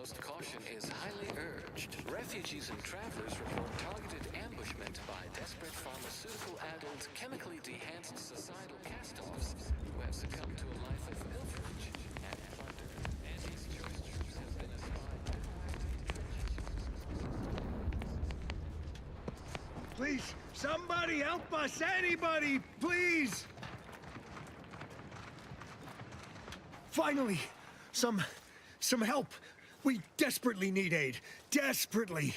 utmost caution is highly urged. Refugees and travelers report targeted ambushment by desperate pharmaceutical-addled, chemically dehanced societal cast-offs who have succumbed to a life of pilferage and plunder. And these choice troops have been assigned to Please, somebody help us! Anybody, please! Finally, some help. We desperately need aid. Desperately.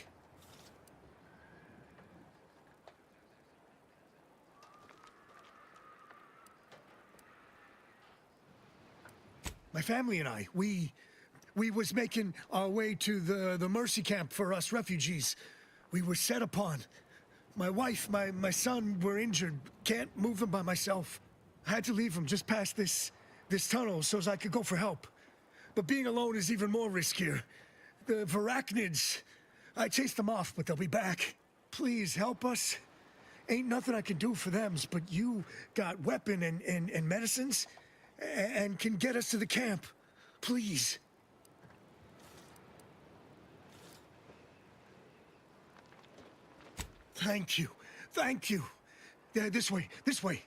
My family and I, we was making our way to the mercy camp for us refugees. We were set upon. My wife, my son were injured. Can't move them by myself. I had to leave them just past this tunnel so as I could go for help. But being alone is even more riskier. The arachnids, I chased them off, but they'll be back. Please help us. Ain't nothing I can do for them, but you got weapon and medicines and can get us to the camp. Please. Thank you. Thank you. Yeah, this way. This way.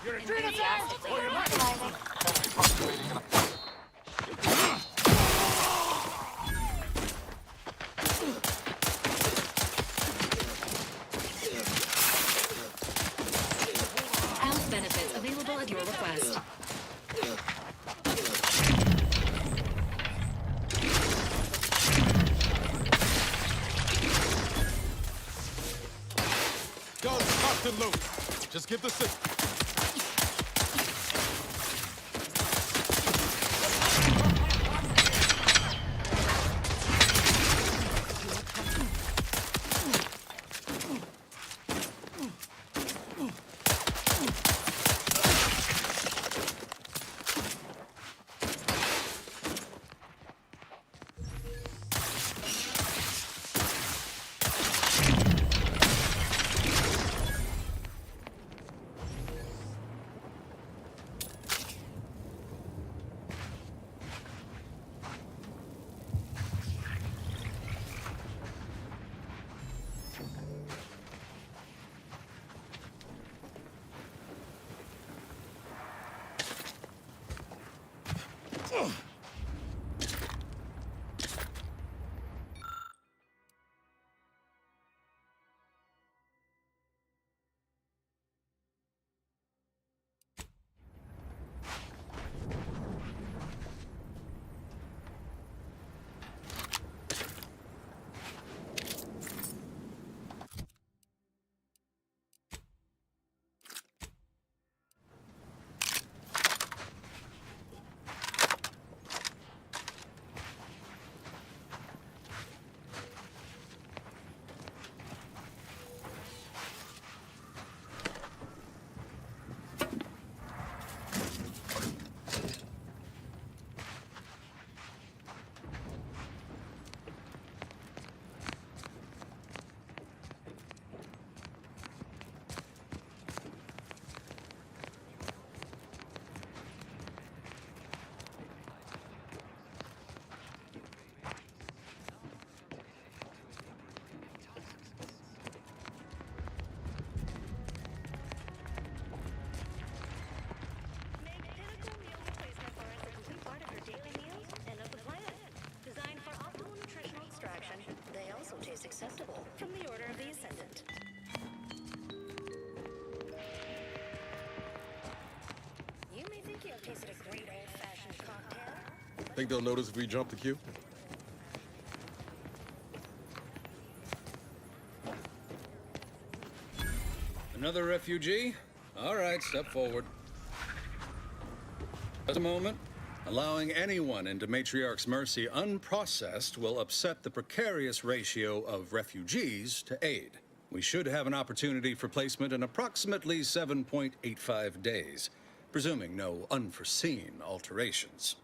You're enthusiastically utilizing. Health benefits available at your request. Go, locked and loose. Just give the signal. Acceptable from the Order of the Ascendant. You may think you've tasted a great old-fashioned cocktail. Think they'll notice if we jump the queue? Another refugee? All right, step forward. Just a moment. Allowing anyone into Matriarch's Mercy unprocessed will upset the precarious ratio of refugees to aid. We should have an opportunity for placement in approximately 7.85 days, presuming no unforeseen alterations.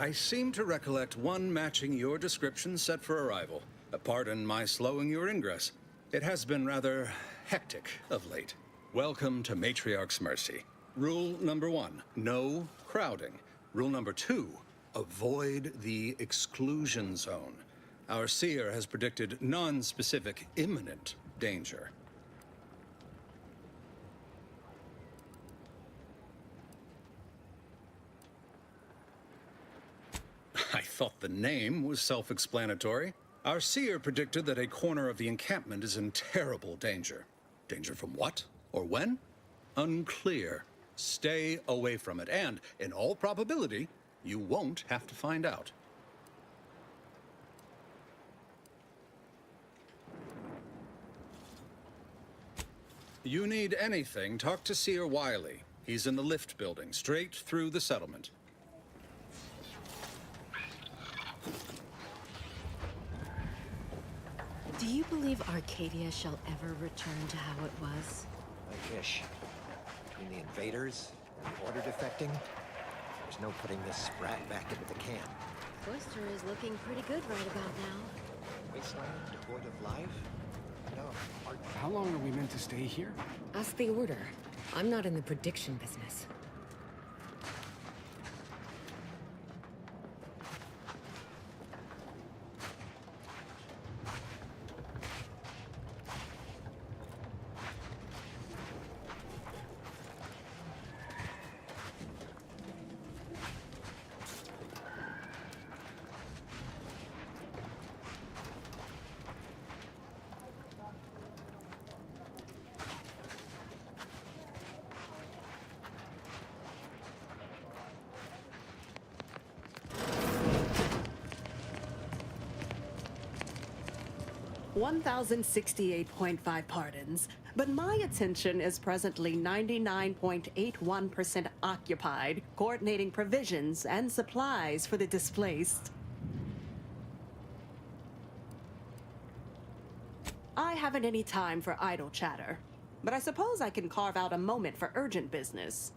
I seem to recollect one matching your description set for arrival. Pardon my slowing your ingress. It has been rather hectic of late. Welcome to Matriarch's Mercy. Rule number 1, no crowding. Rule number 2, avoid the exclusion zone. Our seer has predicted non-specific imminent danger. I thought the name was self-explanatory. Our seer predicted that a corner of the encampment is in terrible danger. Danger from what? Or when? Unclear. Stay away from it, and, in all probability, you won't have to find out. You need anything, talk to Seer Wiley. He's in the lift building, straight through the settlement. Do you believe Arcadia shall ever return to how it was? I wish. Between the invaders and the order defecting, there's no putting this sprat back into the camp. Cloister is looking pretty good right about now. Wasteland devoid of life? No. How long are we meant to stay here? Ask the Order. I'm not in the prediction business. $1,068.5 pardons, but my attention is presently 99.81% occupied, coordinating provisions and supplies for the displaced. I haven't any time for idle chatter, but I suppose I can carve out a moment for urgent business.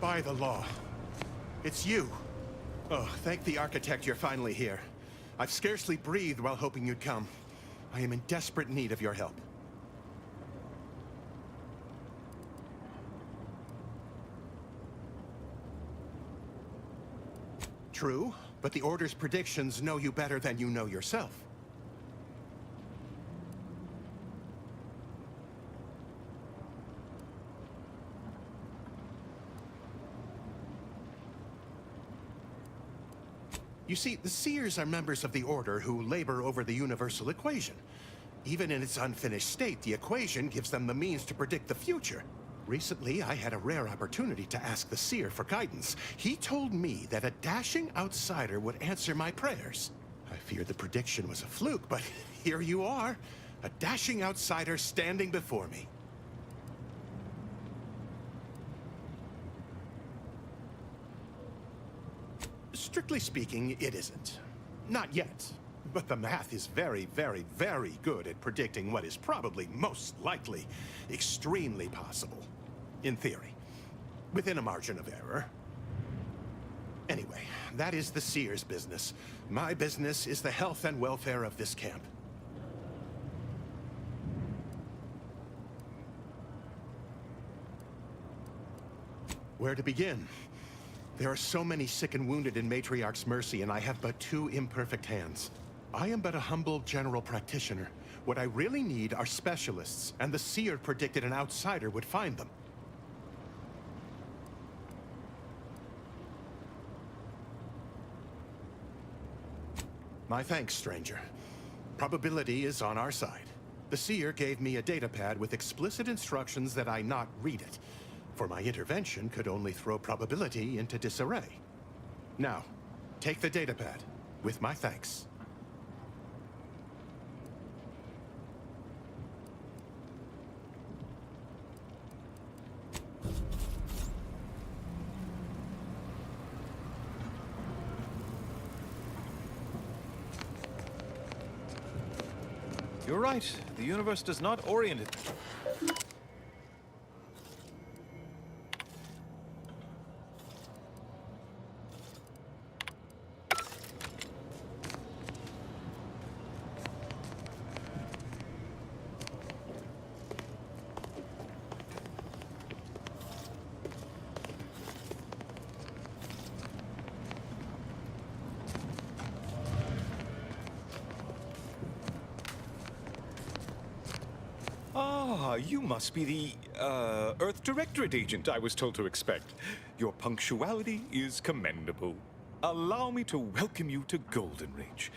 defy the law. It's you. Oh, thank the architect you're finally here. I've scarcely breathed while hoping you'd come. I am in desperate need of your help. True, but the Order's predictions know you better than you know yourself. You see, the Seers are members of the Order who labor over the universal equation. Even in its unfinished state, the equation gives them the means to predict the future. Recently, I had a rare opportunity to ask the Seer for guidance. He told me that a dashing outsider would answer my prayers. I feared the prediction was a fluke, but here you are. A dashing outsider standing before me. Strictly speaking, it isn't. Not yet. But the math is very, very, very good at predicting what is probably most likely extremely possible. In theory. Within a margin of error. Anyway, that is the Seer's business. My business is the health and welfare of this camp. Where to begin? There are so many sick and wounded in Matriarch's mercy, and I have but 2 imperfect hands. I am but a humble general practitioner. What I really need are specialists, and the Seer predicted an outsider would find them. My thanks, stranger. Probability is on our side. The Seer gave me a datapad with explicit instructions that I not read it, for my intervention could only throw probability into disarray. Now, take the datapad, with my thanks. You're right. The universe does not orient it. Ah, you must be the, Earth Directorate agent I was told to expect. Your punctuality is commendable. Allow me to welcome you to Golden Ridge.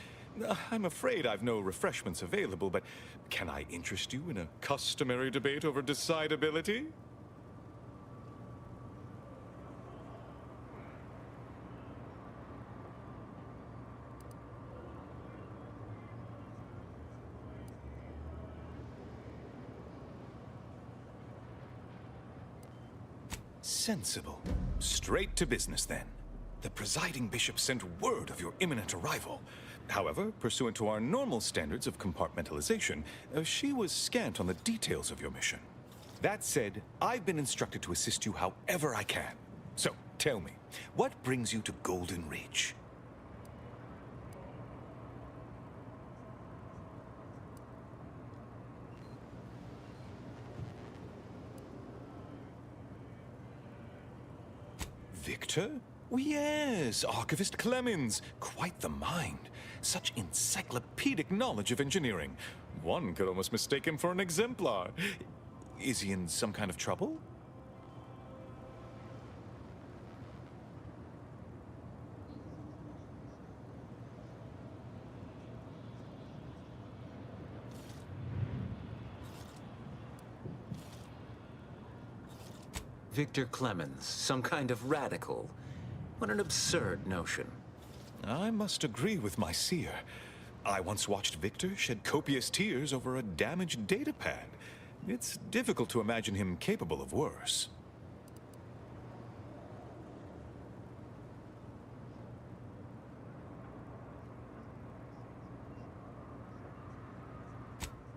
I'm afraid I've no refreshments available, but can I interest you in a customary debate over decidability? Sensible. Straight to business, then. The presiding bishop sent word of your imminent arrival. However, pursuant to our normal standards of compartmentalization, she was scant on the details of your mission. That said, I've been instructed to assist you however I can. So, tell me, what brings you to Golden Ridge? Victor? Oh, yes, Archivist Clemens. Quite the mind. Such encyclopedic knowledge of engineering. One could almost mistake him for an exemplar. Is he in some kind of trouble? Victor Clemens, some kind of radical. What an absurd notion. I must agree with my seer. I once watched Victor shed copious tears over a damaged datapad. It's difficult to imagine him capable of worse.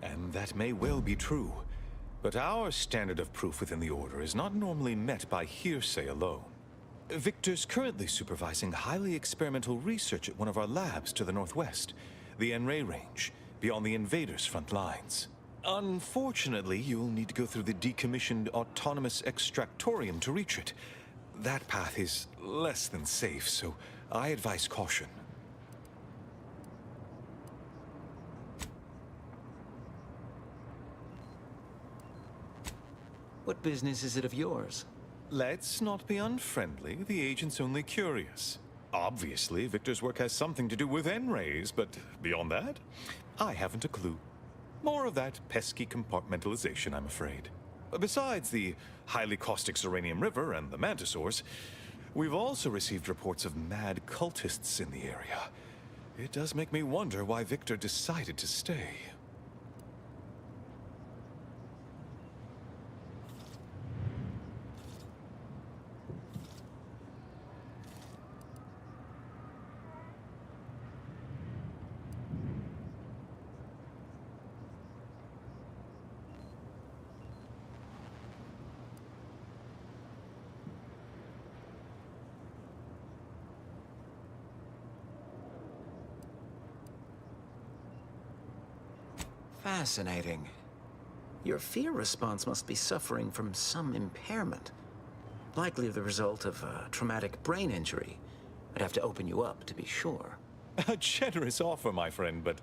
And that may well be true. But our standard of proof within the Order is not normally met by hearsay alone. Victor's currently supervising highly experimental research at one of our labs to the northwest, the NRA range, beyond the invaders' front lines. Unfortunately, you'll need to go through the decommissioned autonomous extractorium to reach it. That path is less than safe, so I advise caution. What business is it of yours? Let's not be unfriendly. The agent's only curious. Obviously, Victor's work has something to do with N-rays, but beyond that, I haven't a clue. More of that pesky compartmentalization, I'm afraid. Besides the highly caustic Serenium River and the Mantisaurs, we've also received reports of mad cultists in the area. It does make me wonder why Victor decided to stay. Fascinating. Your fear response must be suffering from some impairment. Likely the result of a traumatic brain injury. I'd have to open you up to be sure. A generous offer, my friend, but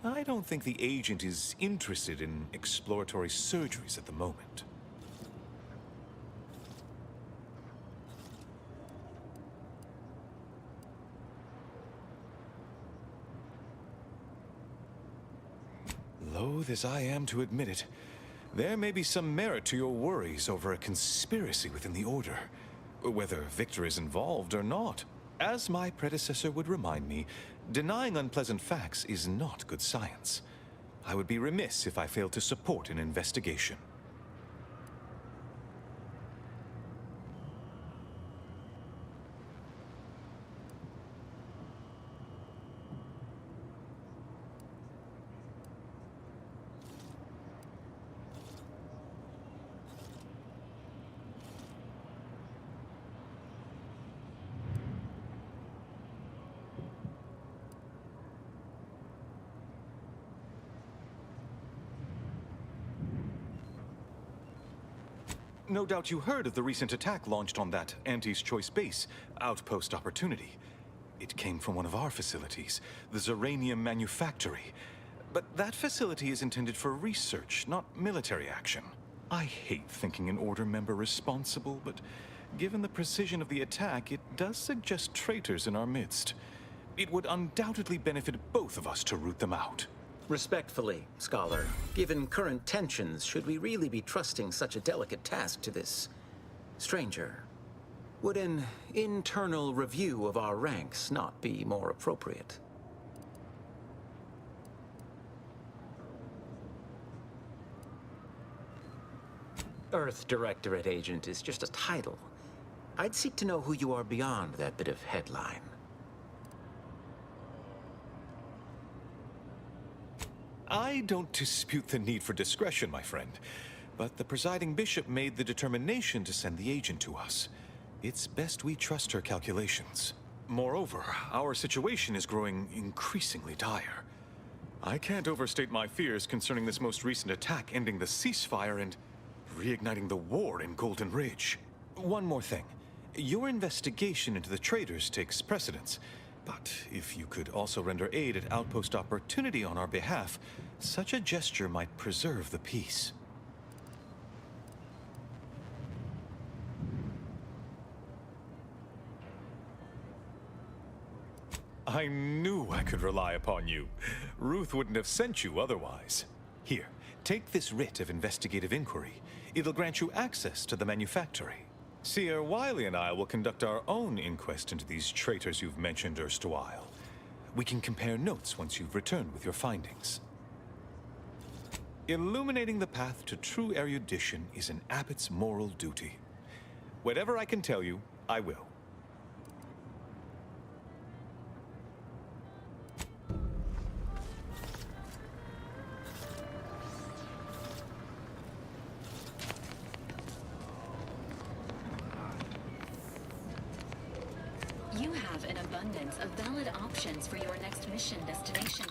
I don't think the agent is interested in exploratory surgeries at the moment. Loath as I am to admit it, there may be some merit to your worries over a conspiracy within the Order, whether Victor is involved or not. As my predecessor would remind me, denying unpleasant facts is not good science. I would be remiss if I failed to support an investigation. No doubt you heard of the recent attack launched on that Anti's Choice base, Outpost Opportunity. It came from one of our facilities, the Zeranium Manufactory. But that facility is intended for research, not military action. I hate thinking an Order member responsible, but given the precision of the attack, it does suggest traitors in our midst. It would undoubtedly benefit both of us to root them out. Respectfully, Scholar, given current tensions, should we really be trusting such a delicate task to this stranger? Would an internal review of our ranks not be more appropriate? Earth Directorate Agent is just a title. I'd seek to know who you are beyond that bit of headline. I don't dispute the need for discretion, my friend, but the presiding bishop made the determination to send the agent to us. It's best we trust her calculations. Moreover, our situation is growing increasingly dire. I can't overstate my fears concerning this most recent attack ending the ceasefire and reigniting the war in Golden Ridge. One more thing. Your investigation into the traitors takes precedence. But if you could also render aid at Outpost Opportunity on our behalf, such a gesture might preserve the peace. I knew I could rely upon you. Ruth wouldn't have sent you otherwise. Here, take this writ of investigative inquiry. It'll grant you access to the manufactory. Seer Wiley and I will conduct our own inquest into these traitors you've mentioned erstwhile. We can compare notes once you've returned with your findings. Illuminating the path to true erudition is an abbot's moral duty. Whatever I can tell you, I will. options for your next mission destination.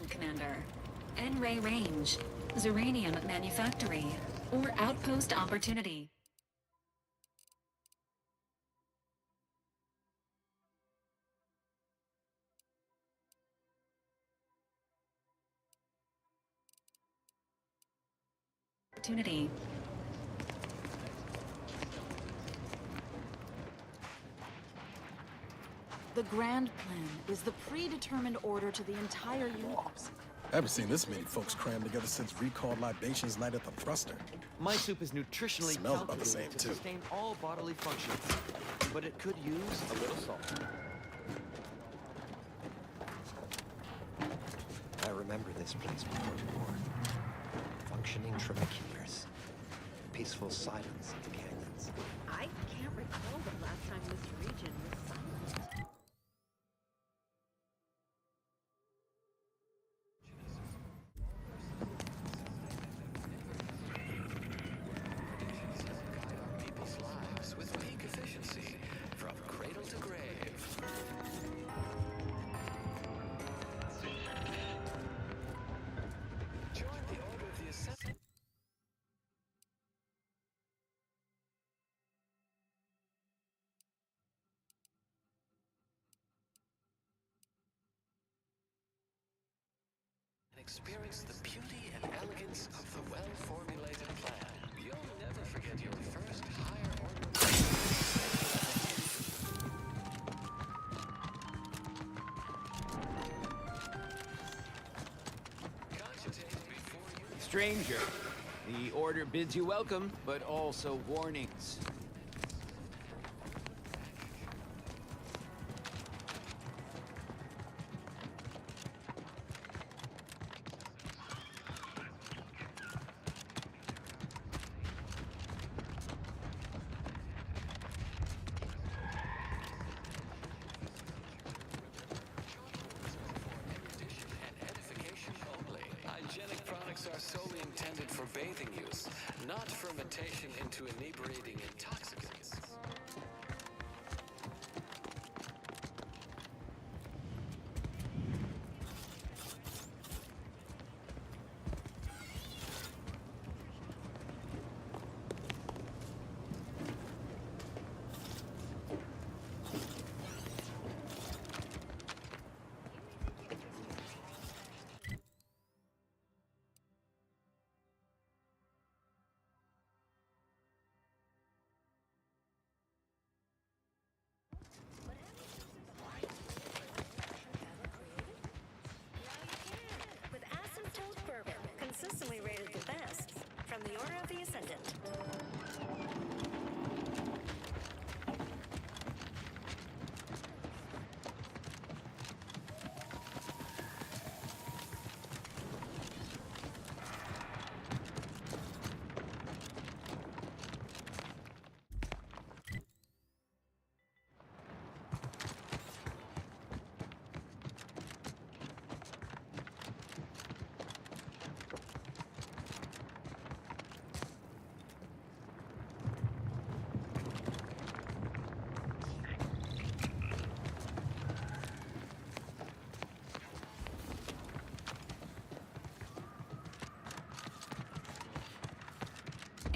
Commander, N-Ray Range, Zeranium Manufactory, or Outpost Opportunity. Opportunity. The grand plan is the predetermined order to the entire universe. I haven't seen this many folks crammed together since recalled libations night at the thruster. My soup is nutritionally Smells about the same, calculated to too. sustain all bodily functions, but it could use a little salt. I remember this place before the war. Functioning trabeculators. Peaceful silence in the canyons. I can't recall the last time this region was silent. People's lives with peak efficiency from cradle to grave. Join the Order of the Ascent. And experience the beauty and elegance of the well-formulated plan. You'll never forget your first higher order. Cogitate before you. Stranger, the order bids you welcome, but also warnings. Hygienic products are solely intended for bathing use, not fermentation into inebriating intoxicants.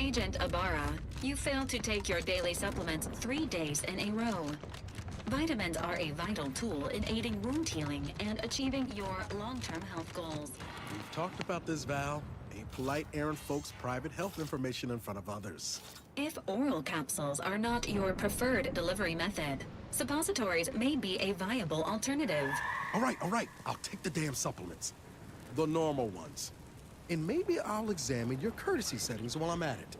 Agent Ibarra, you failed to take your daily supplements 3 days in a row. Vitamins are a vital tool in aiding wound healing and achieving your long-term health goals. We've talked about this, Val. Ain't polite airing folks' private health information in front of others. If oral capsules are not your preferred delivery method, suppositories may be a viable alternative. All right. I'll take the damn supplements. The normal ones. And maybe I'll examine your courtesy settings while I'm at it.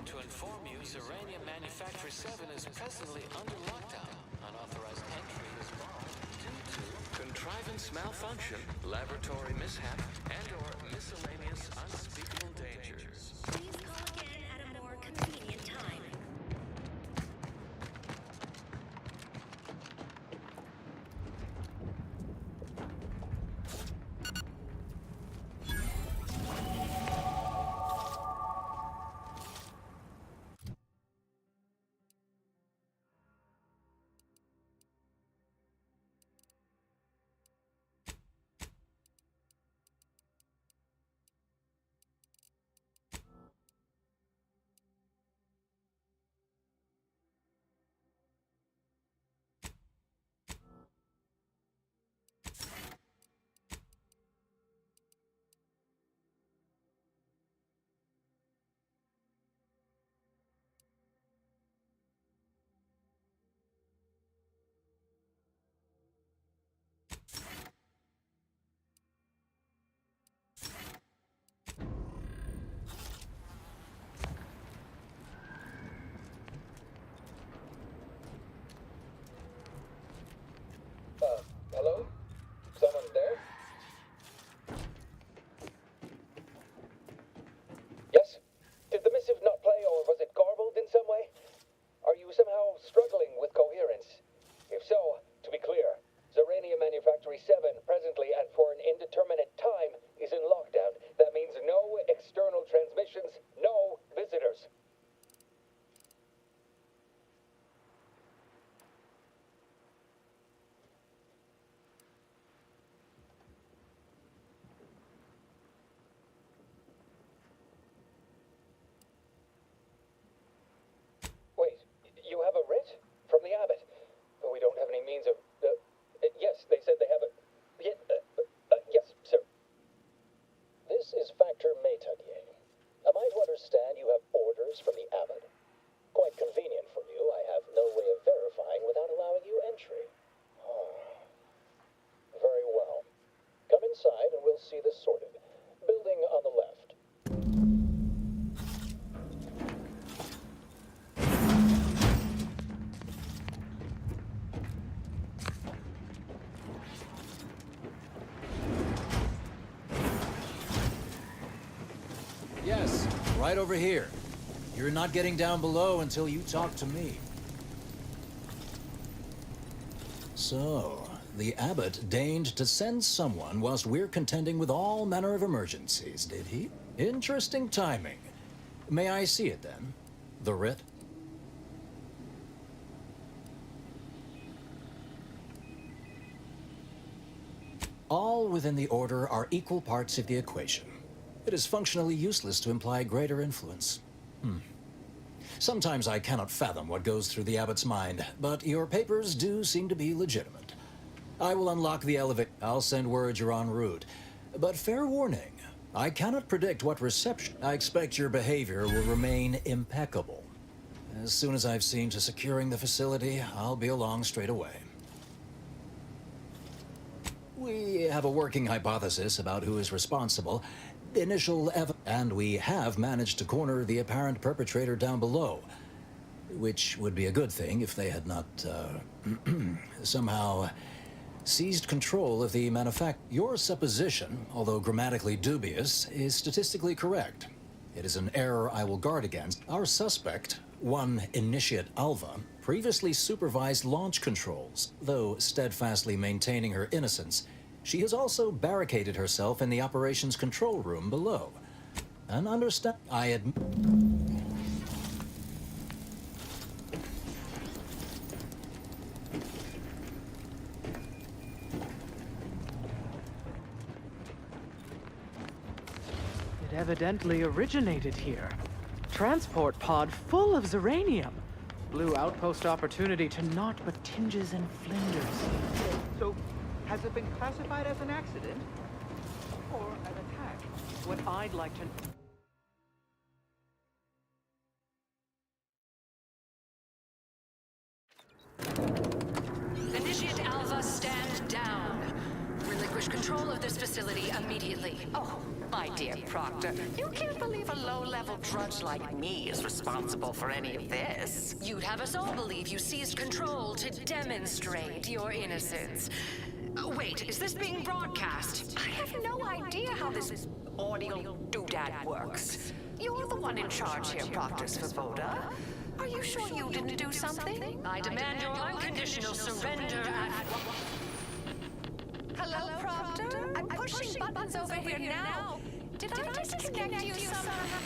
To inform you, Zeranium Manufacturer 7 is presently under lockdown. Unauthorized entry is barred due to contrivance malfunction, laboratory mishap, and/or miscellaneous unspeakable dangers. Please call again at a more convenient time. Hello? Someone there? Yes? Did the missive not play, or was it garbled in some way? Are you somehow struggling with coherence? If so, to be clear, Zeranium Manufactory 7, presently and for an indeterminate time, is in lockdown. That means no external transmissions, no visitors. Wait, you have a writ? From the abbot? We don't have any means of... yes, they said they have a... yes, sir. This is Factor Métaguier. Am I to understand you have orders from the abbot? Quite convenient for you. I have no way of verifying without allowing you entry. Very well. Come inside and we'll see this sorted. Building on the left. Yes, right over here. You're not getting down below until you talk to me. So, the abbot deigned to send someone whilst we're contending with all manner of emergencies, did he? Interesting timing. May I see it then? The writ? All within the order are equal parts of the equation. It is functionally useless to imply greater influence. Sometimes I cannot fathom what goes through the abbot's mind, but your papers do seem to be legitimate. I will unlock the elevator. I'll send word you're en route. But fair warning, I cannot predict what reception. I expect your behavior will remain impeccable. As soon as I've seen to securing the facility, I'll be along straight away. We have a working hypothesis about who is responsible. And we have managed to corner the apparent perpetrator down below, which would be a good thing if they had not, somehow seized control of the manufacturer. Your supposition, although grammatically dubious, is statistically correct. It is an error I will guard against. Our suspect, one Initiate Alva, previously supervised launch controls. Though steadfastly maintaining her innocence, she has also barricaded herself in the operations control room below. And understand, I admit. It evidently originated here. Transport pod full of Zeranium. Blue outpost opportunity to naught but tinges and flinders. So, has it been classified as an accident? Or an attack? What I'd like to... Initiate Alpha, stand down. Relinquish control of this facility immediately. Oh, my dear Proctor, you can't believe a low-level drudge like me is responsible for any of this. You'd have us all believe you seized control to demonstrate your innocence. Wait, is this being broadcast? I have no idea how this audio doodad works. You're the one in charge here, Proctor Svoboda. Are you sure you didn't do something? I demand your unconditional surrender at... Hello, Proctor? I'm pushing buttons over here now. Did I disconnect you somehow?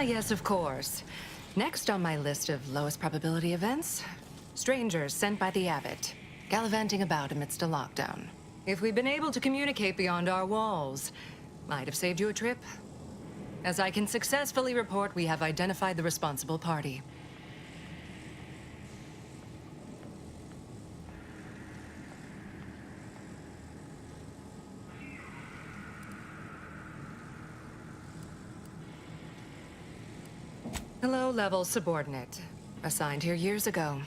Yes, of course. Next on my list of lowest probability events, strangers sent by the abbot, gallivanting about amidst a lockdown. If we'd been able to communicate beyond our walls, might have saved you a trip. As I can successfully report, we have identified the responsible party. A low-level subordinate, assigned here years ago.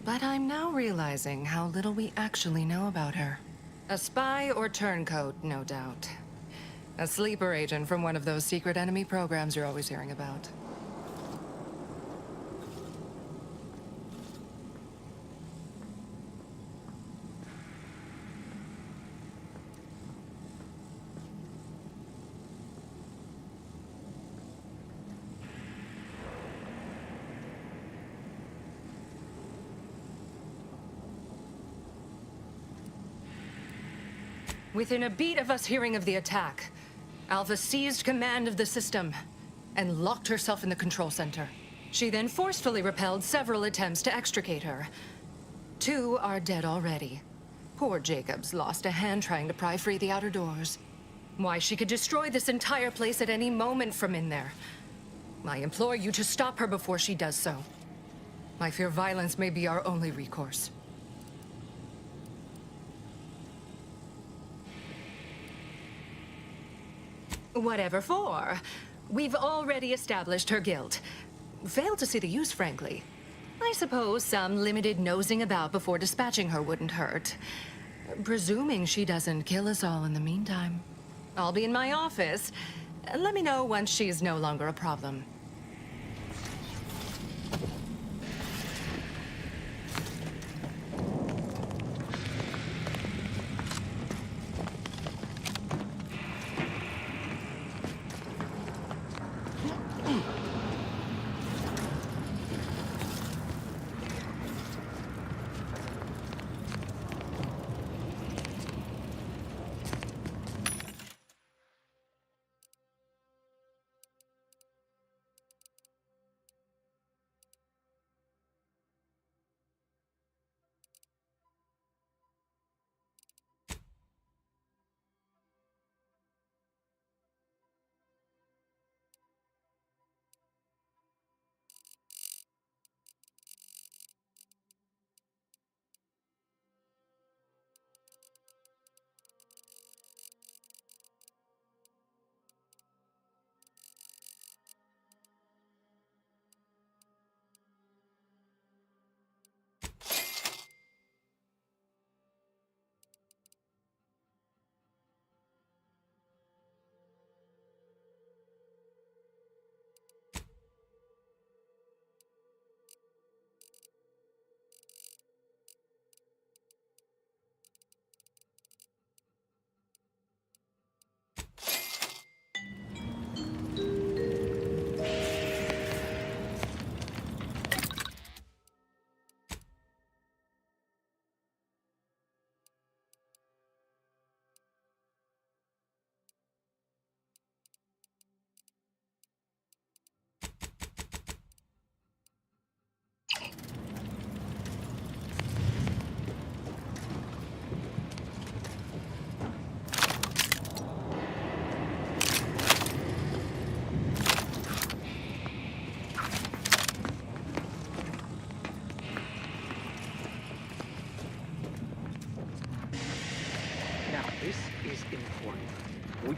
But I'm now realizing how little we actually know about her. A spy or turncoat, no doubt. A sleeper agent from one of those secret enemy programs you're always hearing about. Within a beat of us hearing of the attack, Alpha seized command of the system and locked herself in the control center. She then forcefully repelled several attempts to extricate her. 2 are dead already. Poor Jacobs lost a hand trying to pry free the outer doors. Why, she could destroy this entire place at any moment from in there. I implore you to stop her before she does so. I fear violence may be our only recourse. Whatever for. We've already established her guilt. Failed to see the use, frankly. I suppose some limited nosing about before dispatching her wouldn't hurt. Presuming she doesn't kill us all in the meantime. I'll be in my office. Let me know once she's no longer a problem.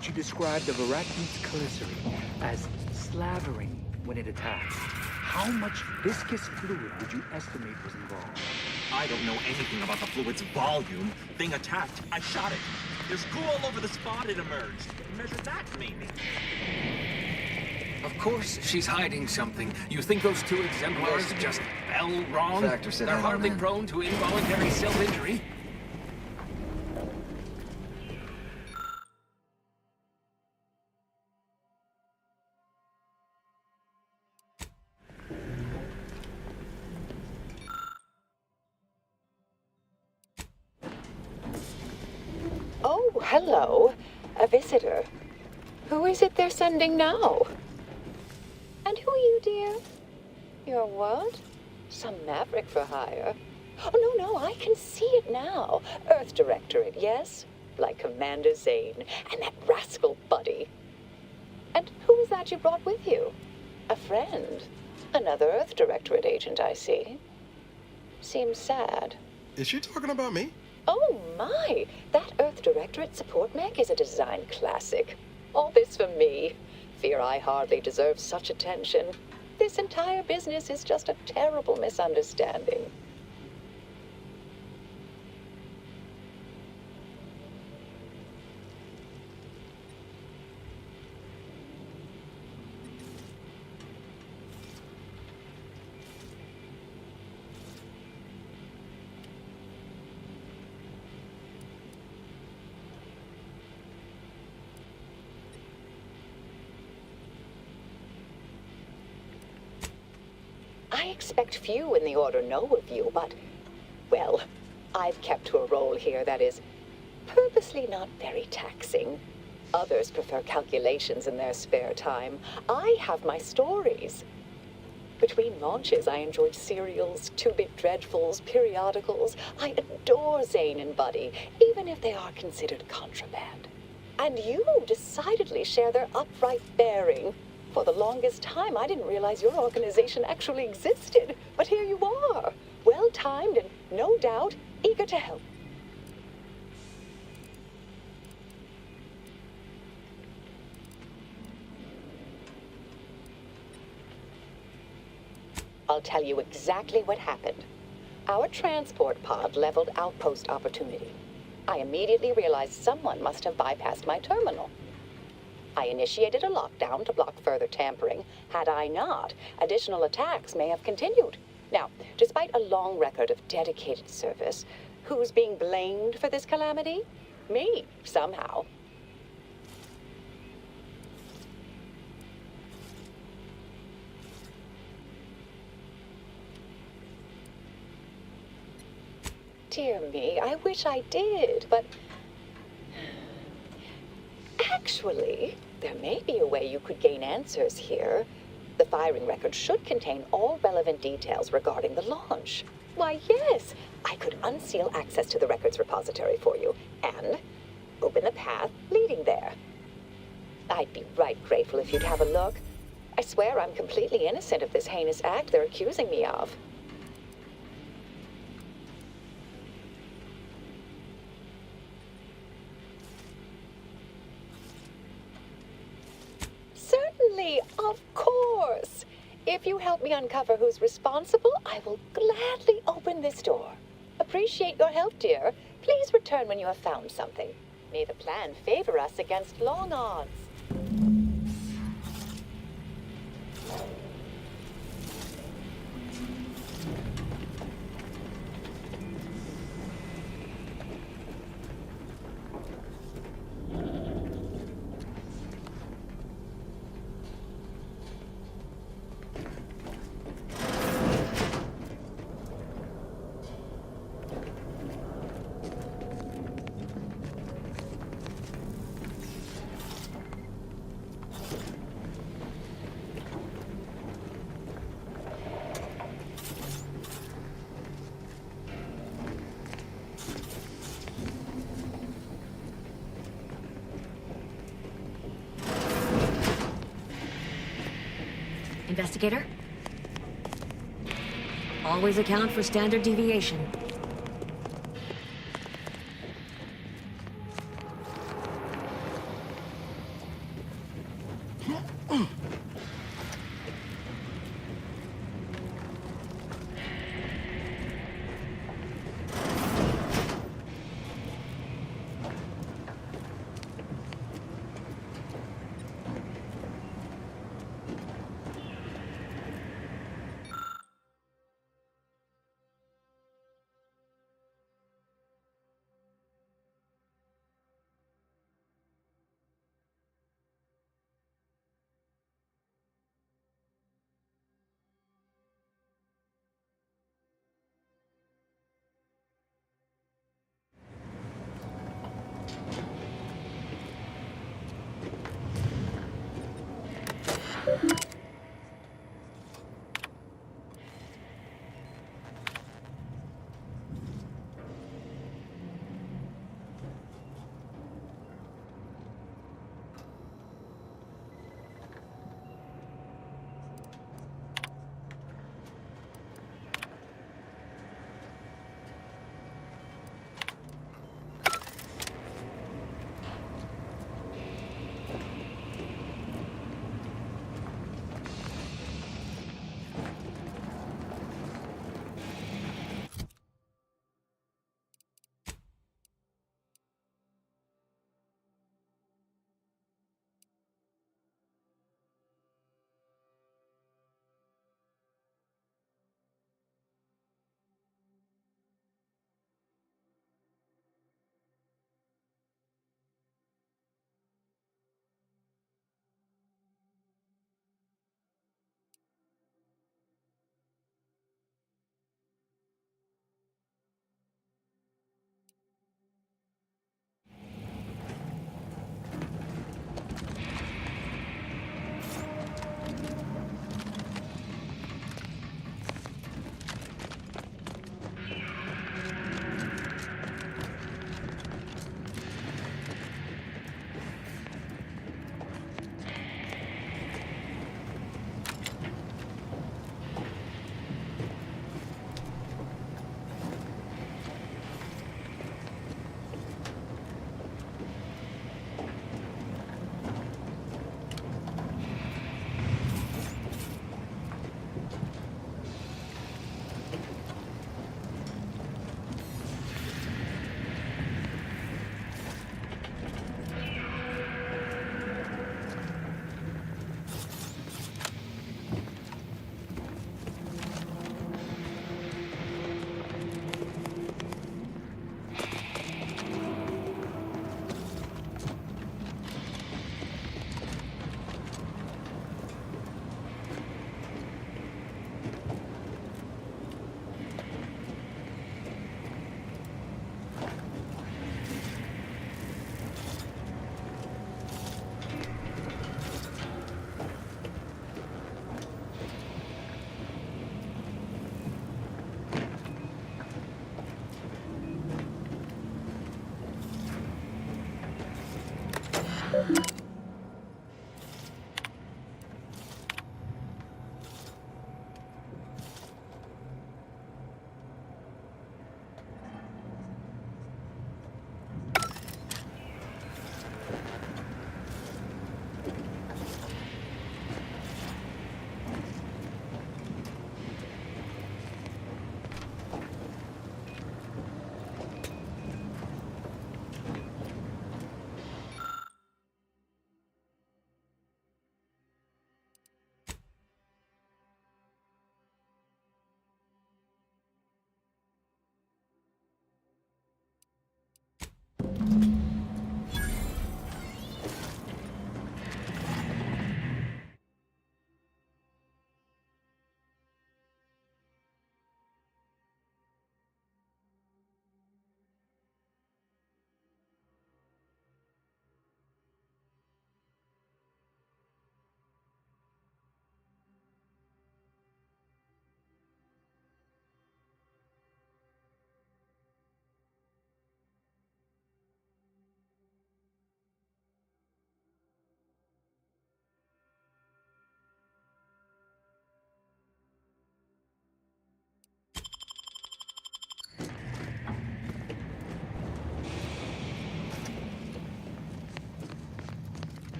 she described the Varaki's cursory as slavering when it attacked. How much viscous fluid would you estimate was involved? I don't know anything about the fluid's volume. Thing attacked. I shot it. There's goo all over the spot it emerged. Measure that, maybe. Of course she's hiding something. You think those two exemplars just fell wrong? They're hardly prone to involuntary self-injury. Oh, hello. A visitor. Who is it they're sending now? And who are you, dear? You're what? Some maverick for hire? Oh, no, I can see it now. Earth Directorate, yes? Like Commander Zane and that rascal Buddy. And who is that you brought with you? A friend? Another Earth Directorate agent, I see. Seems sad. Is she talking about me? Oh, my! That Earth Directorate support mech is a design classic. All this for me. Fear I hardly deserve such attention. This entire business is just a terrible misunderstanding. I expect few in the Order know of you, but, well, I've kept to a role here that is purposely not very taxing. Others prefer calculations in their spare time. I have my stories. Between launches, I enjoyed serials, 2-bit dreadfuls, periodicals. I adore Zane and Buddy, even if they are considered contraband. And you decidedly share their upright bearing. For the longest time, I didn't realize your organization actually existed. But here you are, well-timed and, no doubt, eager to help. I'll tell you exactly what happened. Our transport pod leveled outpost opportunity. I immediately realized someone must have bypassed my terminal. I initiated a lockdown to block further tampering. Had I not, additional attacks may have continued. Now, despite a long record of dedicated service, who's being blamed for this calamity? Me, somehow. Dear me, I wish I did, but... Actually, there may be a way you could gain answers here. The firing record should contain all relevant details regarding the launch. Why, yes, I could unseal access to the records repository for you and open the path leading there. I'd be right grateful if you'd have a look. I swear I'm completely innocent of this heinous act they're accusing me of. Certainly, of course. If you help me uncover who's responsible, I will gladly open this door. Appreciate your help, dear. Please return when you have found something. May the plan favor us against long odds. Investigator? Always account for standard deviation.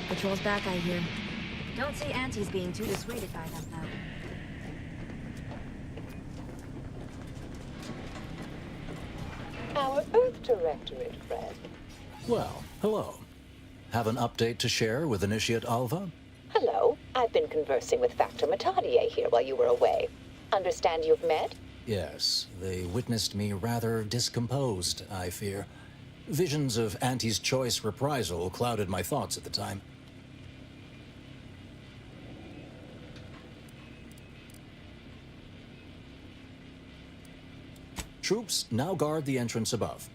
Patrol's back, I hear. Don't see Auntie's being too dissuaded by them, though. Our Earth Directorate, Fred. Well, hello. Have an update to share with Initiate Alva? Hello. I've been conversing with Factor Matadier here while you were away. Understand you've met? Yes, they witnessed me rather discomposed, I fear. Visions of Auntie's choice reprisal clouded my thoughts at the time. Troops now guard the entrance above.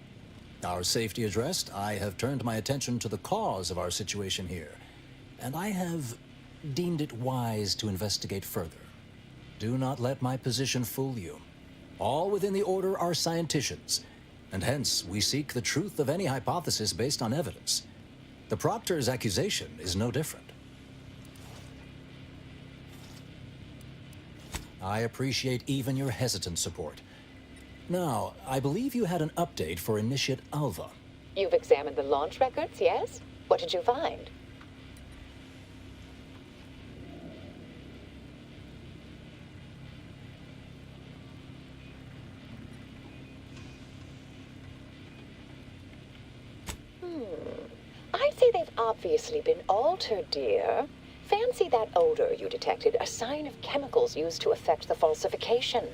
Our safety addressed, I have turned my attention to the cause of our situation here, and I have deemed it wise to investigate further. Do not let my position fool you. All within the Order are scienticians, and hence we seek the truth of any hypothesis based on evidence. The Proctor's accusation is no different. I appreciate even your hesitant support. Now, I believe you had an update for Initiate Alva. You've examined the launch records, yes? What did you find? I'd say they've obviously been altered, dear. Fancy that odor you detected, a sign of chemicals used to affect the falsification.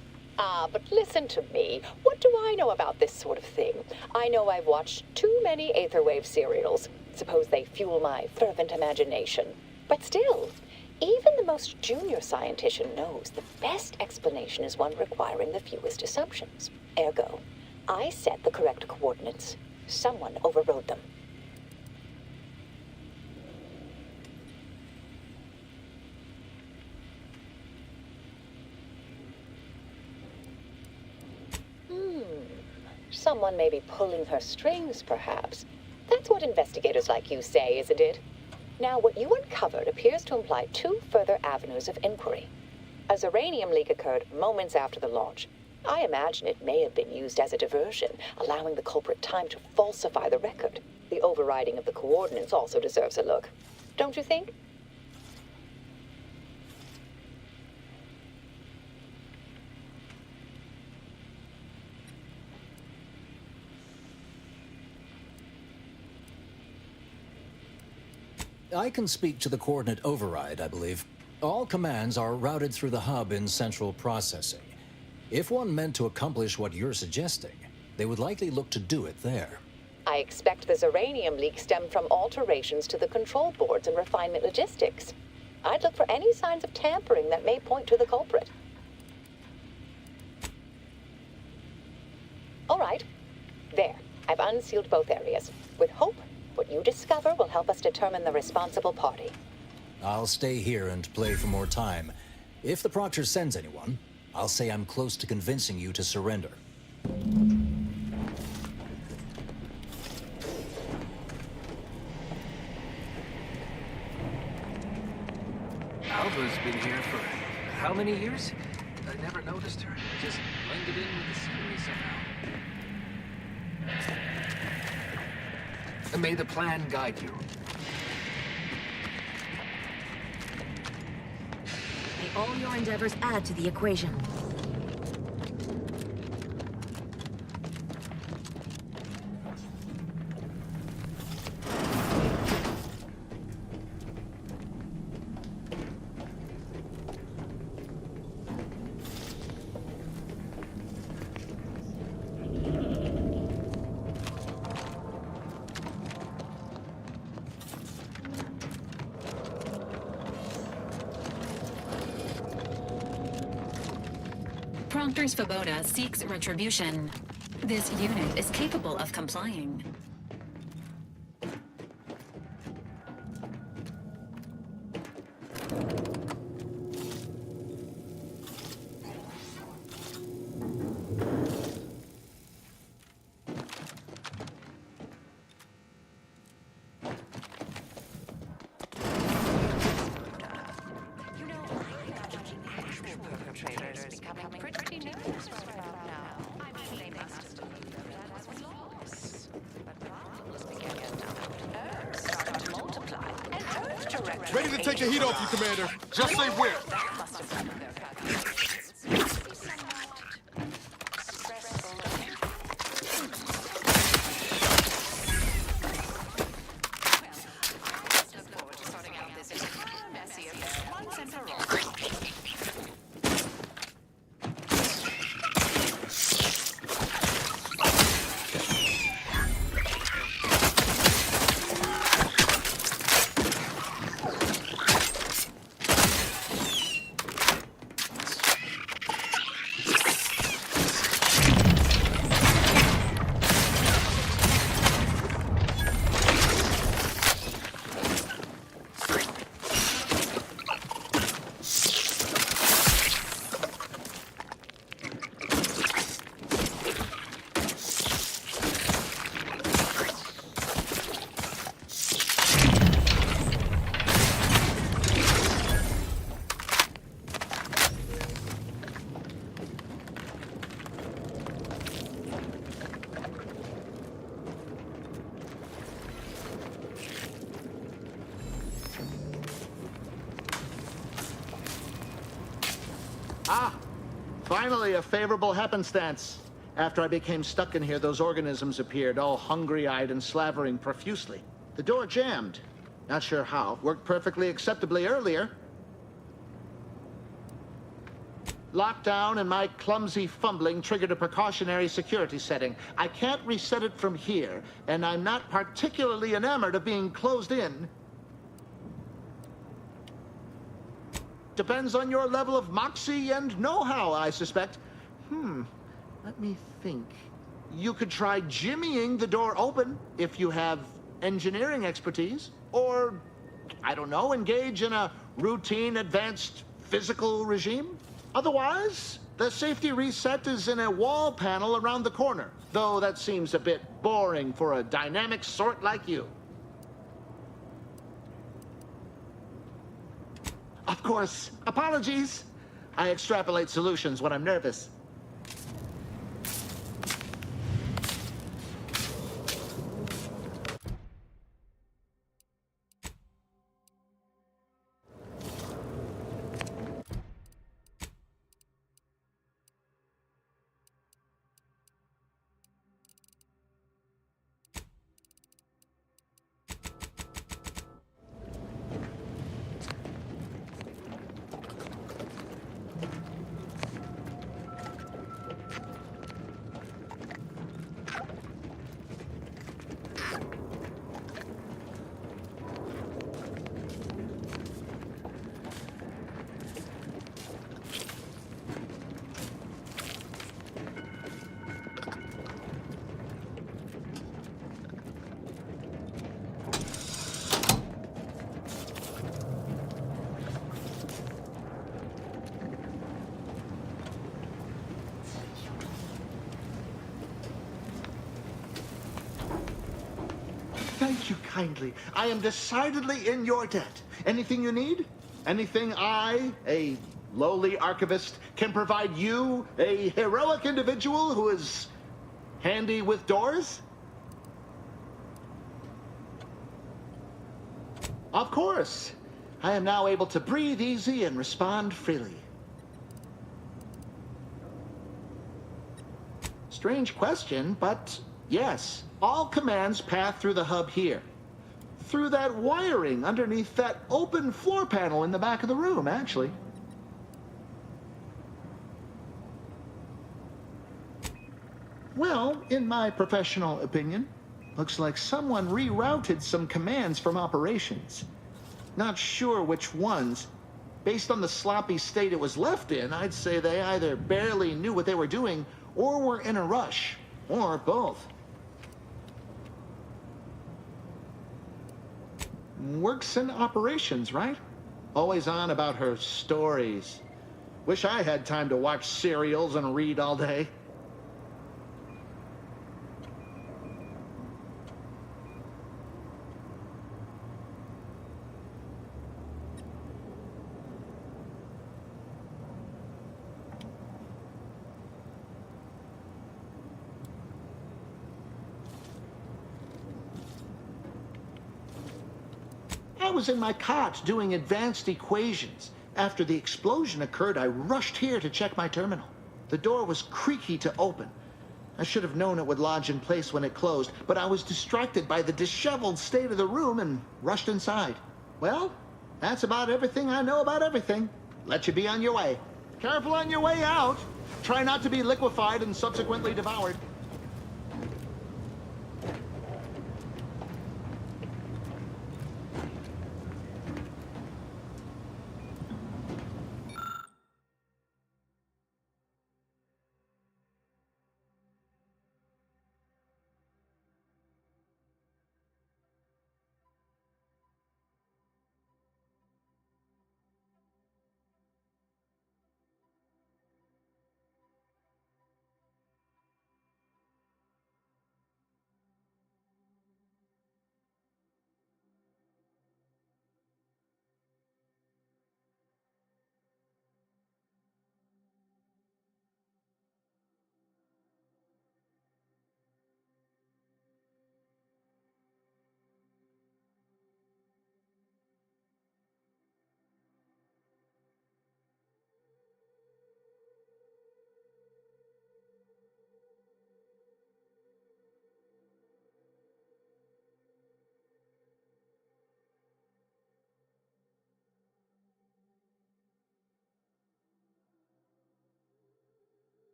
But listen to me. What do I know about this sort of thing? I know I've watched too many Aetherwave serials. Suppose they fuel my fervent imagination. But still, even the most junior scientician knows the best explanation is one requiring the fewest assumptions. Ergo, I set the correct coordinates. Someone overrode them. Someone may be pulling her strings, perhaps. That's what investigators like you say, isn't it? Now, what you uncovered appears to imply two further avenues of inquiry. A Zeranium leak occurred moments after the launch. I imagine it may have been used as a diversion, allowing the culprit time to falsify the record. The overriding of the coordinates also deserves a look. Don't you think? I can speak to the coordinate override, I believe. All commands are routed through the hub in central processing. If one meant to accomplish what you're suggesting, they would likely look to do it there. I expect the Zeranium leak stemmed from alterations to the control boards and refinement logistics. I'd look for any signs of tampering that may point to the culprit. All right. There. I've unsealed both areas. With hope, what you discover will help us determine the responsible party. I'll stay here and play for more time. If the Proctor sends anyone, I'll say I'm close to convincing you to surrender. Alva's been here for how many years? I never noticed her. Just blended in with the scenery somehow. May the plan guide you. May all your endeavors add to the equation. Proctor Svoboda seeks retribution. This unit is capable of complying. Ready to take the heat off you, Commander. Just say where. Ah! Finally, a favorable happenstance. After I became stuck in here, those organisms appeared, all hungry-eyed and slavering profusely. The door jammed. Not sure how. Worked perfectly acceptably earlier. Lockdown and my clumsy fumbling triggered a precautionary security setting. I can't reset it from here, and I'm not particularly enamored of being closed in. Depends on your level of moxie and know-how, I suspect. Let me think. You could try jimmying the door open if you have engineering expertise. Or, I don't know, engage in a routine advanced physical regime. Otherwise, the safety reset is in a wall panel around the corner. Though that seems a bit boring for a dynamic sort like you. Of course, apologies. I extrapolate solutions when I'm nervous. Thank you kindly. I am decidedly in your debt. Anything you need? Anything I, a lowly archivist, can provide you, a heroic individual who is handy with doors? Of course. I am now able to breathe easy and respond freely. Strange question, but yes. All commands pass through the hub here. Through that wiring underneath that open floor panel in the back of the room, actually. Well, in my professional opinion, looks like someone rerouted some commands from operations. Not sure which ones. Based on the sloppy state it was left in, I'd say they either barely knew what they were doing or were in a rush, or both. Works in operations, right? Always on about her stories. Wish I had time to watch serials and read all day. I was in my cot doing advanced equations. After the explosion occurred, I rushed here to check my terminal. The door was creaky to open. I should have known it would lodge in place when it closed, but I was distracted by the disheveled state of the room and rushed inside. Well, that's about everything I know about everything. Let you be on your way. Careful on your way out. Try not to be liquefied and subsequently devoured.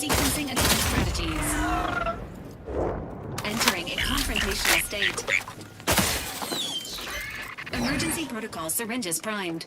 Sequencing attack strategies. Entering a confrontational state. Emergency protocol syringes primed.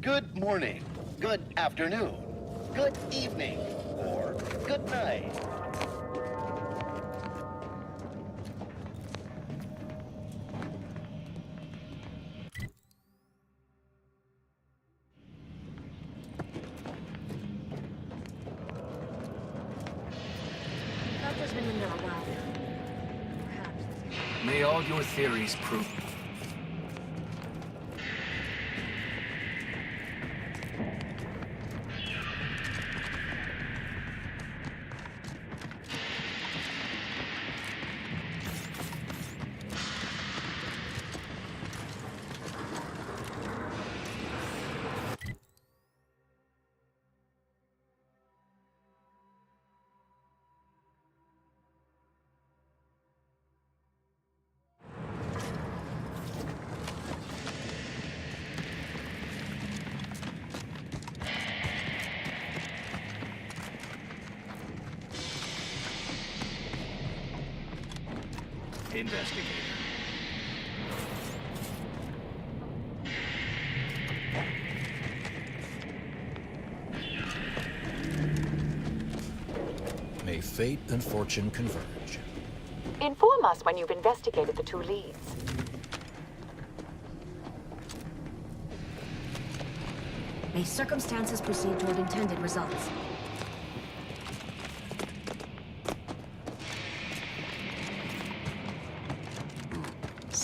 Good morning, good afternoon, good evening, or good night. May all your theories prove... Investigator. May fate and fortune converge. Inform us when you've investigated the two leads. May circumstances proceed toward intended results.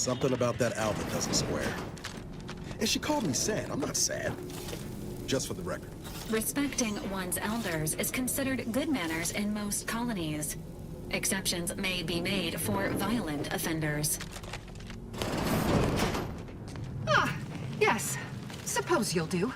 Something about that Alva doesn't square. And she called me sad. I'm not sad. Just for the record. Respecting one's elders is considered good manners in most colonies. Exceptions may be made for violent offenders. Ah, yes. Suppose you'll do.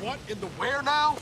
What in the where now?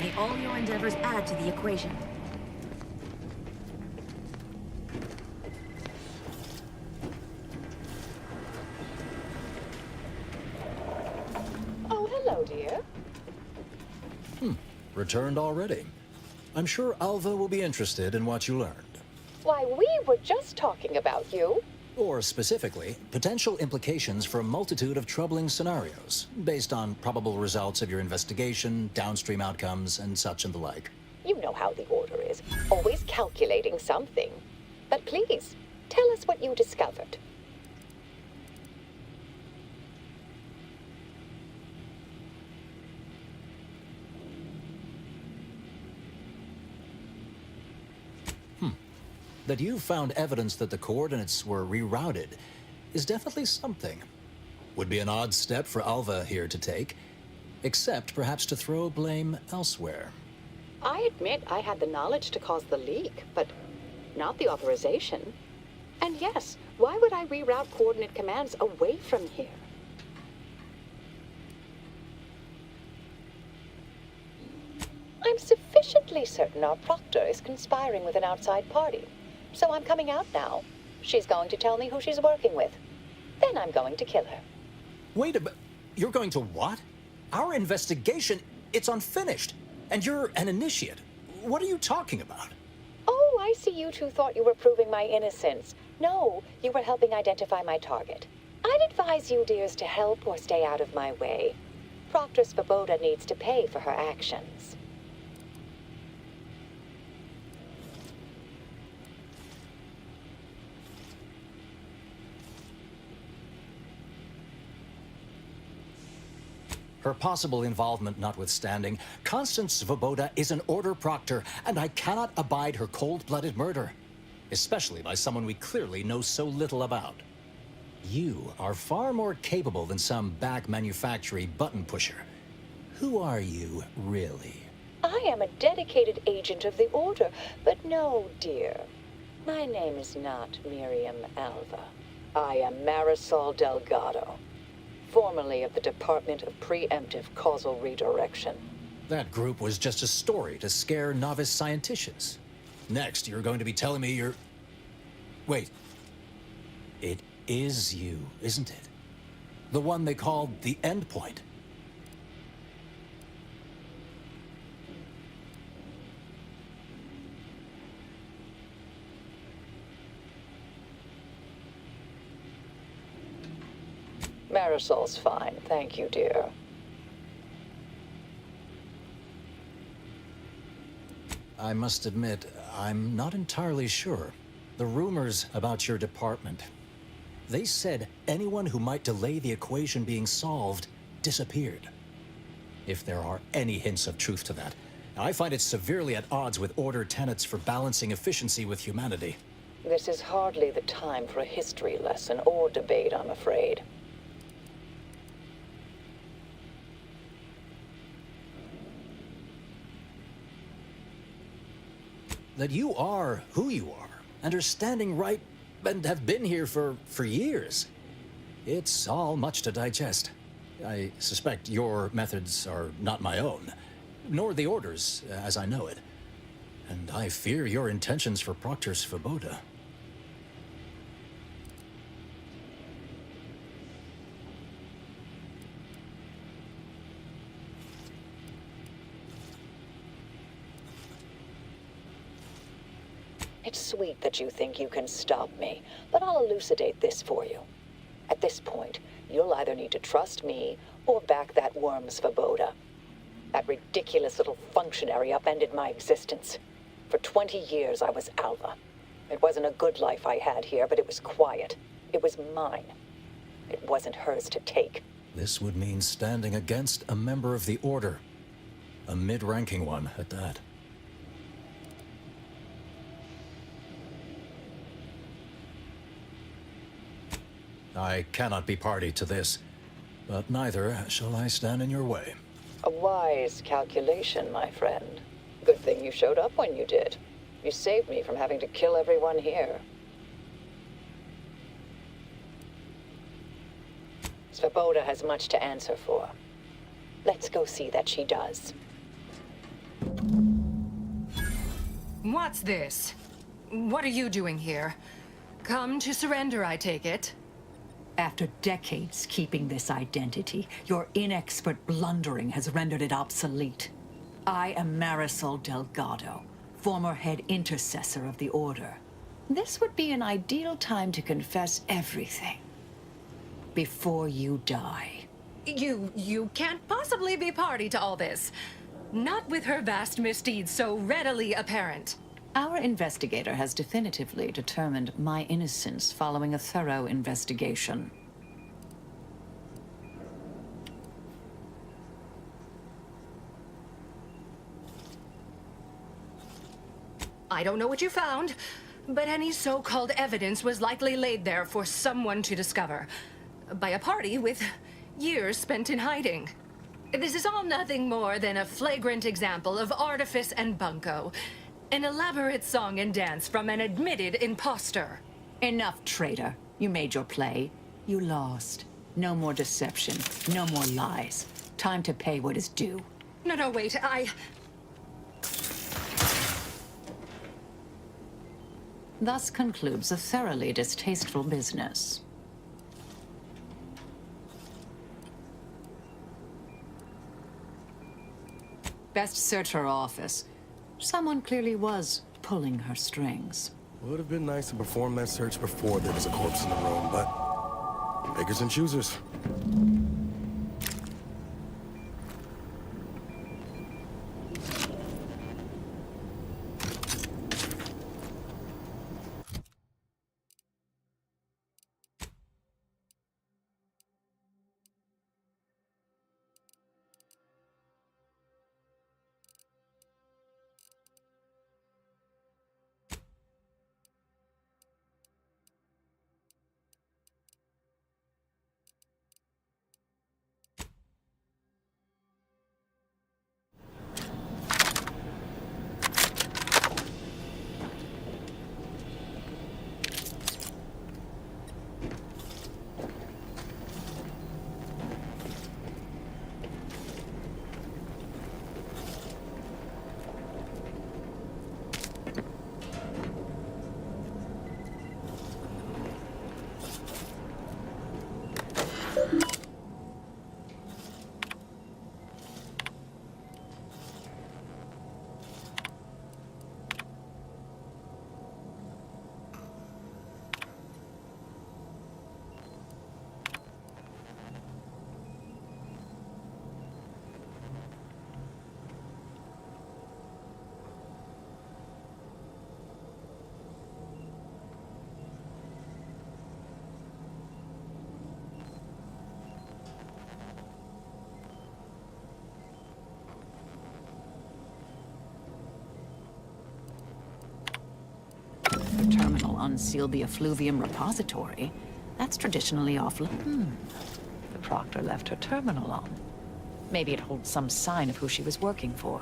May all your endeavors add to the equation. Oh, hello, dear. Returned already. I'm sure Alva will be interested in what you learned. Why, we were just talking about you. Or specifically, potential implications for a multitude of troubling scenarios, based on probable results of your investigation, downstream outcomes, and such and the like. You know how the Order is, always calculating something. But please, tell us what you discovered. That you found evidence that the coordinates were rerouted is definitely something. Would be an odd step for Alva here to take, except perhaps to throw blame elsewhere. I admit I had the knowledge to cause the leak, but not the authorization. And yes, why would I reroute coordinate commands away from here? I'm sufficiently certain our proctor is conspiring with an outside party. So I'm coming out now. She's going to tell me who she's working with. Then I'm going to kill her. Wait a minute. You're going to what? Our investigation, it's unfinished. And you're an initiate. What are you talking about? Oh, I see you two thought you were proving my innocence. No, you were helping identify my target. I'd advise you, dears, to help or stay out of my way. Proctor Svoboda needs to pay for her actions. Her possible involvement notwithstanding, Constance Svoboda is an order proctor, and I cannot abide her cold-blooded murder. Especially by someone we clearly know so little about. You are far more capable than some back manufactory button pusher. Who are you, really? I am a dedicated agent of the Order, but no, dear. My name is not Miriam Alva. I am Marisol Delgado, formerly of the Department of Preemptive Causal Redirection. That group was just a story to scare novice scienticians. Next, you're going to be telling me you're... Wait. It is you, isn't it? The one they called the Endpoint. Marisol's fine, thank you, dear. I must admit, I'm not entirely sure. The rumors about your department. They said anyone who might delay the equation being solved disappeared. If there are any hints of truth to that, I find it severely at odds with Order tenets for balancing efficiency with humanity. This is hardly the time for a history lesson or debate, I'm afraid. That you are who you are, and are standing right, and have been here for years. It's all much to digest. I suspect your methods are not my own, nor the Order's, as I know it. And I fear your intentions for Proctor Svoboda. It's sweet that you think you can stop me, but I'll elucidate this for you. At this point, you'll either need to trust me or back that worm Svoboda. That ridiculous little functionary upended my existence. For 20 years, I was Alva. It wasn't a good life I had here, but it was quiet. It was mine. It wasn't hers to take. This would mean standing against a member of the Order. A mid-ranking one, at that. I cannot be party to this, but neither shall I stand in your way. A wise calculation, my friend. Good thing you showed up when you did. You saved me from having to kill everyone here. Svoboda has much to answer for. Let's go see that she does. What's this? What are you doing here? Come to surrender, I take it? After decades keeping this identity, your inexpert blundering has rendered it obsolete. I am Marisol Delgado, former head intercessor of the Order. This would be an ideal time to confess everything. Before you die. You can't possibly be party to all this. Not with her vast misdeeds so readily apparent. Our investigator has definitively determined my innocence following a thorough investigation. I don't know what you found, but any so-called evidence was likely laid there for someone to discover. By a party with years spent in hiding. This is all nothing more than a flagrant example of artifice and bunco. An elaborate song and dance from an admitted imposter. Enough, traitor. You made your play. You lost. No more deception. No more lies. Time to pay what is due. No, wait, Thus concludes a thoroughly distasteful business. Best search her office. Someone clearly was pulling her strings. Would have been nice to perform that search before there was a corpse in the room, but beggars and choosers. The terminal unsealed the effluvium repository. That's traditionally off. The proctor left her terminal on. Maybe it holds some sign of who she was working for.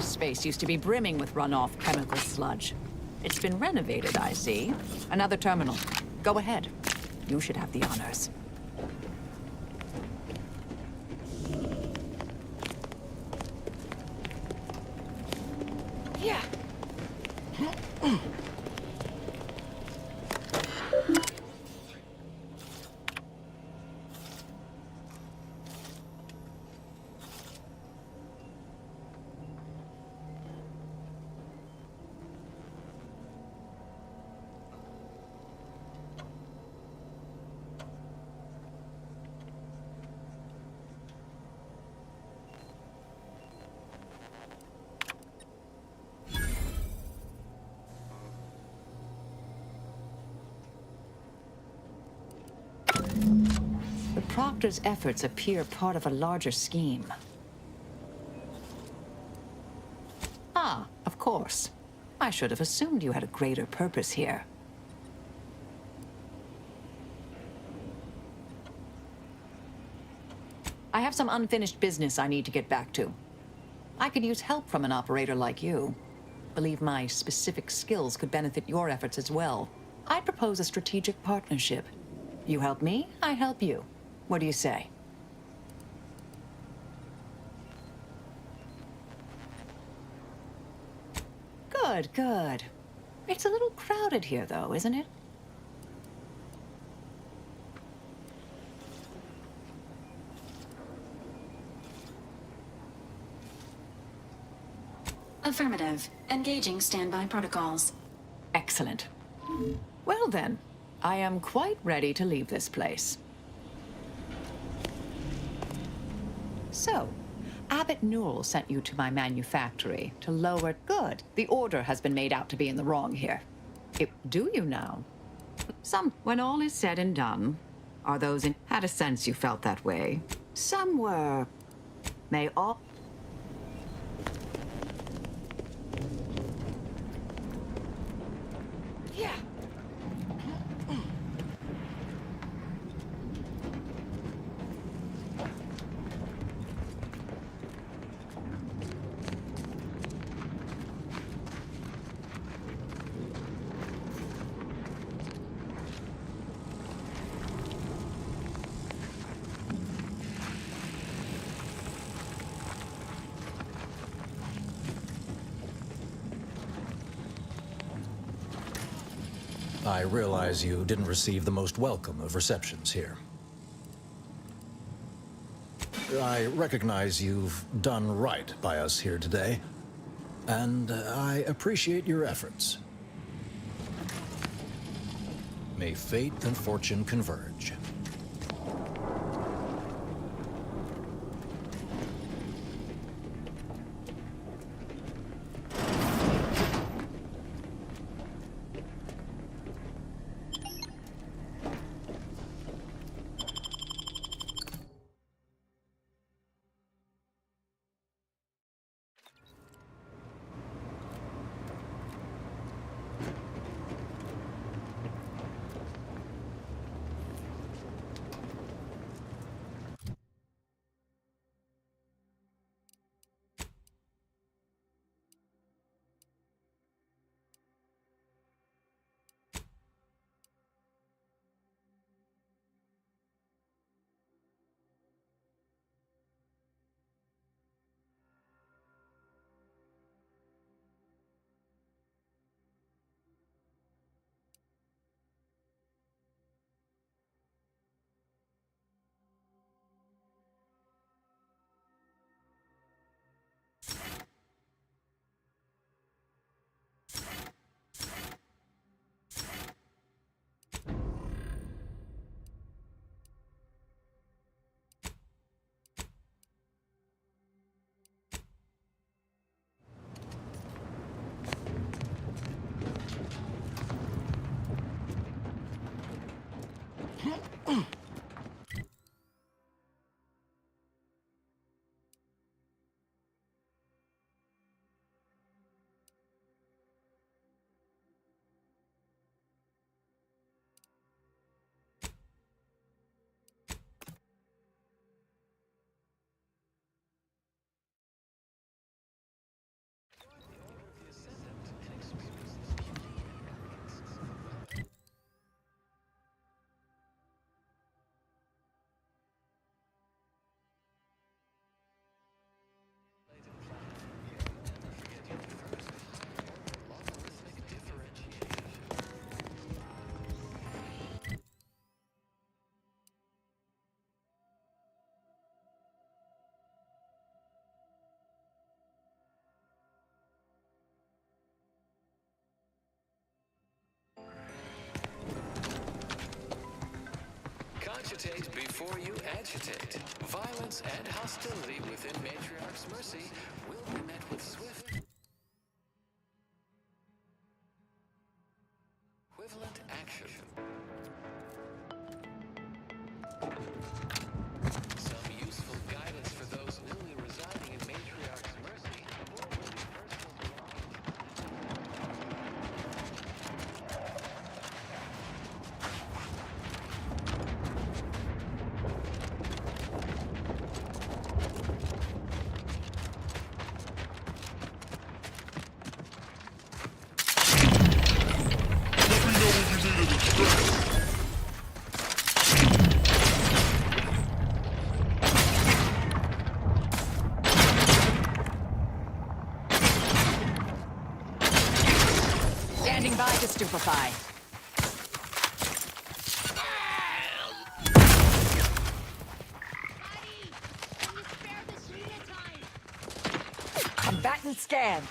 Space used to be brimming with runoff chemical sludge. It's been renovated, I see. Another terminal. Go ahead. You should have the honors. Yeah. The Proctor's efforts appear part of a larger scheme. Ah, of course. I should have assumed you had a greater purpose here. I have some unfinished business I need to get back to. I could use help from an operator like you. Believe my specific skills could benefit your efforts as well. I'd propose a strategic partnership. You help me, I help you. What do you say? Good, good. It's a little crowded here, though, isn't it? Affirmative. Engaging standby protocols. Excellent. Well then, I am quite ready to leave this place. So, Abbott Newell sent you to my manufactory to lower... Good. The order has been made out to be in the wrong here. Do you now? When all is said and done, are those in... Had a sense you felt that way. Some were... May all... Yeah. I realize you didn't receive the most welcome of receptions here. I recognize you've done right by us here today, and I appreciate your efforts. May fate and fortune converge. Cogitate before you agitate. Violence and hostility within Matriarch's mercy will be met with swift, equivalent action. Some useful guidance for those newly residing in Matriarch's mercy. More will be personal Let me know when you need anything. Dropping by to stupefy. Combatant scan.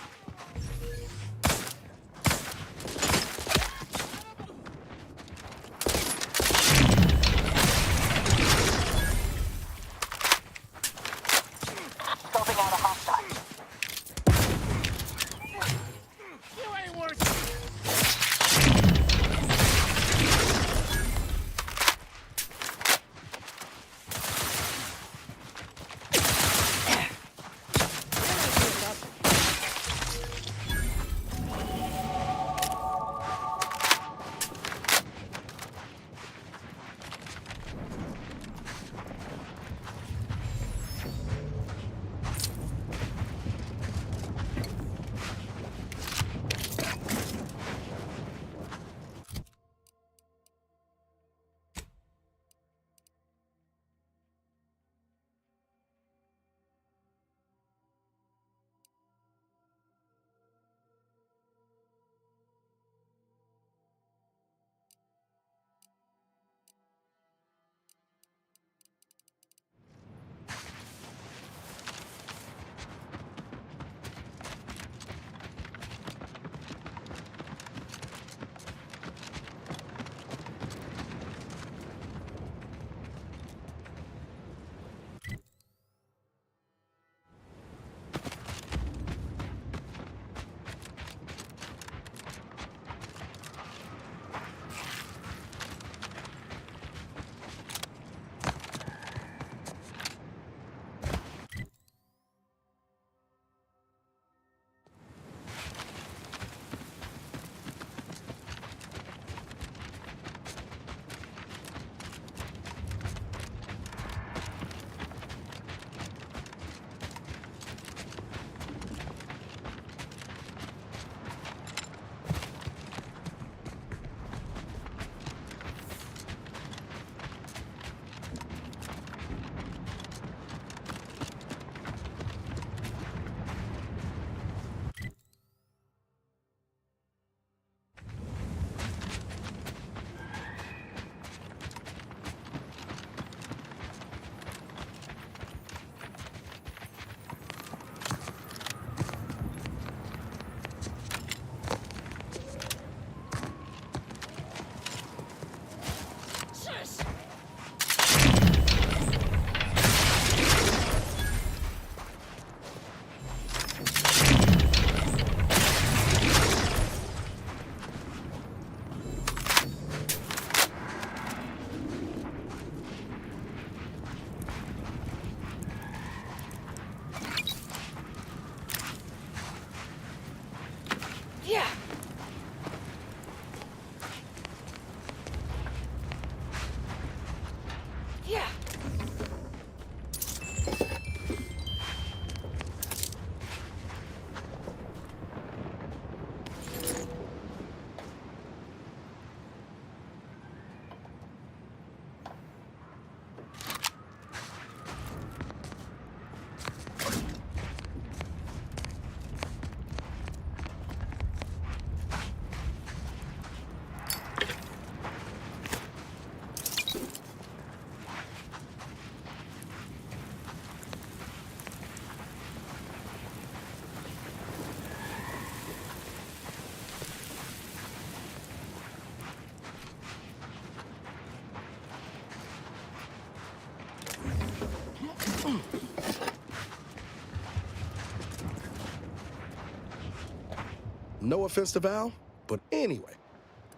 No offense to Val, but anyway.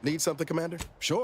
Need something, Commander? Sure.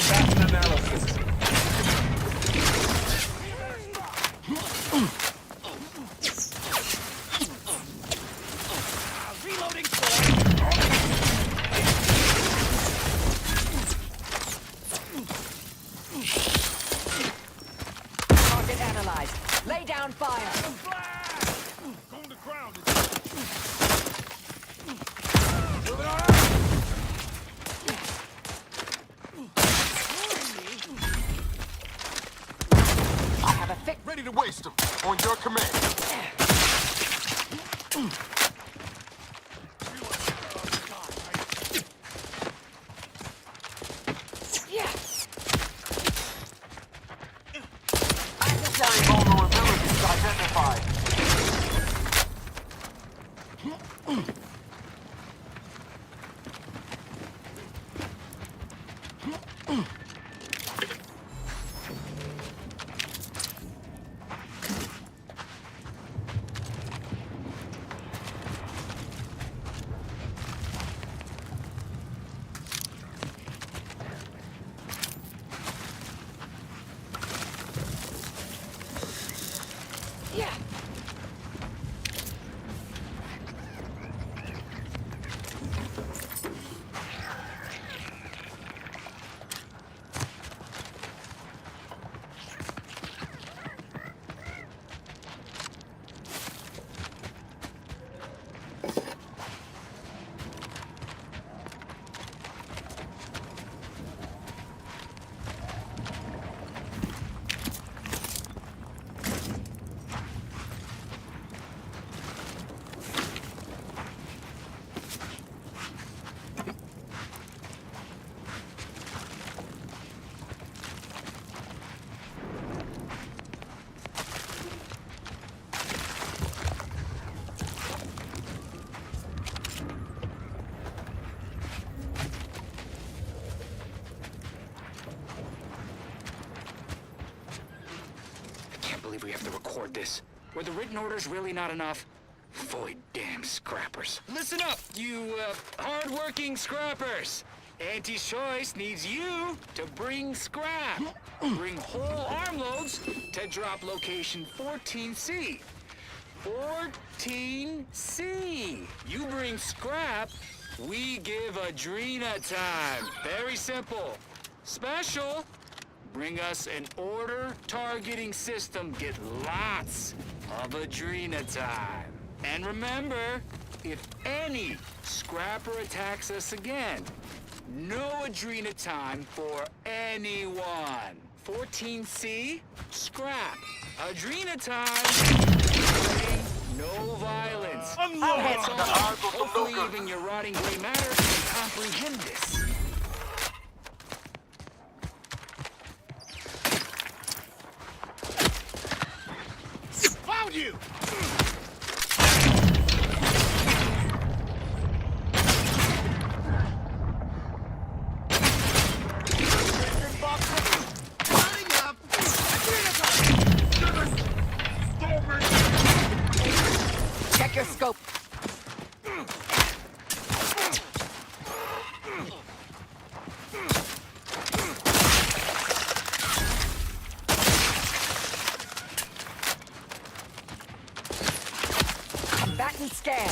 That's an analysis. Reloading. Target analyzed. Lay down fire. Going to ground. I have a fix. Ready to waste them. On your command. Necessary vulnerabilities identified. We have to record this. Were the written orders really not enough? Void damn scrappers. Listen up, you hard-working scrappers. Anti-Choice needs you to bring scrap. Bring whole armloads to drop location 14C. 14C. You bring scrap, we give Adrena time. Very simple. Special. Bring us an order targeting system. Get lots of Adrena time. And remember, if any scrapper attacks us again, no Adrena time for anyone. 14C, scrap. Adrena time, no violence. That's all. Hopefully even your rotting gray matter can comprehend this. Found you! Check your scope. Combatant scan.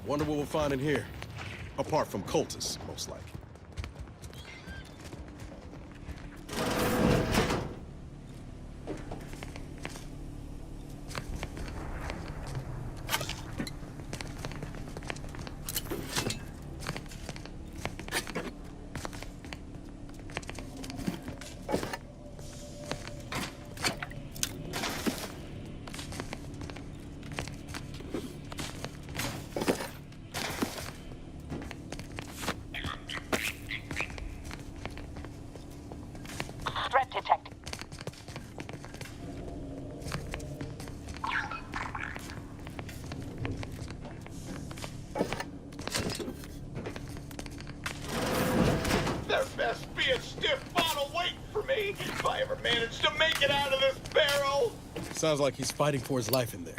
Wonder what we'll find in here. Apart from cultists, most likely. be a stiff bottle waiting for me if I ever manage to make it out of this barrel. Sounds like he's fighting for his life in there.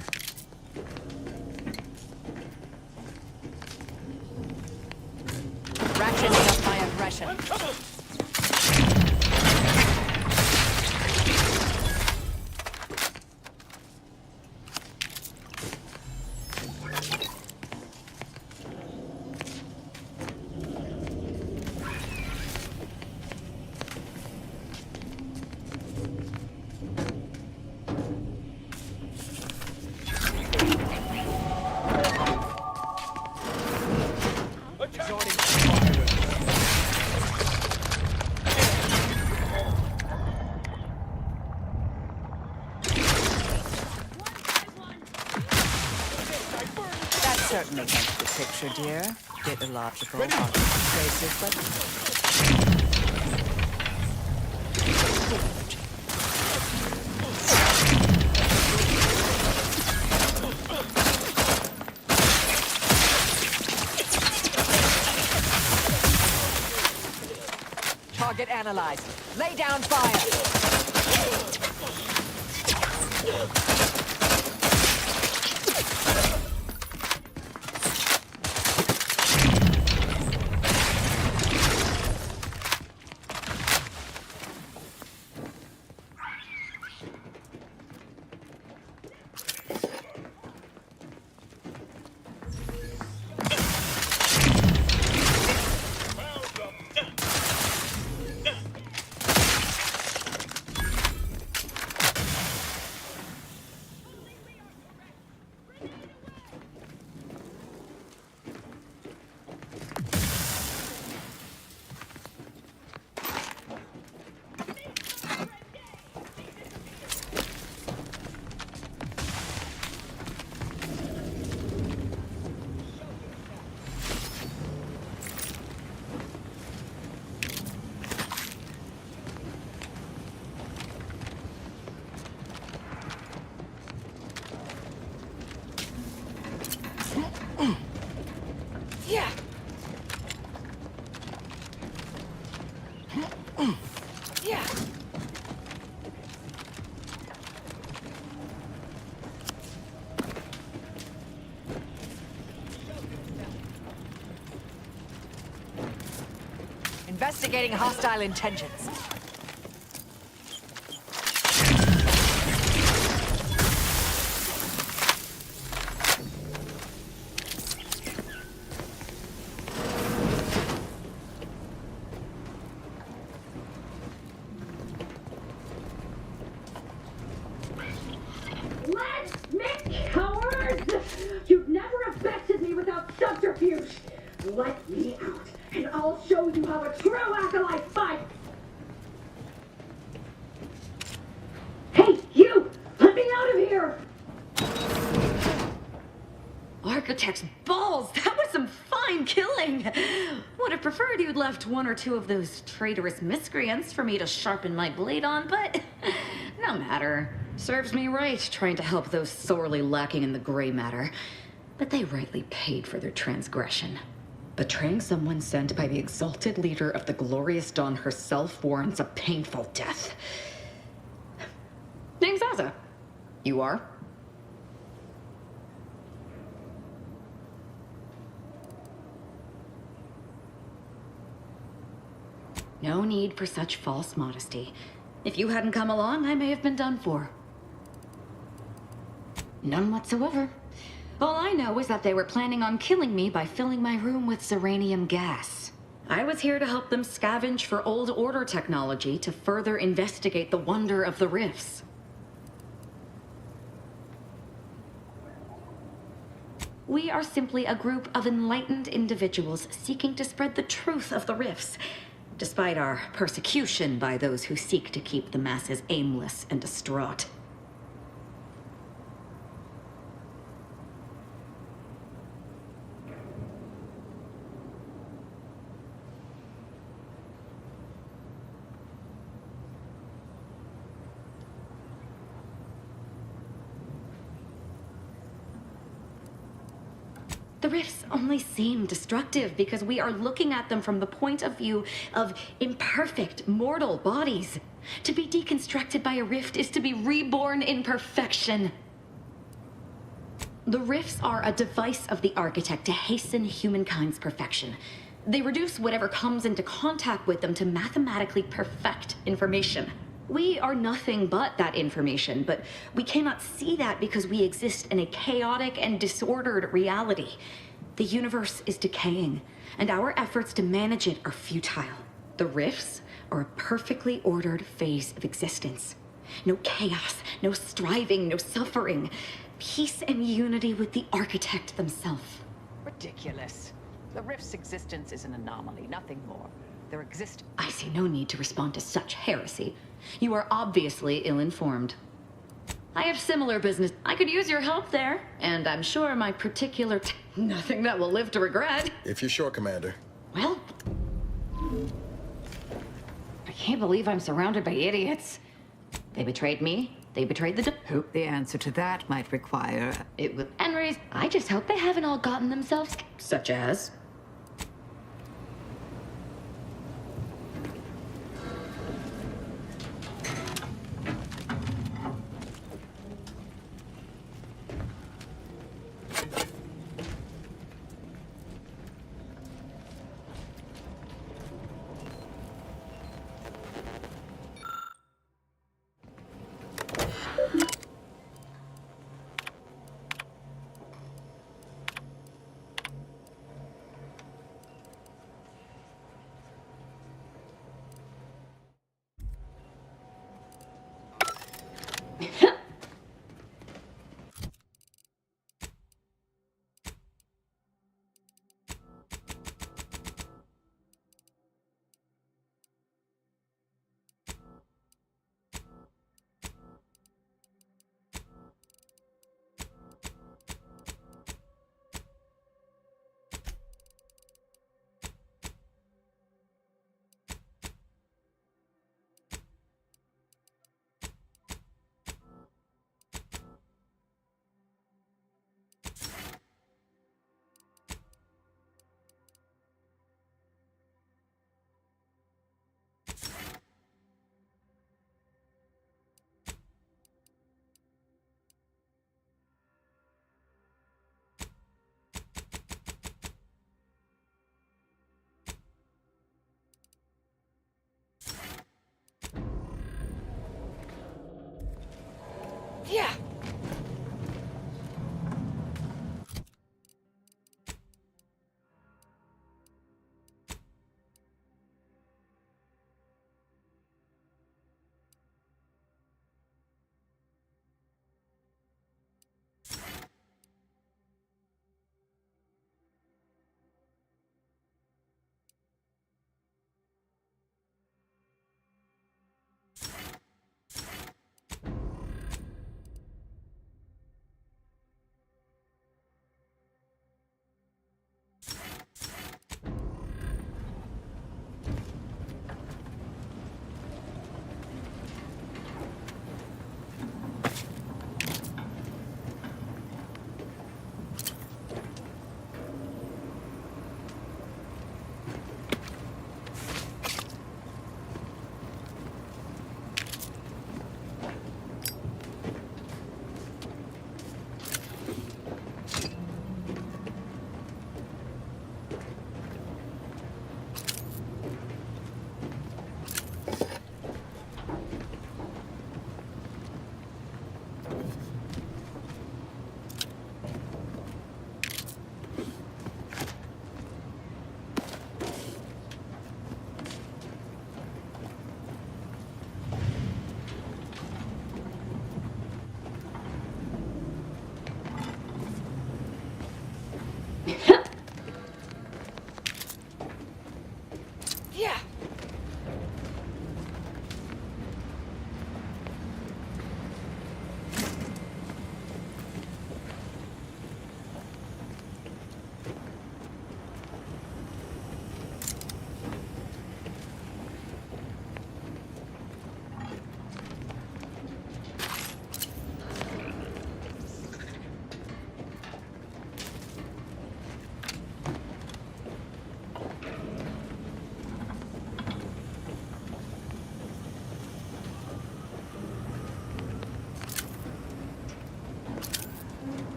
Ratcheting up my aggression. Certainly paints the picture, dear. Bit illogical, persuasive, but... Target analyzed. Lay down fire. Investigating hostile intentions. Let me, cowards! You've never affected me without subterfuge. Let me out, and I'll show you how a true acolyte fights! Hey, you! Let me out of here! Architect's balls! That was some fine killing! Would have preferred you'd left one or two of those traitorous miscreants for me to sharpen my blade on, but no matter. Serves me right trying to help those sorely lacking in the gray matter. But they rightly paid for their transgression. Betraying someone sent by the exalted leader of the glorious dawn herself warrants a painful death. Name's Azza. You are? No need for such false modesty. If you hadn't come along, I may have been done for. None whatsoever. All I know is that they were planning on killing me by filling my room with uranium gas. I was here to help them scavenge for old order technology to further investigate the wonder of the rifts. We are simply a group of enlightened individuals seeking to spread the truth of the rifts, despite our persecution by those who seek to keep the masses aimless and distraught. The rifts only seem destructive because we are looking at them from the point of view of imperfect, mortal bodies. To be deconstructed by a rift is to be reborn in perfection. The rifts are a device of the architect to hasten humankind's perfection. They reduce whatever comes into contact with them to mathematically perfect information. We are nothing but that information, but we cannot see that because we exist in a chaotic and disordered reality. The universe is decaying, and our efforts to manage it are futile. The rifts are a perfectly ordered phase of existence. No chaos, no striving, no suffering. Peace and unity with the architect themselves. Ridiculous. The rift's existence is an anomaly, nothing more. Their existence... I see no need to respond to such heresy. You are obviously ill-informed. I have similar business. I could use your help there, and I'm sure my particular... nothing that will live to regret. If you're sure, Commander. Well... I can't believe I'm surrounded by idiots. They betrayed me. They betrayed the... Hope the answer to that might require... It would... Anyways, I just hope they haven't all gotten themselves... Such as... Yeah.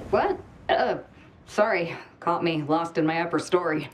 What? Sorry. Caught me lost in my upper story.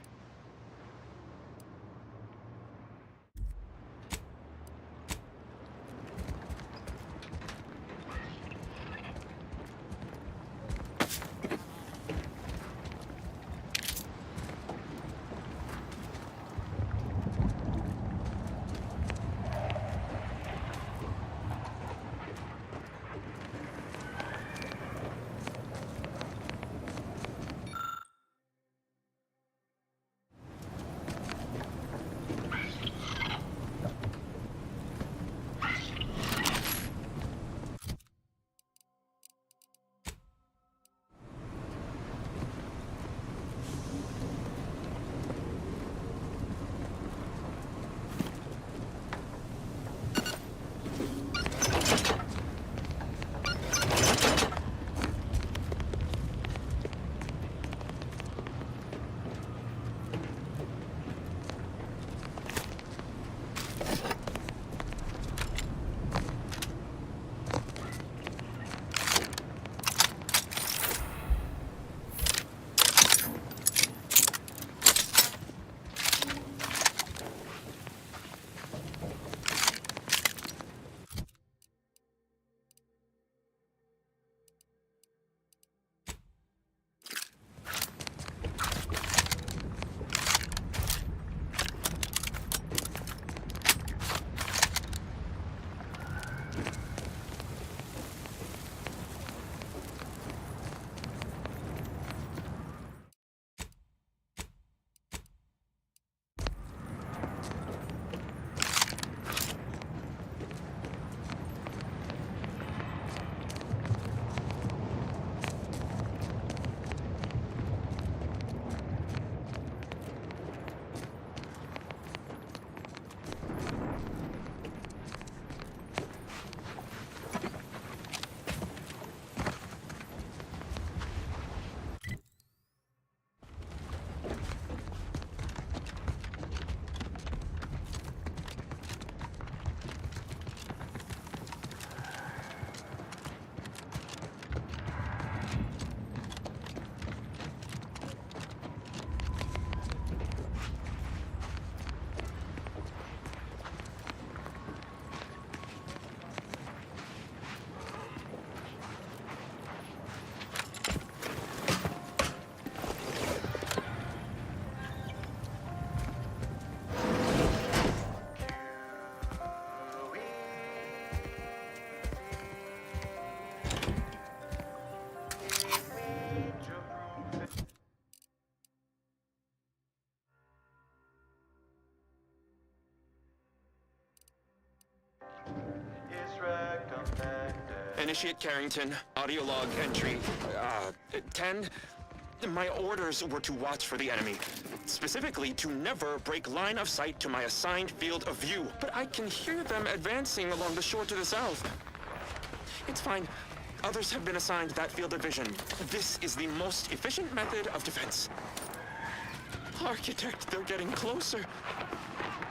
Initiate Carrington, audio log entry, 10. My orders were to watch for the enemy. Specifically, to never break line of sight to my assigned field of view. But I can hear them advancing along the shore to the south. It's fine. Others have been assigned that field of vision. This is the most efficient method of defense. Architect, they're getting closer.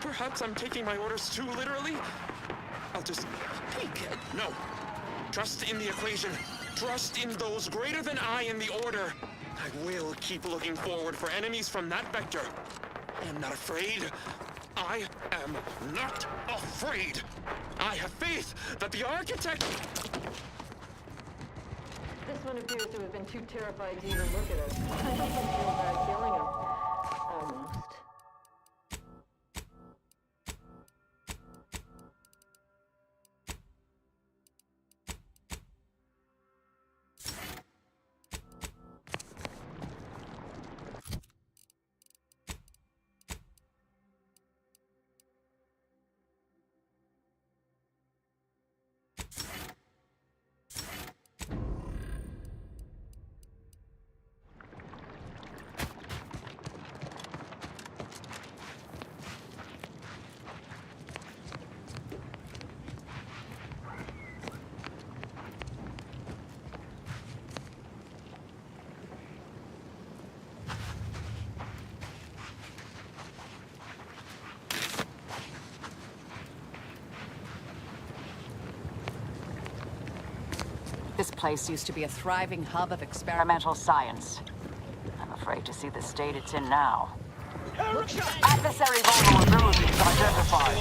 Perhaps I'm taking my orders too literally? I'll just peek. No. Trust in the equation. Trust in those greater than I in the order. I will keep looking forward for enemies from that vector. I am not afraid. I am not afraid. I have faith that the architect... This one appears to have been too terrified to even look at us. I don't feel bad killing him. Almost. This place used to be a thriving hub of experimental science. I'm afraid to see the state it's in now. Adversary vulnerabilities identified.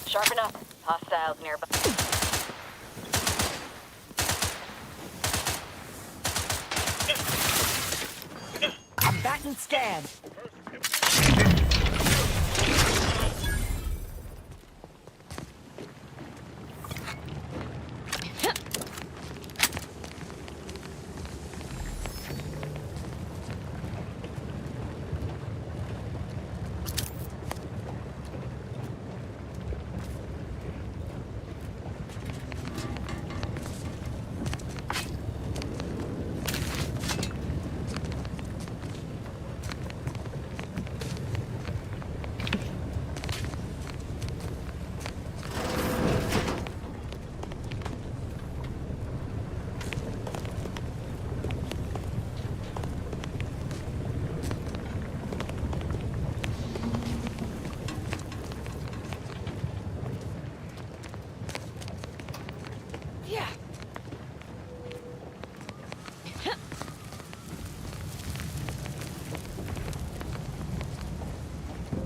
Sharpen up. Hostiles nearby. Combatant scan.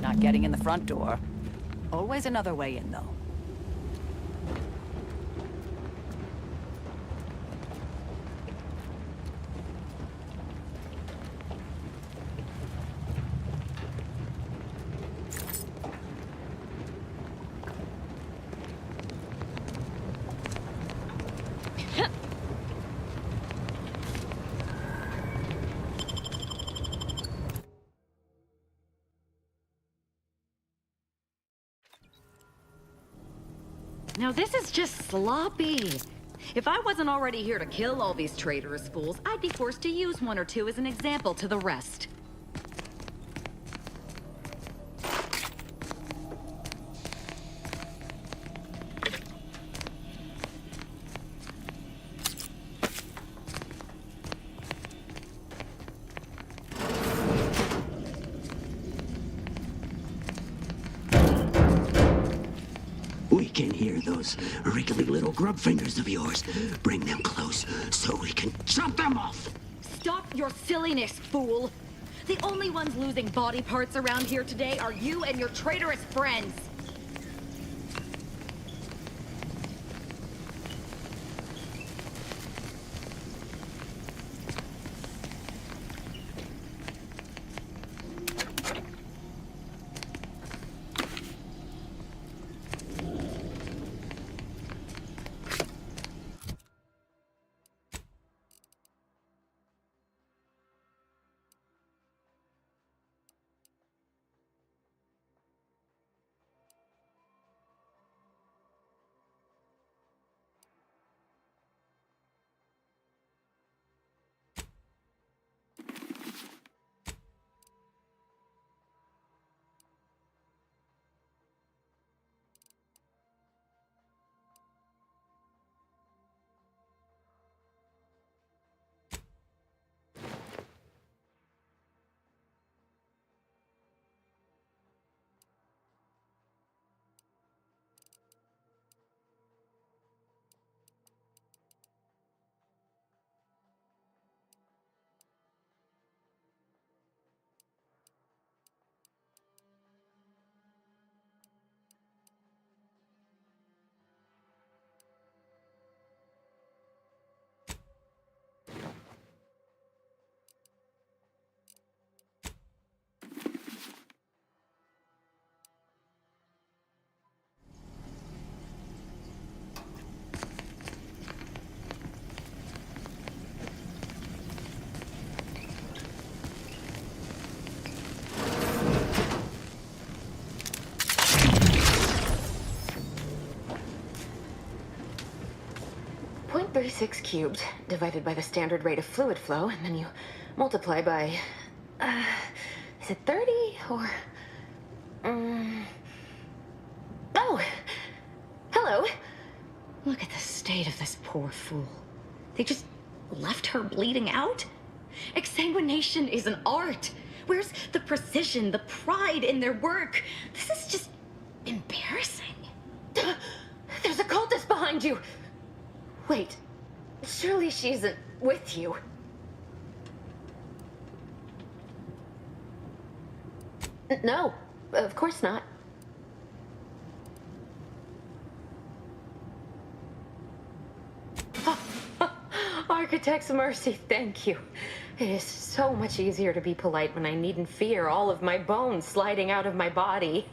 Not getting in the front door. Always another way in, though. Now this is just sloppy. If I wasn't already here to kill all these traitorous fools, I'd be forced to use one or two as an example to the rest. We can hear those wriggly little grub fingers of yours. Bring them close so we can chop them off. Stop your silliness, fool! The only ones losing body parts around here today are you and your traitorous friends. .36 cubed divided by the standard rate of fluid flow, and then you multiply by, is it 30 or, oh, hello. Look at the state of this poor fool. They just left her bleeding out? Exsanguination is an art. Where's the precision, the pride in their work? This is just embarrassing. There's a cultist behind you. Wait, surely she isn't with you. No, of course not. Architect's mercy, thank you. It is so much easier to be polite when I needn't fear all of my bones sliding out of my body.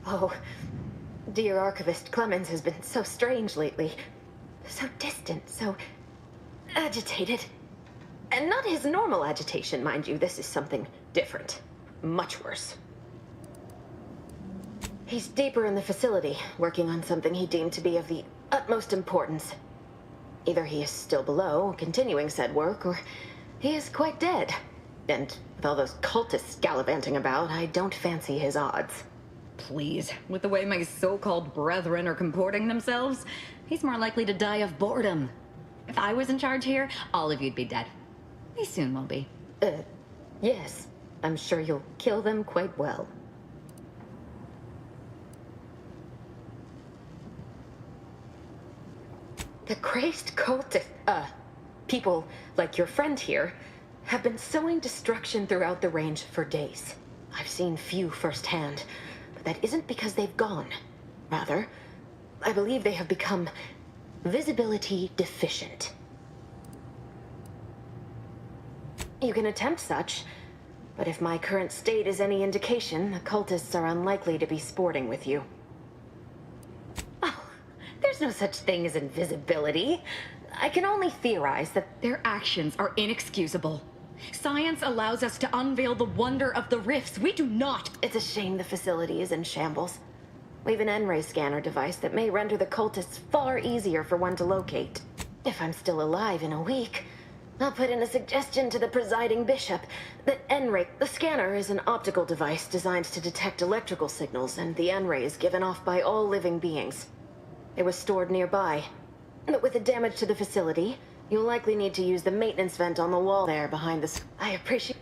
Oh, dear Archivist Clemens has been so strange lately. So distant, so agitated. And not his normal agitation, mind you. This is something different. Much worse. He's deeper in the facility, working on something he deemed to be of the utmost importance. Either he is still below, continuing said work, or he is quite dead. And with all those cultists gallivanting about, I don't fancy his odds. Please, with the way my so-called brethren are comporting themselves, he's more likely to die of boredom. If I was in charge here, all of you'd be dead. He soon will be. Yes. I'm sure you'll kill them quite well. The crazed cultist, people like your friend here have been sowing destruction throughout the range for days. I've seen few firsthand, but that isn't because they've gone. Rather, I believe they have become visibility deficient. You can attempt such, but if my current state is any indication, the cultists are unlikely to be sporting with you. Oh, there's no such thing as invisibility. I can only theorize that their actions are inexcusable. Science allows us to unveil the wonder of the rifts. We do not. It's a shame the facility is in shambles. We've an N-ray scanner device that may render the cultists far easier for one to locate. If I'm still alive in a week, I'll put in a suggestion to the presiding bishop that N-ray, the scanner, is an optical device designed to detect electrical signals, and the N-ray is given off by all living beings. It was stored nearby. But with the damage to the facility, you'll likely need to use the maintenance vent on the wall there behind the... I appreciate...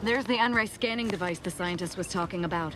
There's the N-ray scanning device the scientist was talking about.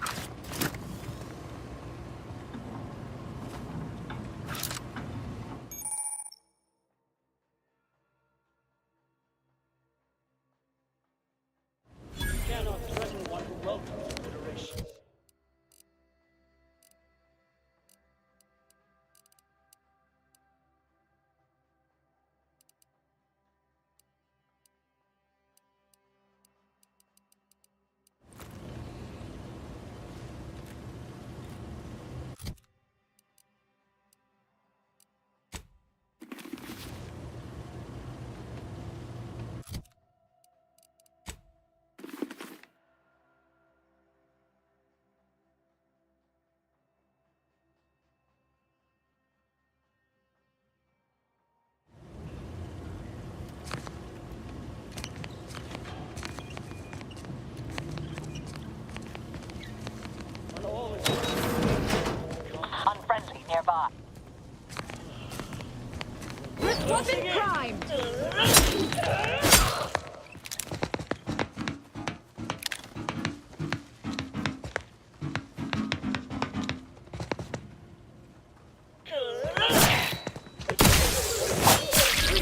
Weapon prime!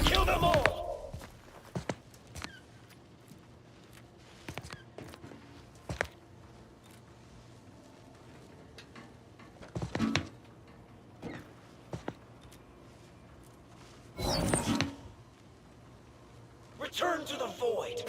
Kill them all! Return to the void!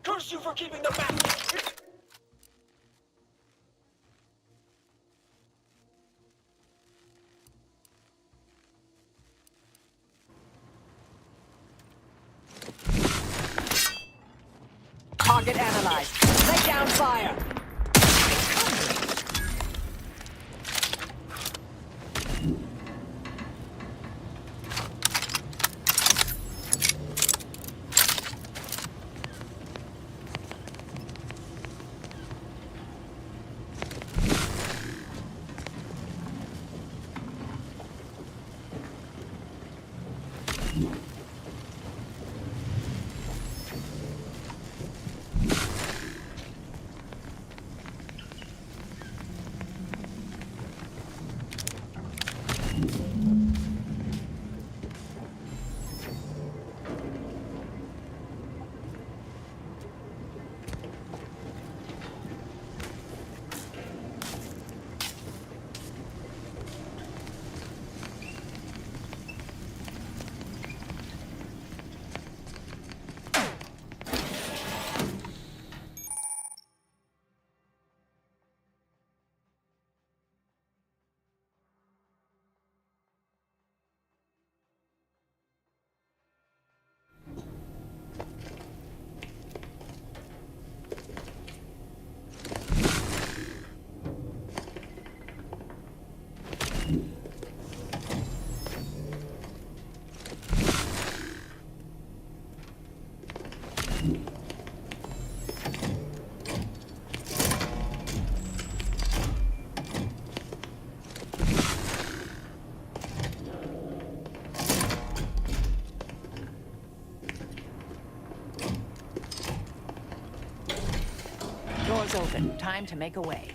Curse you for keeping the map! Target analyzed. Lay down fire! Doors open. Time to make a way.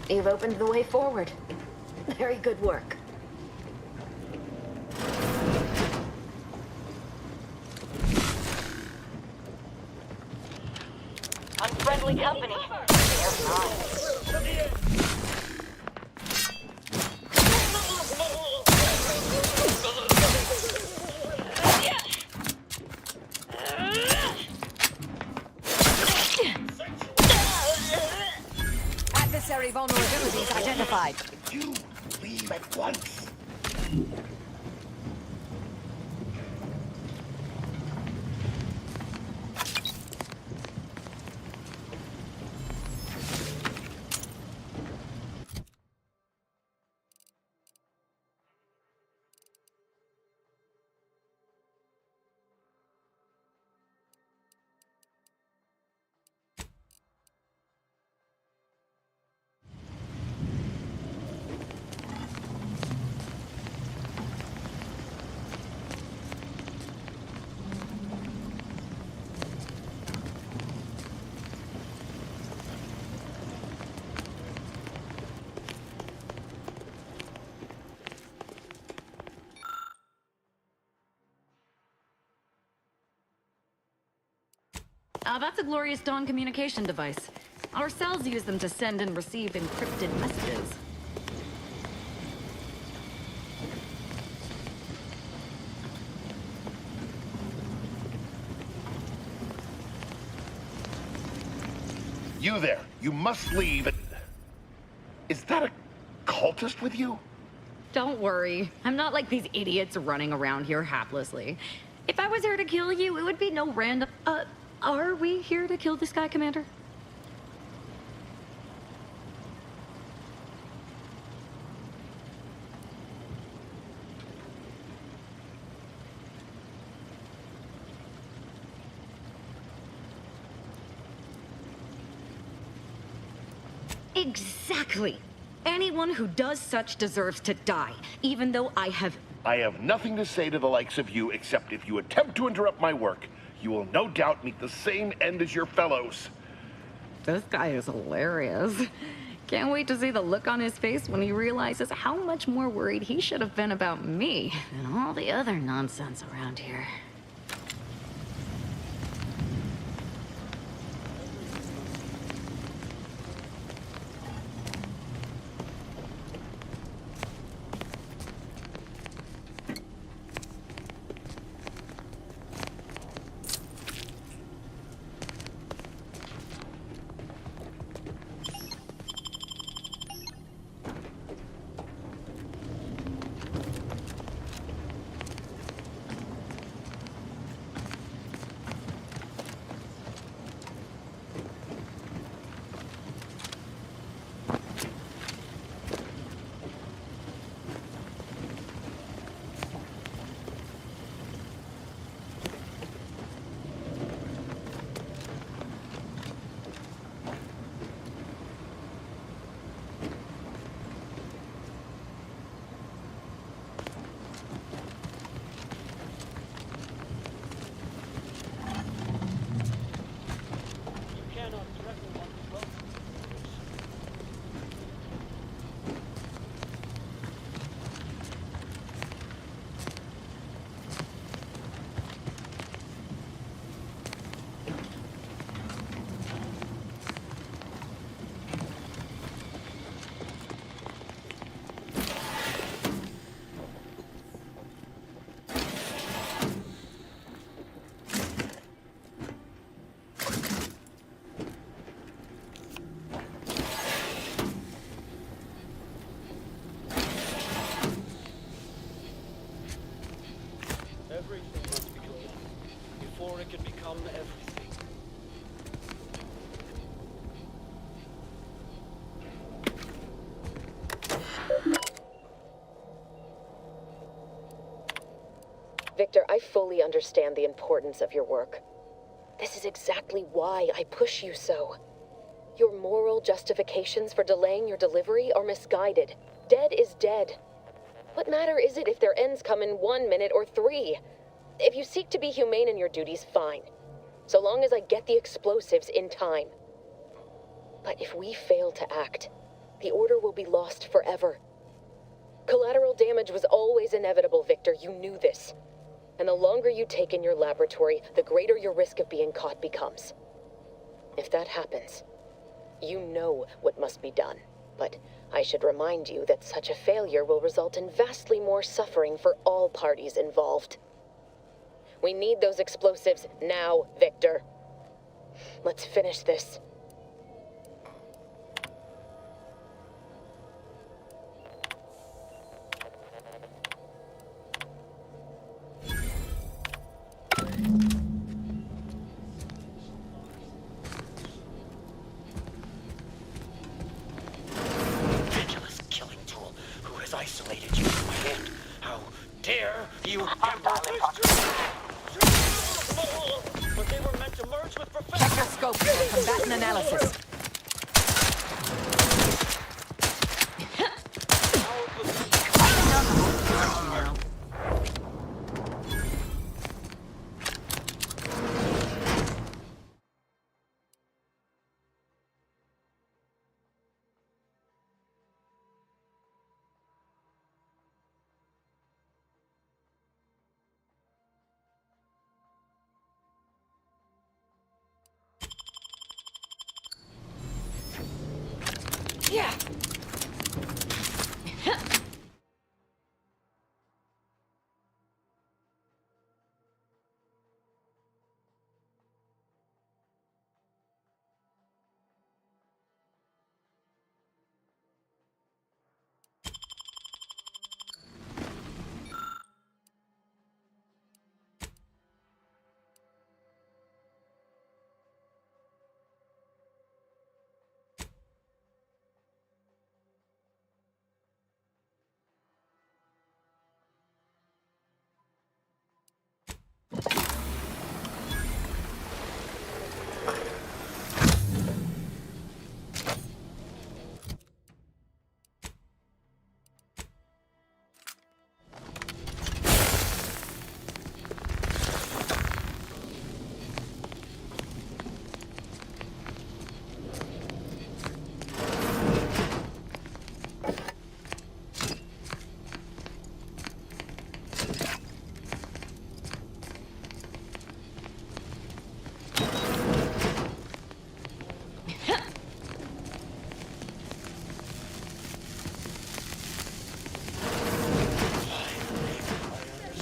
You've opened the way forward. Very good work. Unfriendly company. They're nice. Adversary vulnerabilities identified. You leave at once! That's a Glorious Dawn communication device. Our cells use them to send and receive encrypted messages. You there. You must leave. Is that a cultist with you? Don't worry. I'm not like these idiots running around here haplessly. If I was here to kill you, it would be no random... are we here to kill this guy, Commander? Exactly. Anyone who does such deserves to die, even though I have nothing to say to the likes of you, except if you attempt to interrupt my work, you will no doubt meet the same end as your fellows. This guy is hilarious. Can't wait to see the look on his face when he realizes how much more worried he should have been about me and all the other nonsense around here. Everything must be complete before it can become everything. Victor, I fully understand the importance of your work. This is exactly why I push you so. Your moral justifications for delaying your delivery are misguided. Dead is dead. What matter is it if their ends come in 1 minute or 3? If you seek to be humane in your duties, fine. So long as I get the explosives in time. But if we fail to act, the order will be lost forever. Collateral damage was always inevitable, Victor. You knew this. And the longer you take in your laboratory, the greater your risk of being caught becomes. If that happens, you know what must be done. But I should remind you that such a failure will result in vastly more suffering for all parties involved. We need those explosives now, Victor. Let's finish this. Isolated you from my hand. How dare you ever... But they were meant to merge with professional... Check your scope for combatant analysis. Yeah.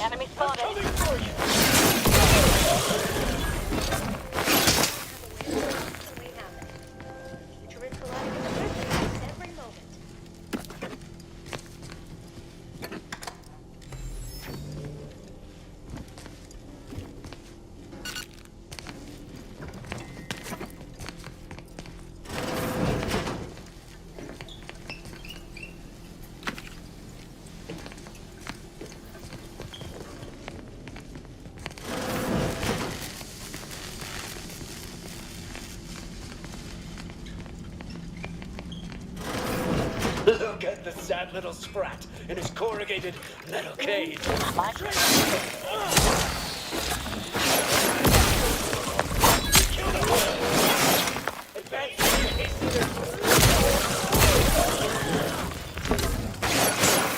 Enemy spotted. Look at the sad little sprat in his corrugated metal cage.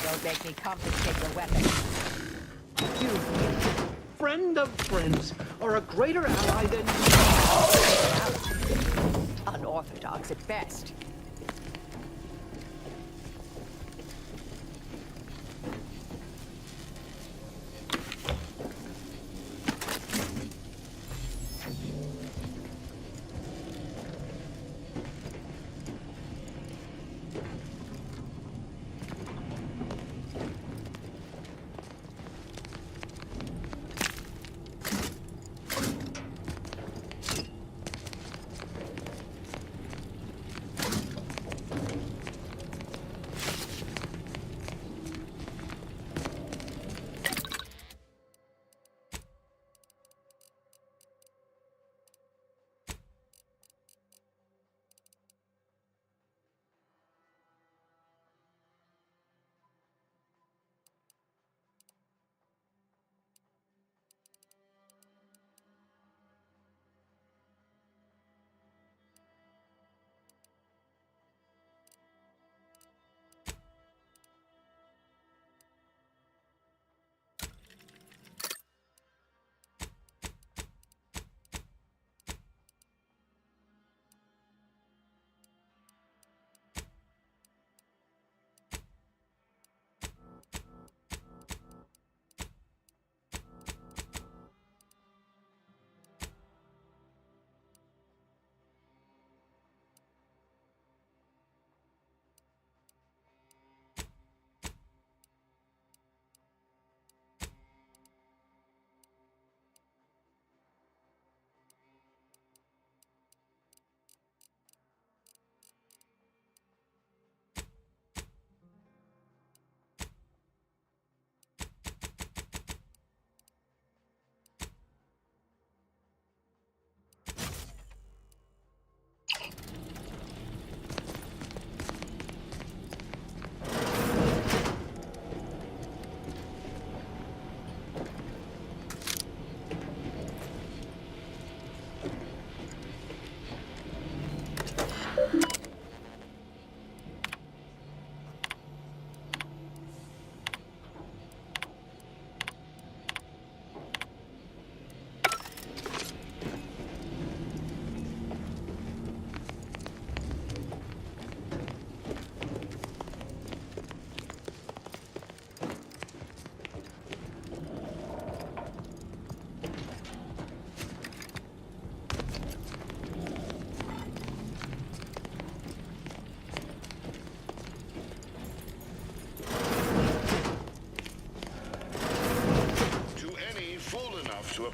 Don't make me confiscate your weapon. You, friend of friends, are a greater ally than... Unorthodox at best.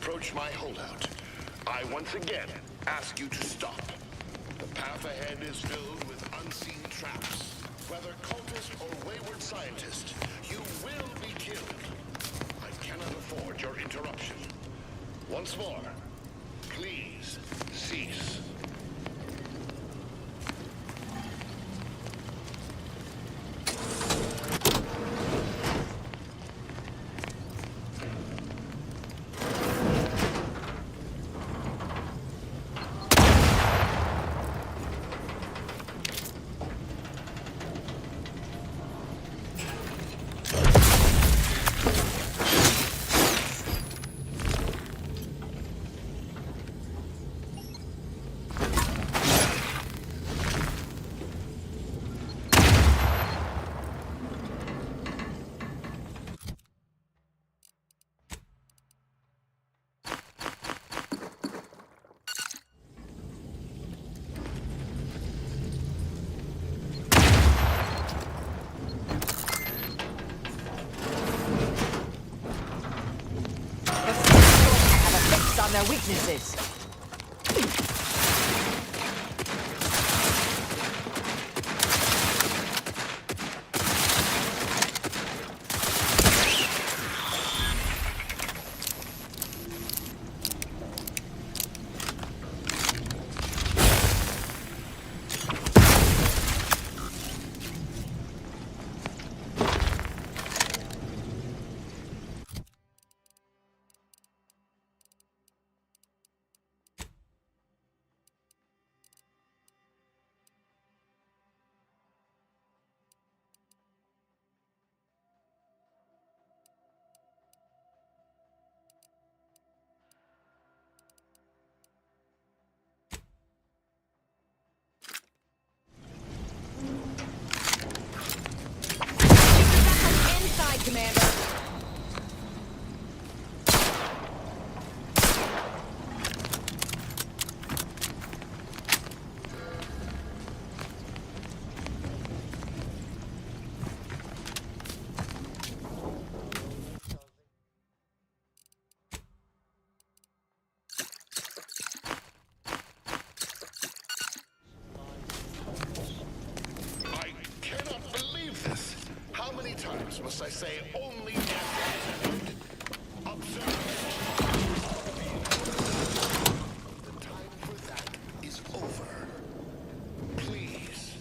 approach my holdout, I once again ask you to stop. The path ahead is filled with unseen traps. Whether cultist or wayward scientist, you will be killed. I cannot afford your interruption. Once more, please cease. On their weaknesses. Commander. Must I say only after observe. The time for that is over. Please.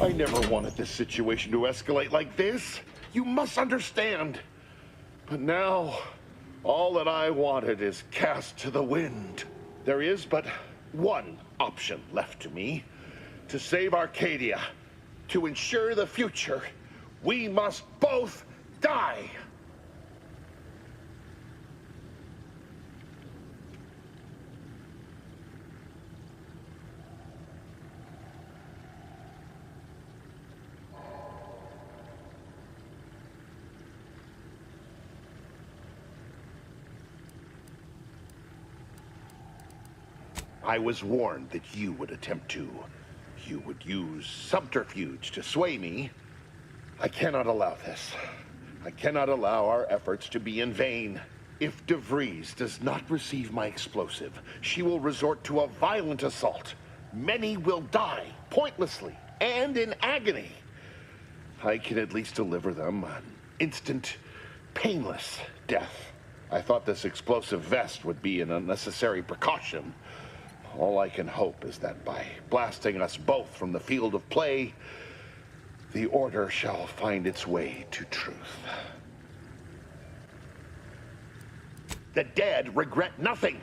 I never wanted this situation to escalate like this. You must understand. But now, all that I wanted is cast to the wind. There is but one option left to me. To save Arcadia, to ensure the future, we must both die. I was warned that you would attempt to. You would use subterfuge to sway me. I cannot allow this. I cannot allow our efforts to be in vain. If De Vries does not receive my explosive, she will resort to a violent assault. Many will die, pointlessly, and in agony. I can at least deliver them an instant, painless death. I thought this explosive vest would be an unnecessary precaution. All I can hope is that by blasting us both from the field of play, the Order shall find its way to truth. The dead regret nothing.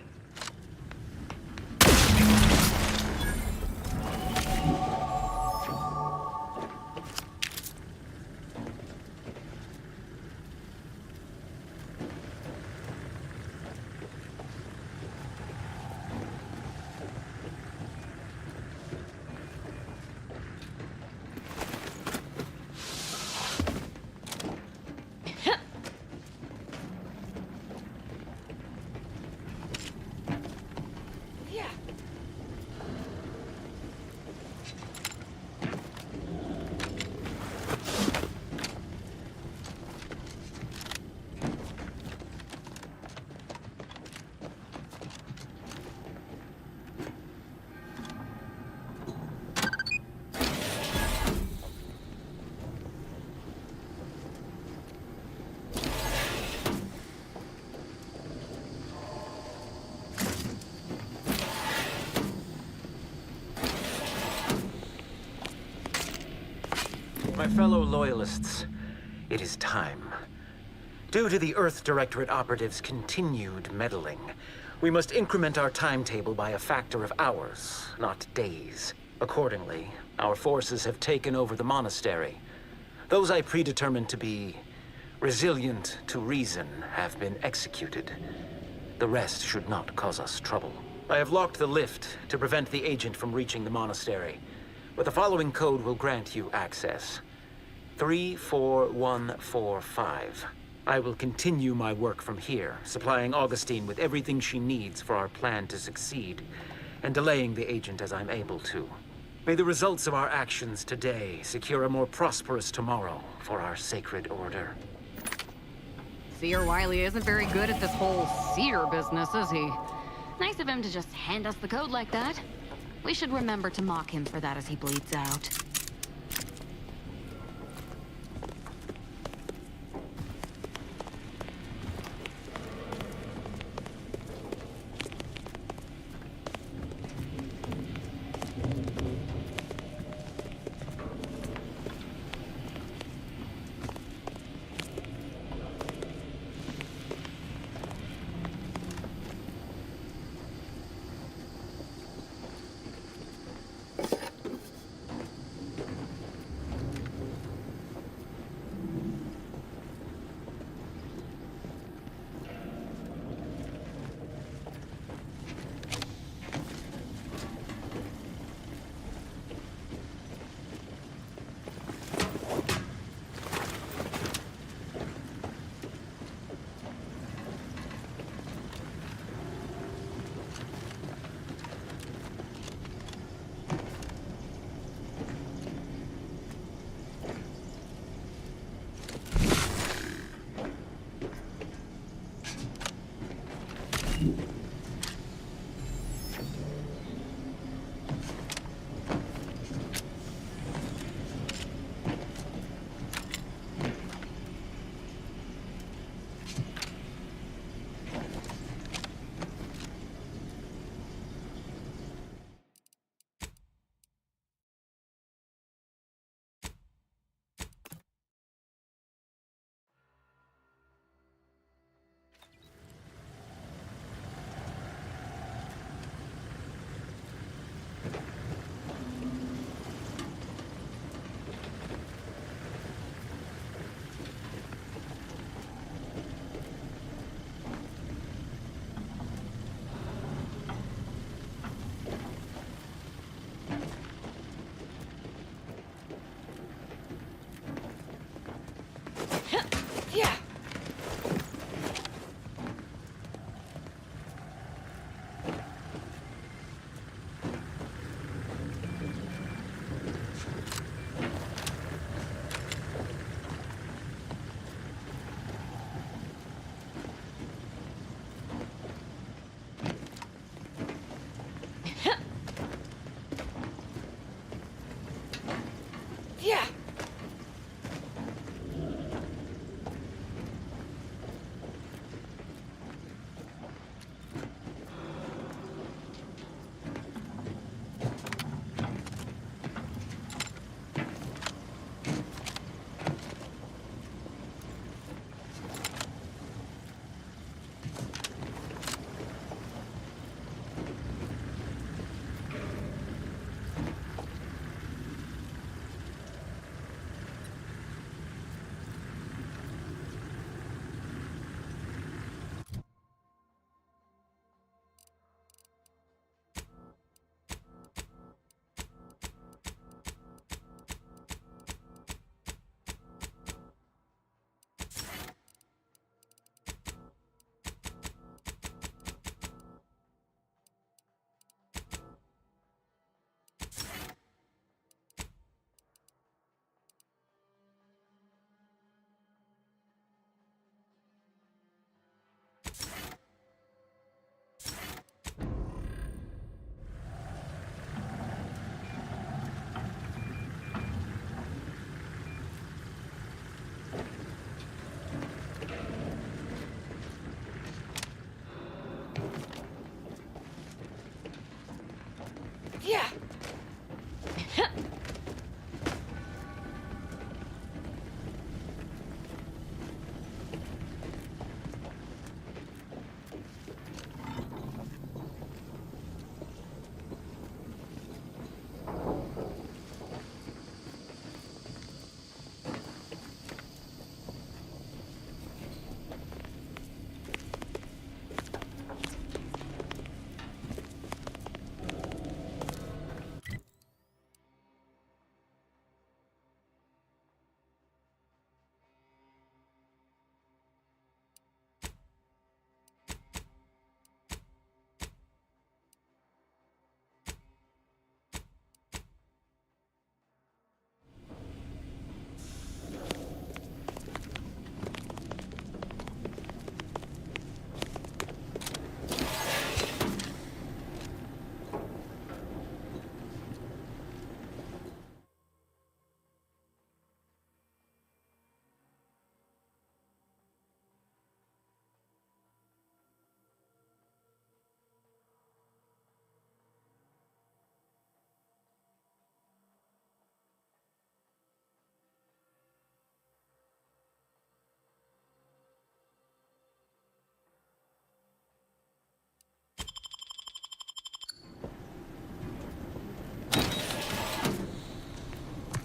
My fellow Loyalists, it is time. Due to the Earth Directorate operatives' continued meddling, we must increment our timetable by a factor of hours, not days. Accordingly, our forces have taken over the monastery. Those I predetermined to be resilient to reason have been executed. The rest should not cause us trouble. I have locked the lift to prevent the agent from reaching the monastery, but the following code will grant you access. 34145. I will continue my work from here, supplying Augustine with everything she needs for our plan to succeed, and delaying the agent as I'm able to. May the results of our actions today secure a more prosperous tomorrow for our sacred order. Seer Wiley isn't very good at this whole seer business, is he? Nice of him to just hand us the code like that. We should remember to mock him for that as he bleeds out. Yeah.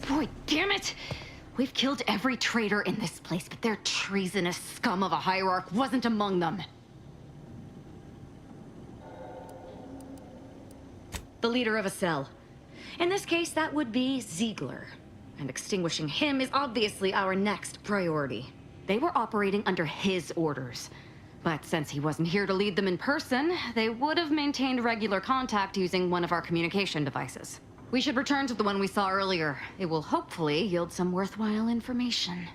Boy, damn it! We've killed every traitor in this place, but their treasonous scum of a hierarch wasn't among them. The leader of a cell. In this case, that would be Ziegler. And extinguishing him is obviously our next priority. They were operating under his orders. But since he wasn't here to lead them in person, they would have maintained regular contact using one of our communication devices. We should return to the one we saw earlier. It will hopefully yield some worthwhile information.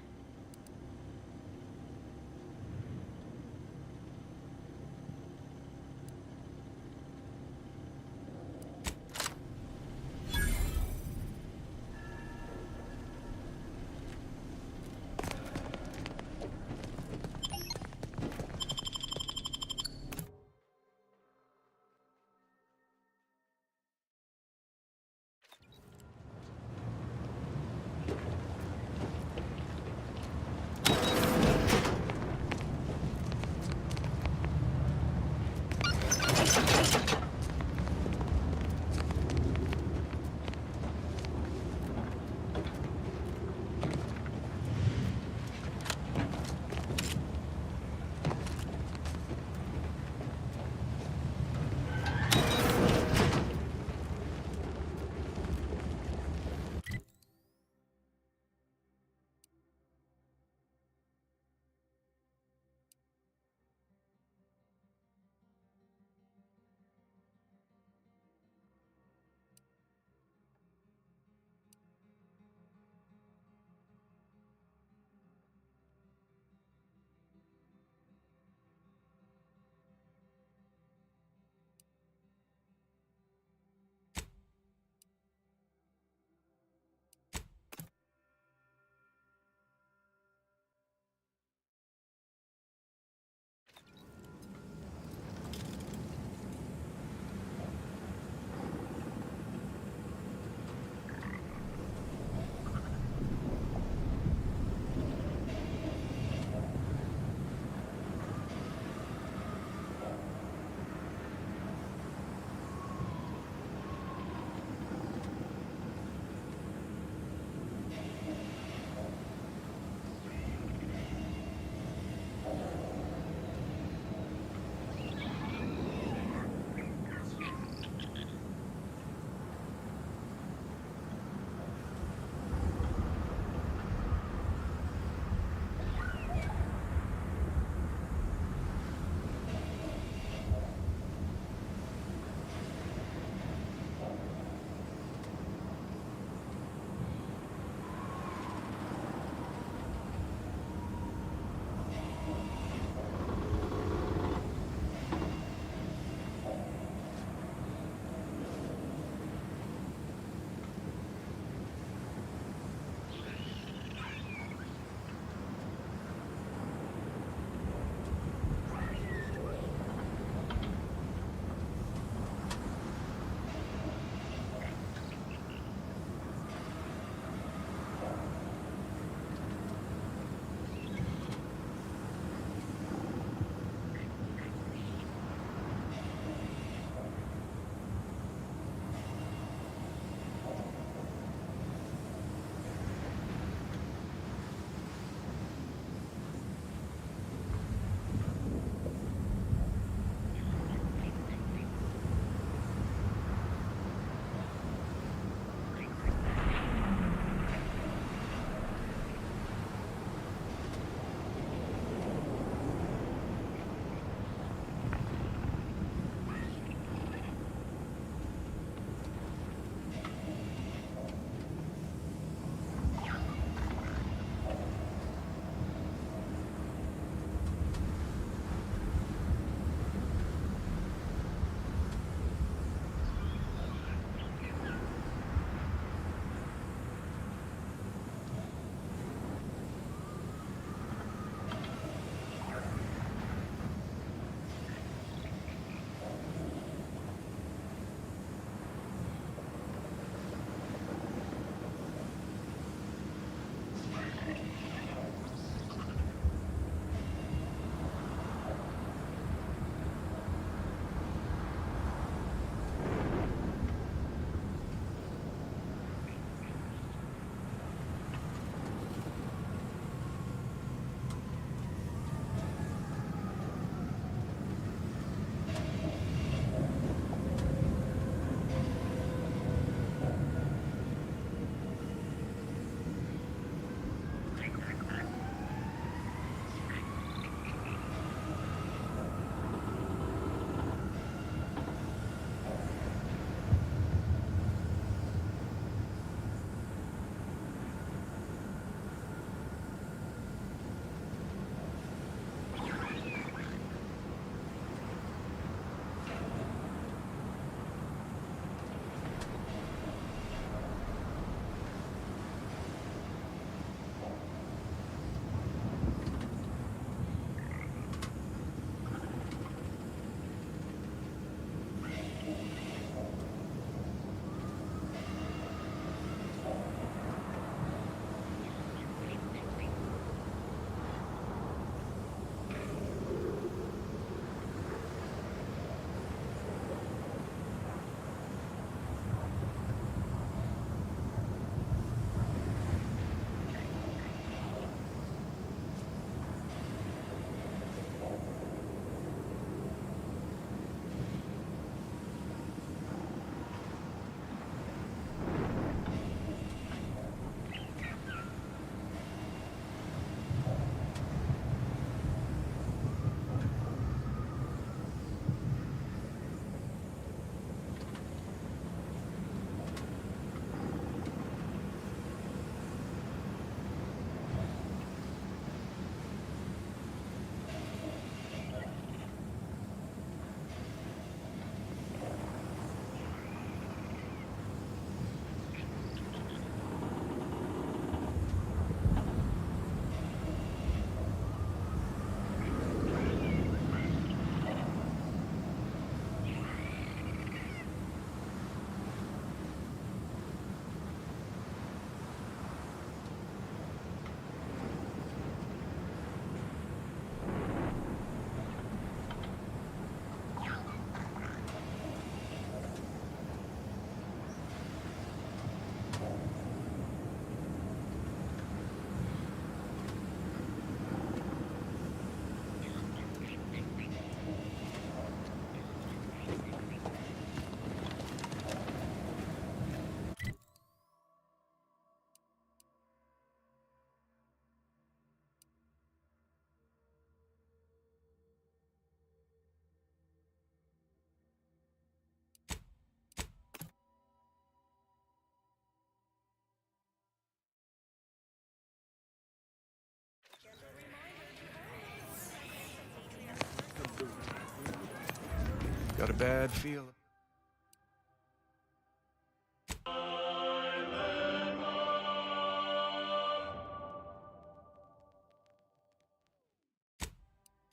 bad feel.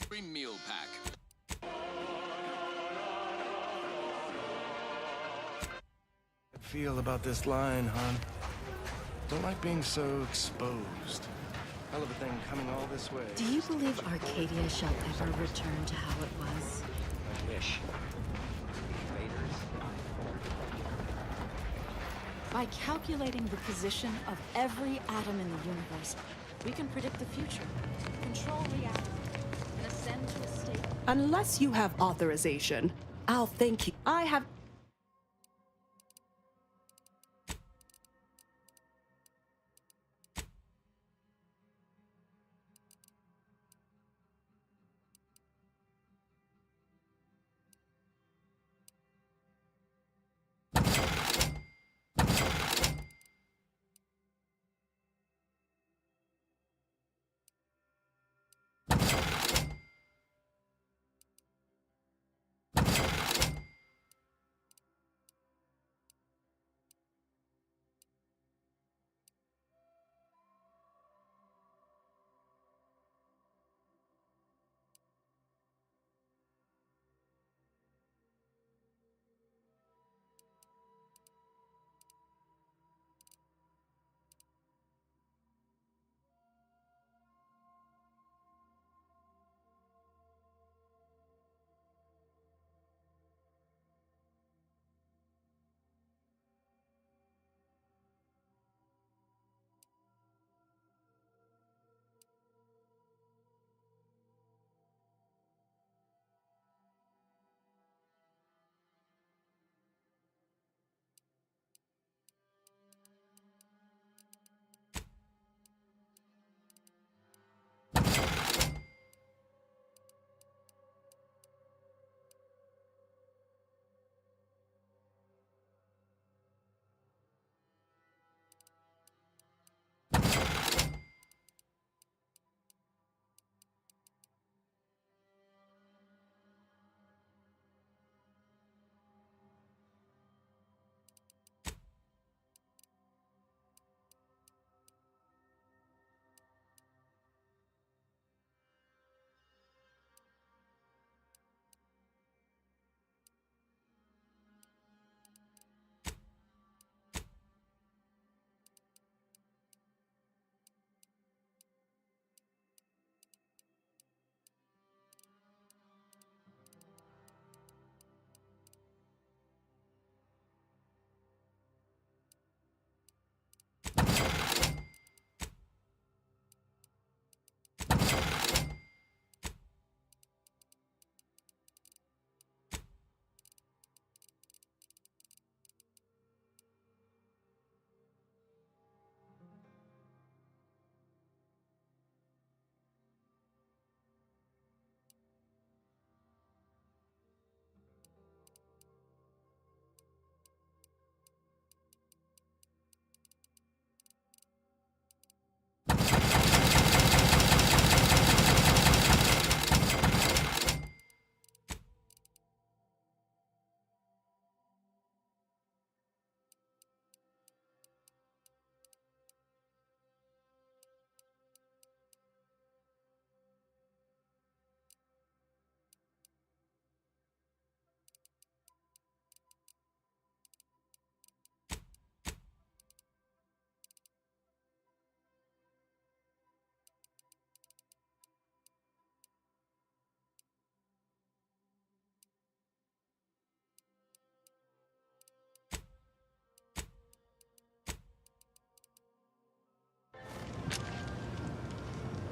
Free meal pack. Feel about this line, hon. Don't like being so exposed. Hell of a thing coming all this way. Do you believe Arcadia shall ever return to how it was? I wish. By calculating the position of every atom in the universe, we can predict the future, control reality, and ascend to a state. Unless you have authorization, I'll thank you. I have...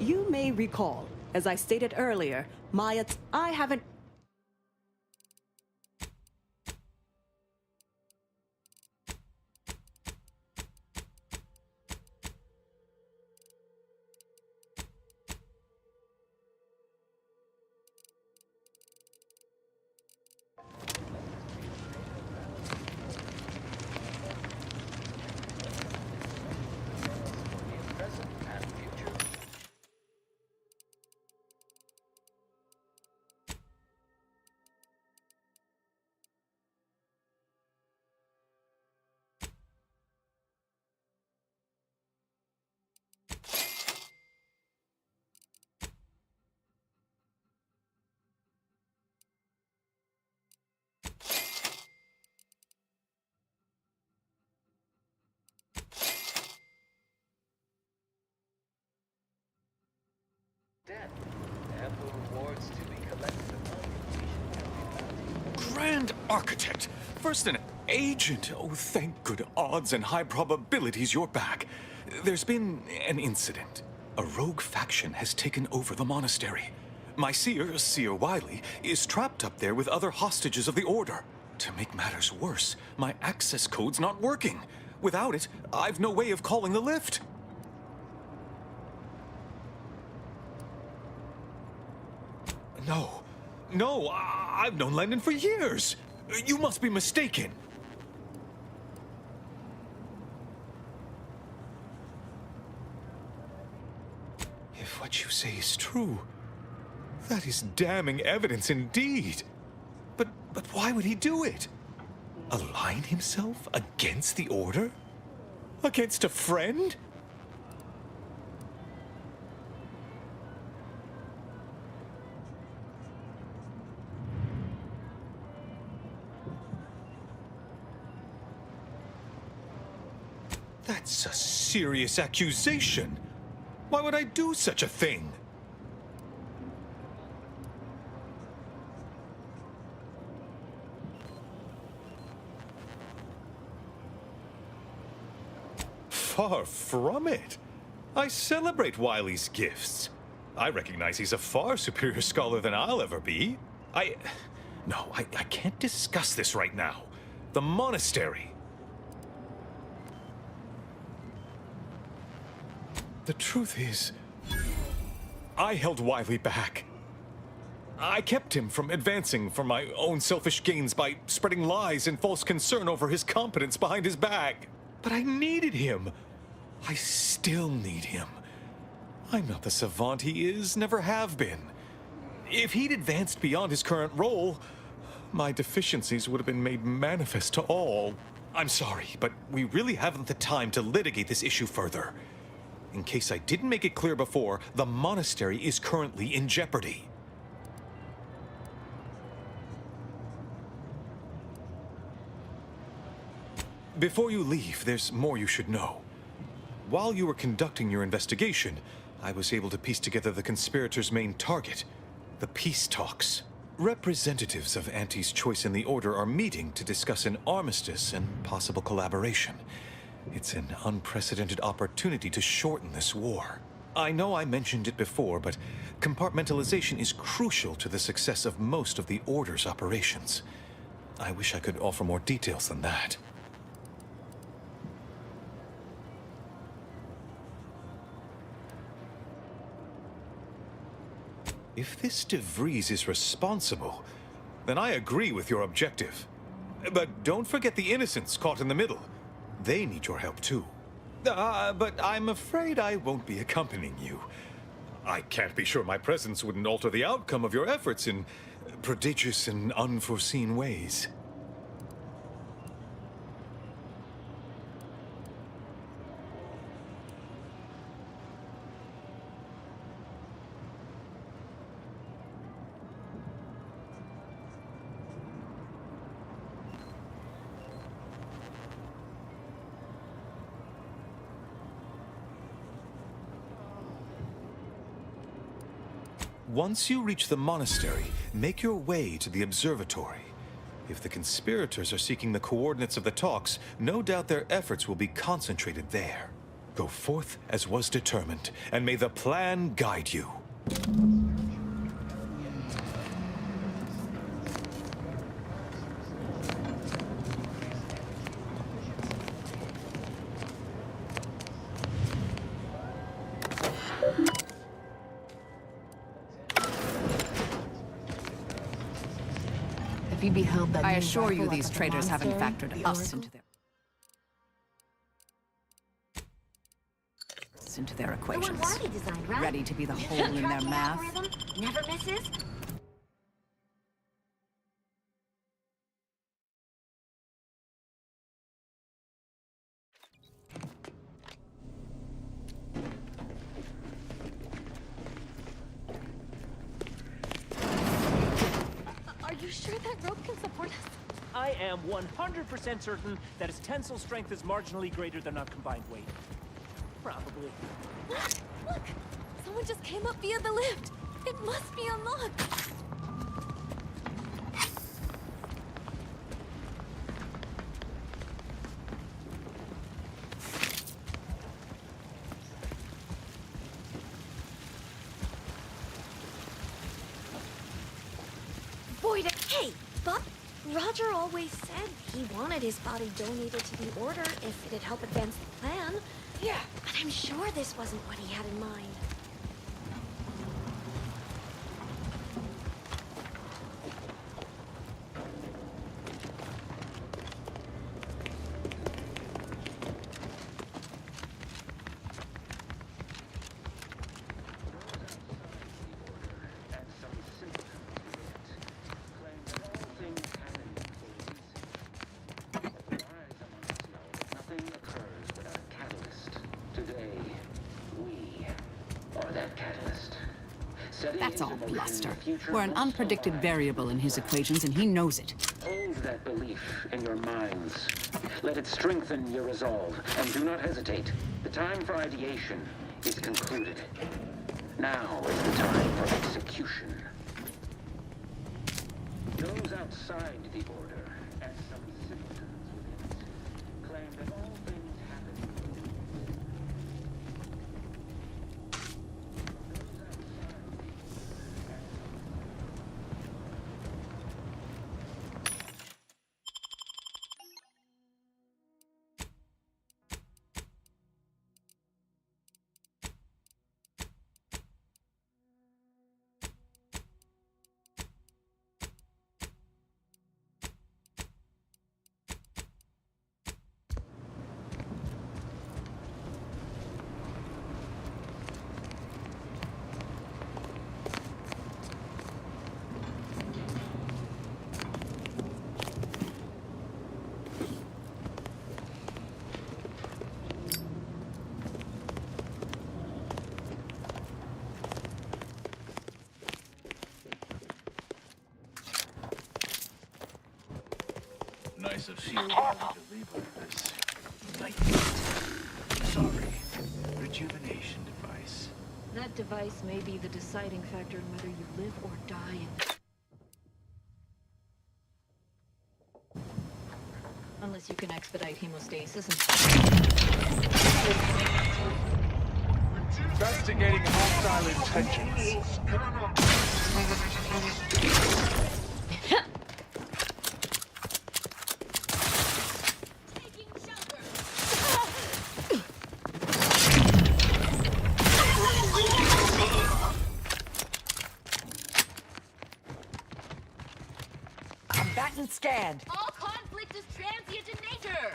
You may recall, as I stated earlier, I haven't... grand architect. First an agent. Oh, thank good odds and high probabilities you're back. There's been an incident. A rogue faction has taken over the monastery. My seer Wiley, is trapped up there with other hostages of the Order. To make matters worse, my access code's not working. Without it, I've no way of calling the lift. No, I've known Landon for years. You must be mistaken. If what you say is true, that is damning evidence indeed. But why would he do it? Align himself against the Order? Against a friend? That's a serious accusation. Why would I do such a thing? Far from it. I celebrate Wiley's gifts. I recognize he's a far superior scholar than I'll ever be. No, I can't discuss this right now. The monastery. The truth is, I held Wiley back. I kept him from advancing for my own selfish gains by spreading lies and false concern over his competence behind his back. But I needed him. I still need him. I'm not the savant he is, never have been. If he'd advanced beyond his current role, my deficiencies would have been made manifest to all. I'm sorry, but we really haven't the time to litigate this issue further. In case I didn't make it clear before, the monastery is currently in jeopardy. Before you leave, there's more you should know. While you were conducting your investigation, I was able to piece together the conspirators' main target, the peace talks. Representatives of Auntie's Choice in the Order are meeting to discuss an armistice and possible collaboration. It's an unprecedented opportunity to shorten this war. I know I mentioned it before, but compartmentalization is crucial to the success of most of the Order's operations. I wish I could offer more details than that. If this DeVries is responsible, then I agree with your objective. But don't forget the innocents caught in the middle. They need your help too. But I'm afraid I won't be accompanying you. I can't be sure my presence wouldn't alter the outcome of your efforts in prodigious and unforeseen ways. Once you reach the monastery, make your way to the observatory. If the conspirators are seeking the coordinates of the talks, no doubt their efforts will be concentrated there. Go forth as was determined, and may the plan guide you. I assure you these traitors haven't factored us into their equations. Ready to be the hole in their math? Never misses? Are you sure that rope can support us? I am 100% certain that its tensile strength is marginally greater than our combined weight. Probably. Look! Someone just came up via the lift! It must be unlocked! Roger always said he wanted his body donated to the Order if it'd help advance the plan. Yeah. But I'm sure this wasn't what he had in mind. That's all bluster. We're an unpredicted variable in his equations, and he knows it. Hold that belief in your minds. Let it strengthen your resolve, and do not hesitate. The time for ideation is concluded. Now is the time for execution. Those outside the Order and some citizens within it claim that all things happen. Nice of you to leave with this. LIGHTSPEED. Sorry. Rejuvenation device. That device may be the deciding factor in whether you live or die in... Unless you can expedite hemostasis and... Investigating hostile intentions. Scanned. All conflict is transient in nature.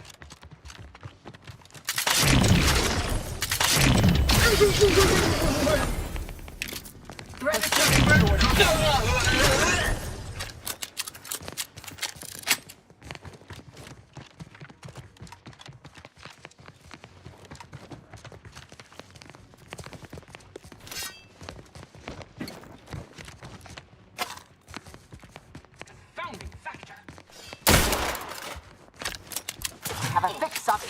Have a fix up.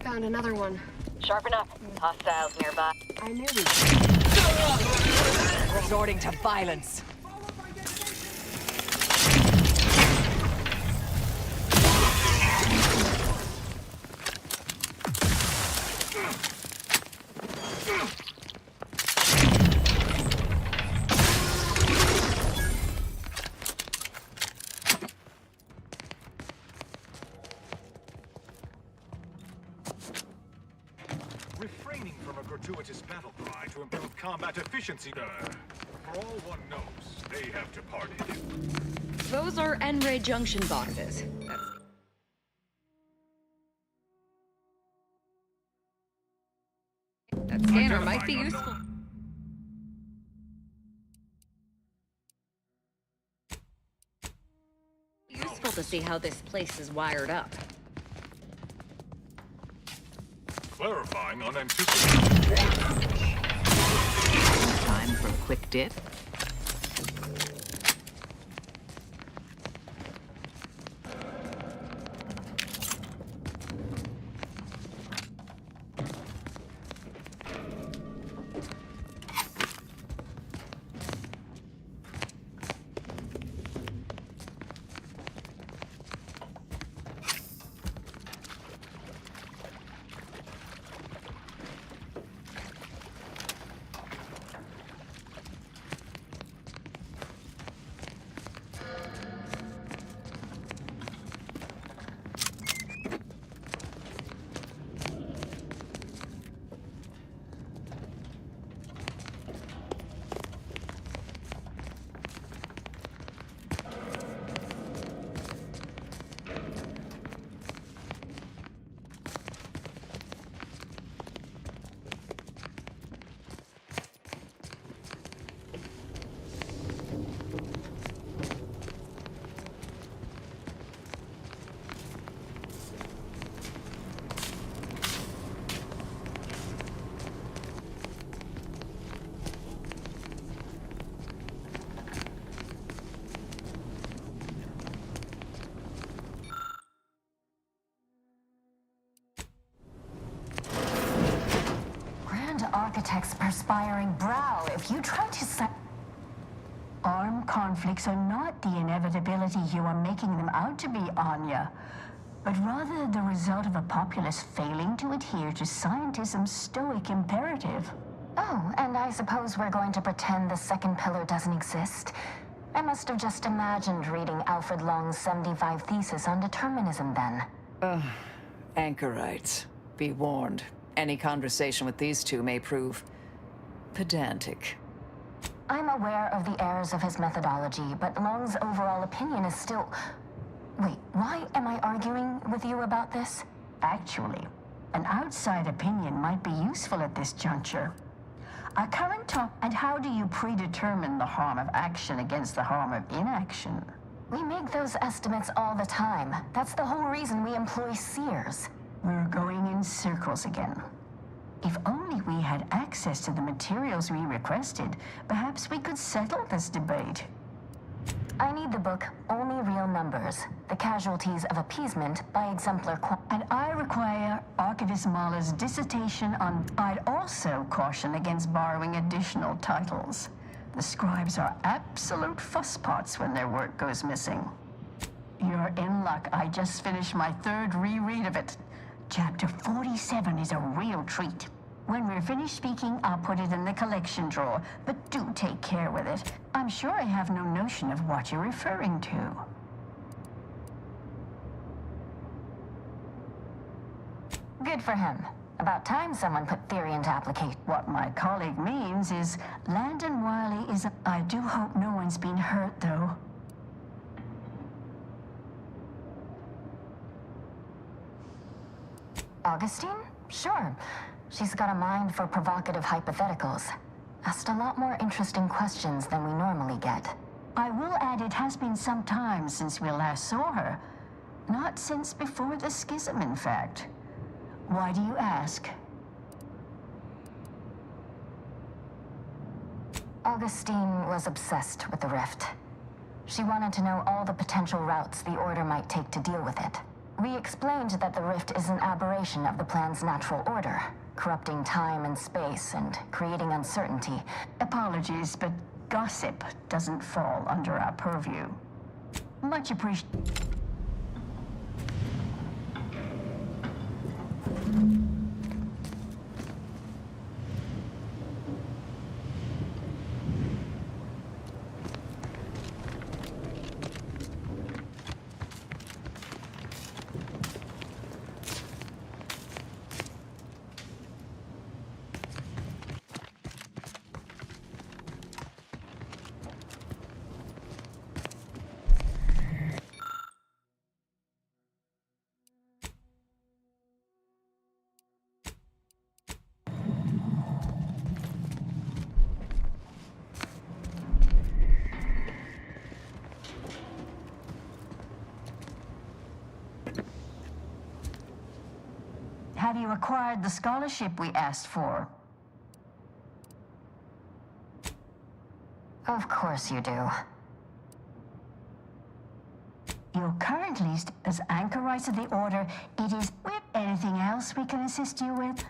Found another one. Sharpen up. Hostiles nearby. I knew we... Resorting to violence. Refraining from a gratuitous battle cry to improve combat efficiency. For all one knows, they have departed. Those are N-ray junction boxes. That scanner might be useful. to see how this place is wired up. Clarifying unanticipated. Time for a quick dip. Architect's perspiring brow. If you try to armed conflicts are not the inevitability you are making them out to be, Anya, but rather the result of a populace failing to adhere to scientism's stoic imperative. Oh, and I suppose we're going to pretend the second pillar doesn't exist? I must have just imagined reading Alfred Long's 75 thesis on determinism then. Anchorites, be warned. Any conversation with these two may prove pedantic. I'm aware of the errors of his methodology, but Long's overall opinion is still... Wait, why am I arguing with you about this? Actually, an outside opinion might be useful at this juncture. Our current top, and how do you predetermine the harm of action against the harm of inaction? We make those estimates all the time. That's the whole reason we employ seers. We're going in circles again. If only we had access to the materials we requested, perhaps we could settle this debate. I need the book, Only Real Numbers, The Casualties of Appeasement by Exemplar And I require Archivist Mahler's dissertation on... I'd also caution against borrowing additional titles. The scribes are absolute fusspots when their work goes missing. You're in luck. I just finished my third reread of it. Chapter 47 is a real treat. When we're finished speaking, I'll put it in the collection drawer, but do take care with it. I'm sure I have no notion of what you're referring to. Good for him. About time someone put theory into application. What my colleague means is Landon Wiley is a... I do hope no one's been hurt, though. Augustine? Sure. She's got a mind for provocative hypotheticals. Asked a lot more interesting questions than we normally get. I will add it has been some time since we last saw her. Not since before the schism, in fact. Why do you ask? Augustine was obsessed with the rift. She wanted to know all the potential routes the Order might take to deal with it. We explained that the rift is an aberration of the plan's natural order, corrupting time and space and creating uncertainty. Apologies, but gossip doesn't fall under our purview. Much appreciated. have you acquired the scholarship we asked for? Of course you do. Your current list as anchorites of the Order. It is with anything else we can assist you with?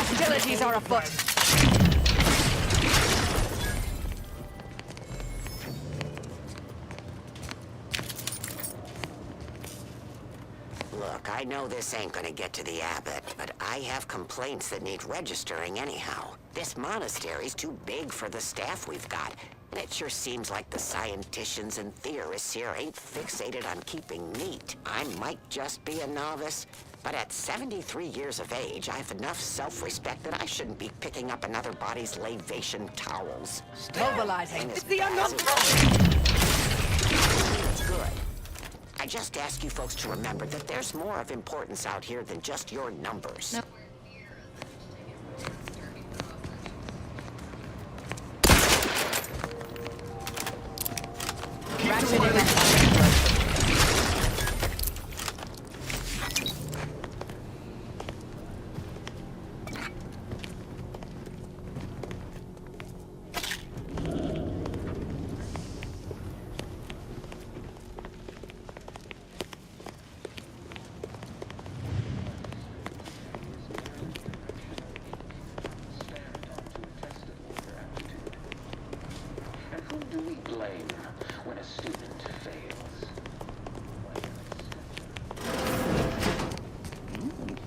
Hostilities are afoot. Look, I know this ain't gonna get to the abbot, but I have complaints that need registering anyhow. This monastery's too big for the staff we've got, and it sure seems like the scienticians and theorists here ain't fixated on keeping neat. I might just be a novice, but at 73 years of age, I have enough self-respect that I shouldn't be picking up another body's lavation towels. Mobilizing. It's the unknown. It's good. I just ask you folks to remember that there's more of importance out here than just your numbers. No.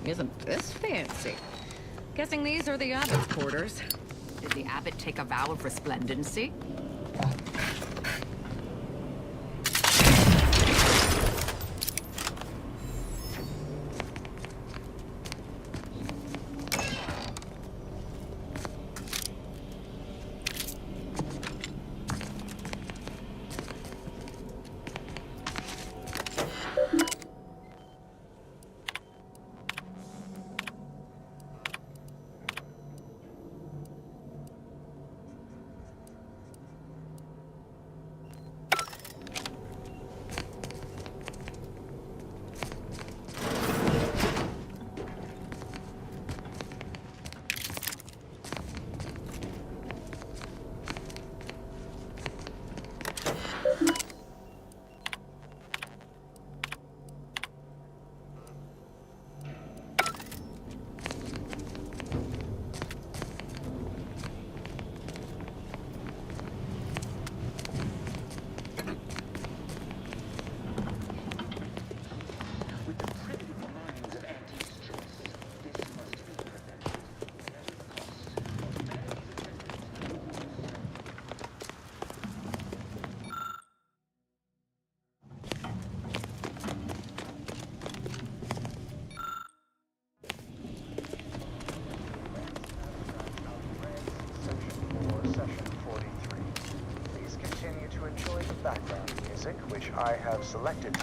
Isn't this fancy? Guessing these are the abbot's quarters. Did the abbot take a vow of resplendency? I have selected.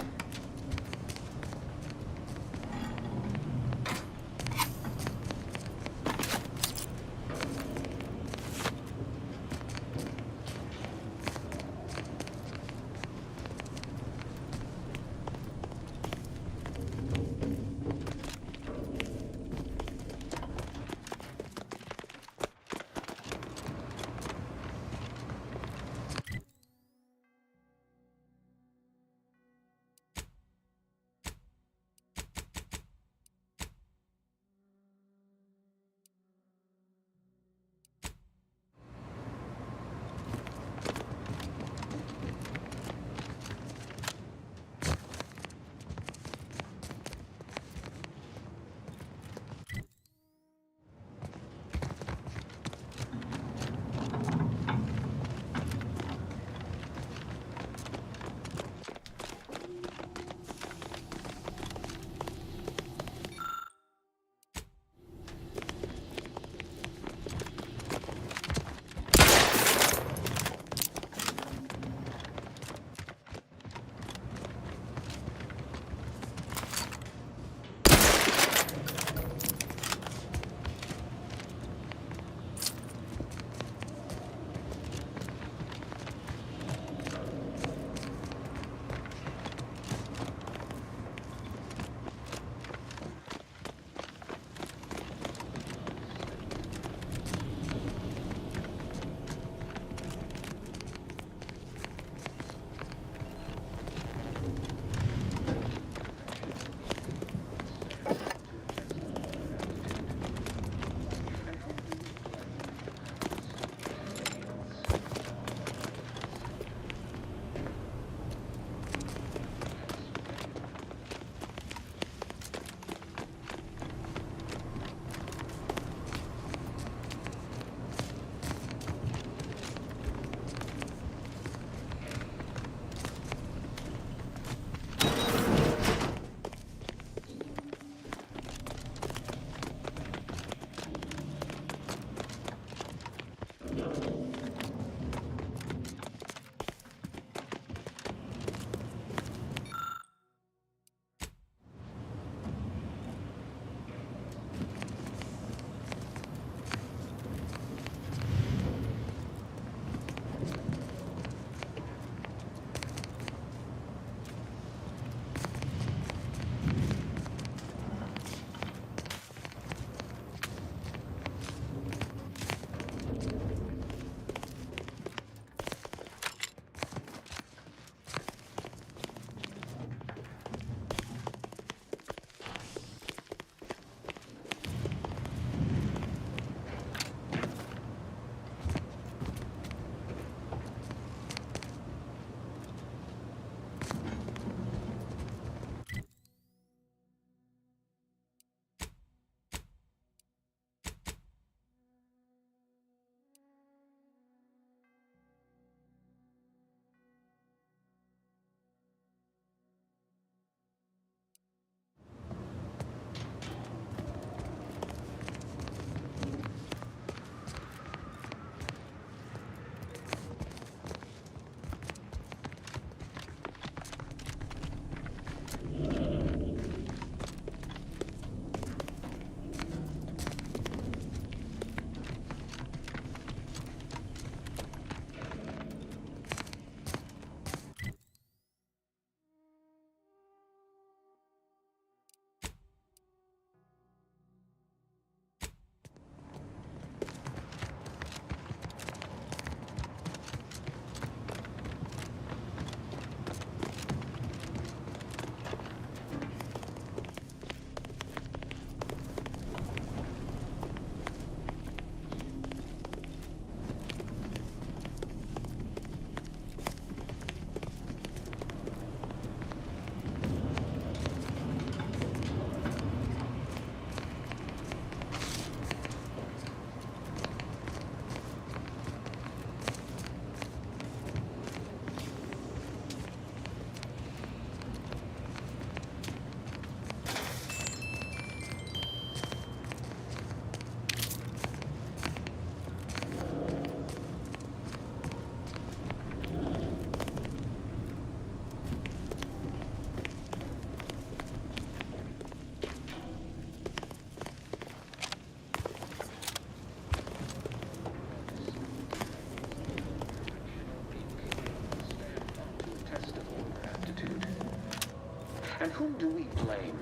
Whom do we blame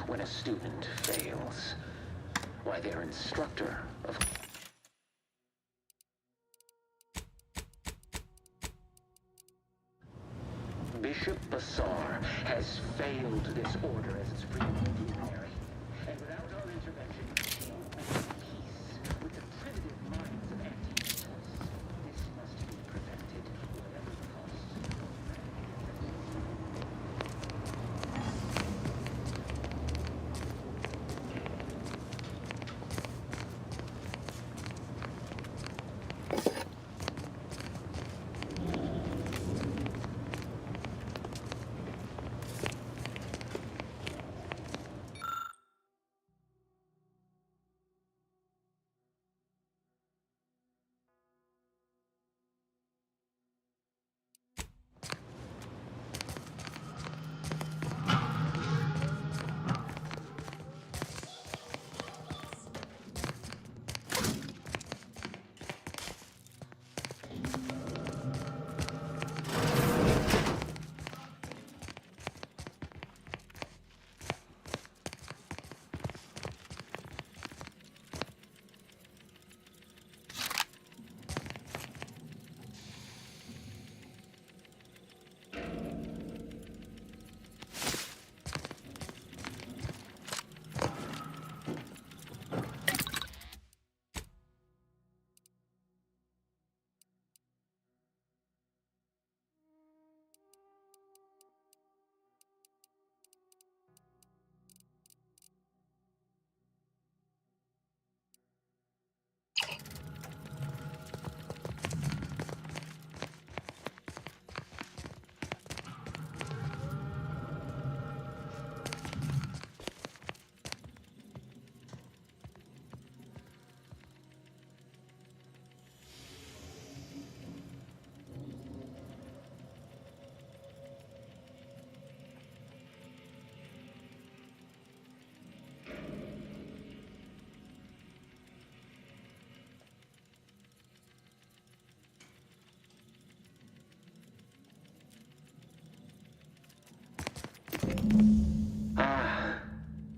when a student fails? Why, their instructor, of Bishop Bassar has failed this order as its supreme luminary, and without our intervention, he will make peace with the primitive minds of anti-choice. This must be prevented, whatever the cost.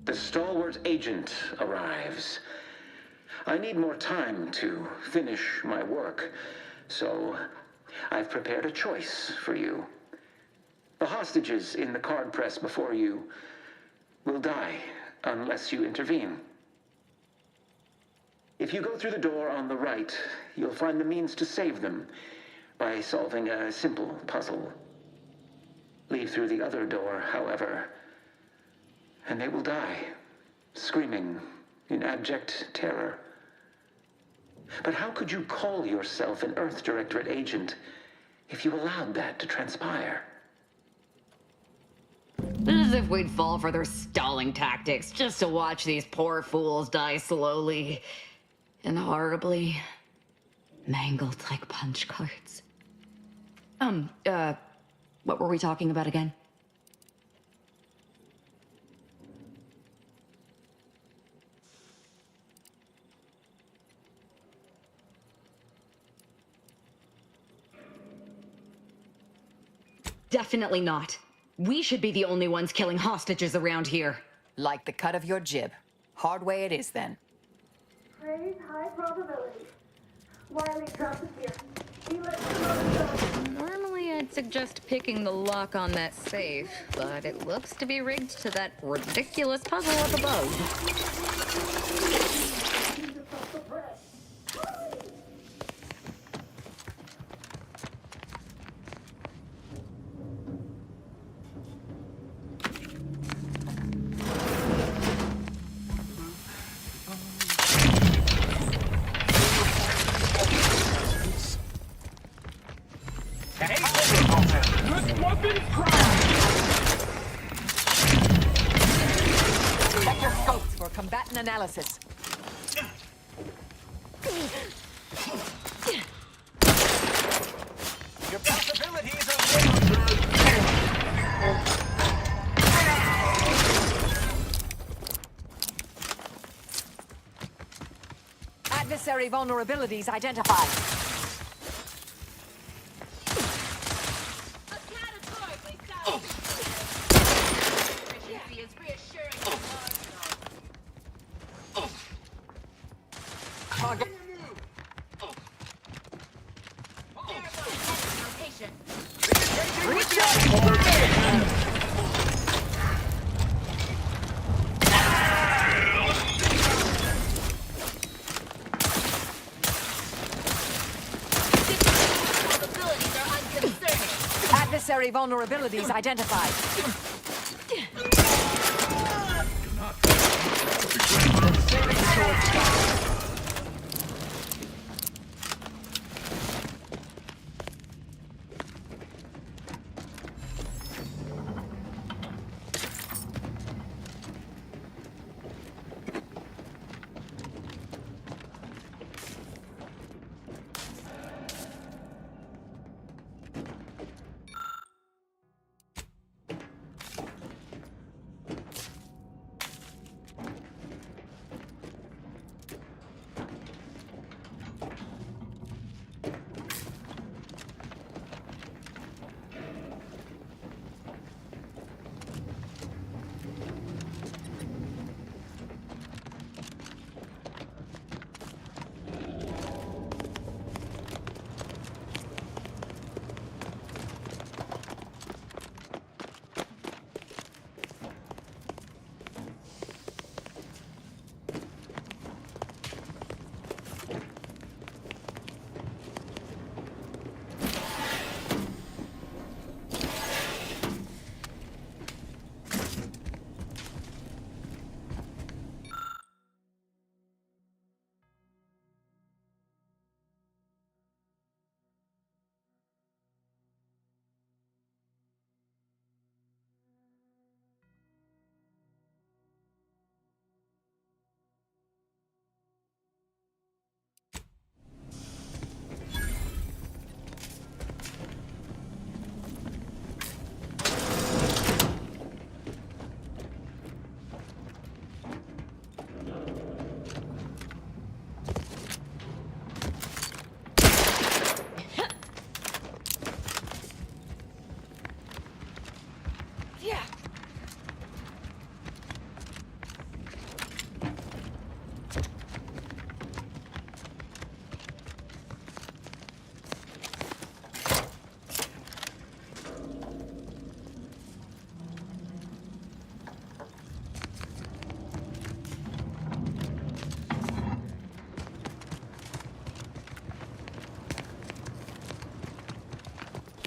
The stalwart agent arrives. I need more time to finish my work, so I've prepared a choice for you. The hostages in the card press before you will die unless you intervene. If you go through the door on the right, you'll find the means to save them by solving a simple puzzle. Leave through the other door, however, and they will die, screaming in abject terror. But how could you call yourself an Earth Directorate agent if you allowed that to transpire? As if we'd fall for their stalling tactics just to watch these poor fools die slowly and horribly, mangled like punch cards. What were we talking about again? Definitely not. We should be the only ones killing hostages around here. Like the cut of your jib. Hard way it is, then. Praise high probability. Wiley drops it here. He lets the Normally, I'd suggest picking the lock on that safe, but it looks to be rigged to that ridiculous puzzle up above. Check your scopes for combatant analysis. Your possibilities are limited. Adversary vulnerabilities identified. Target. Adversary vulnerabilities identified.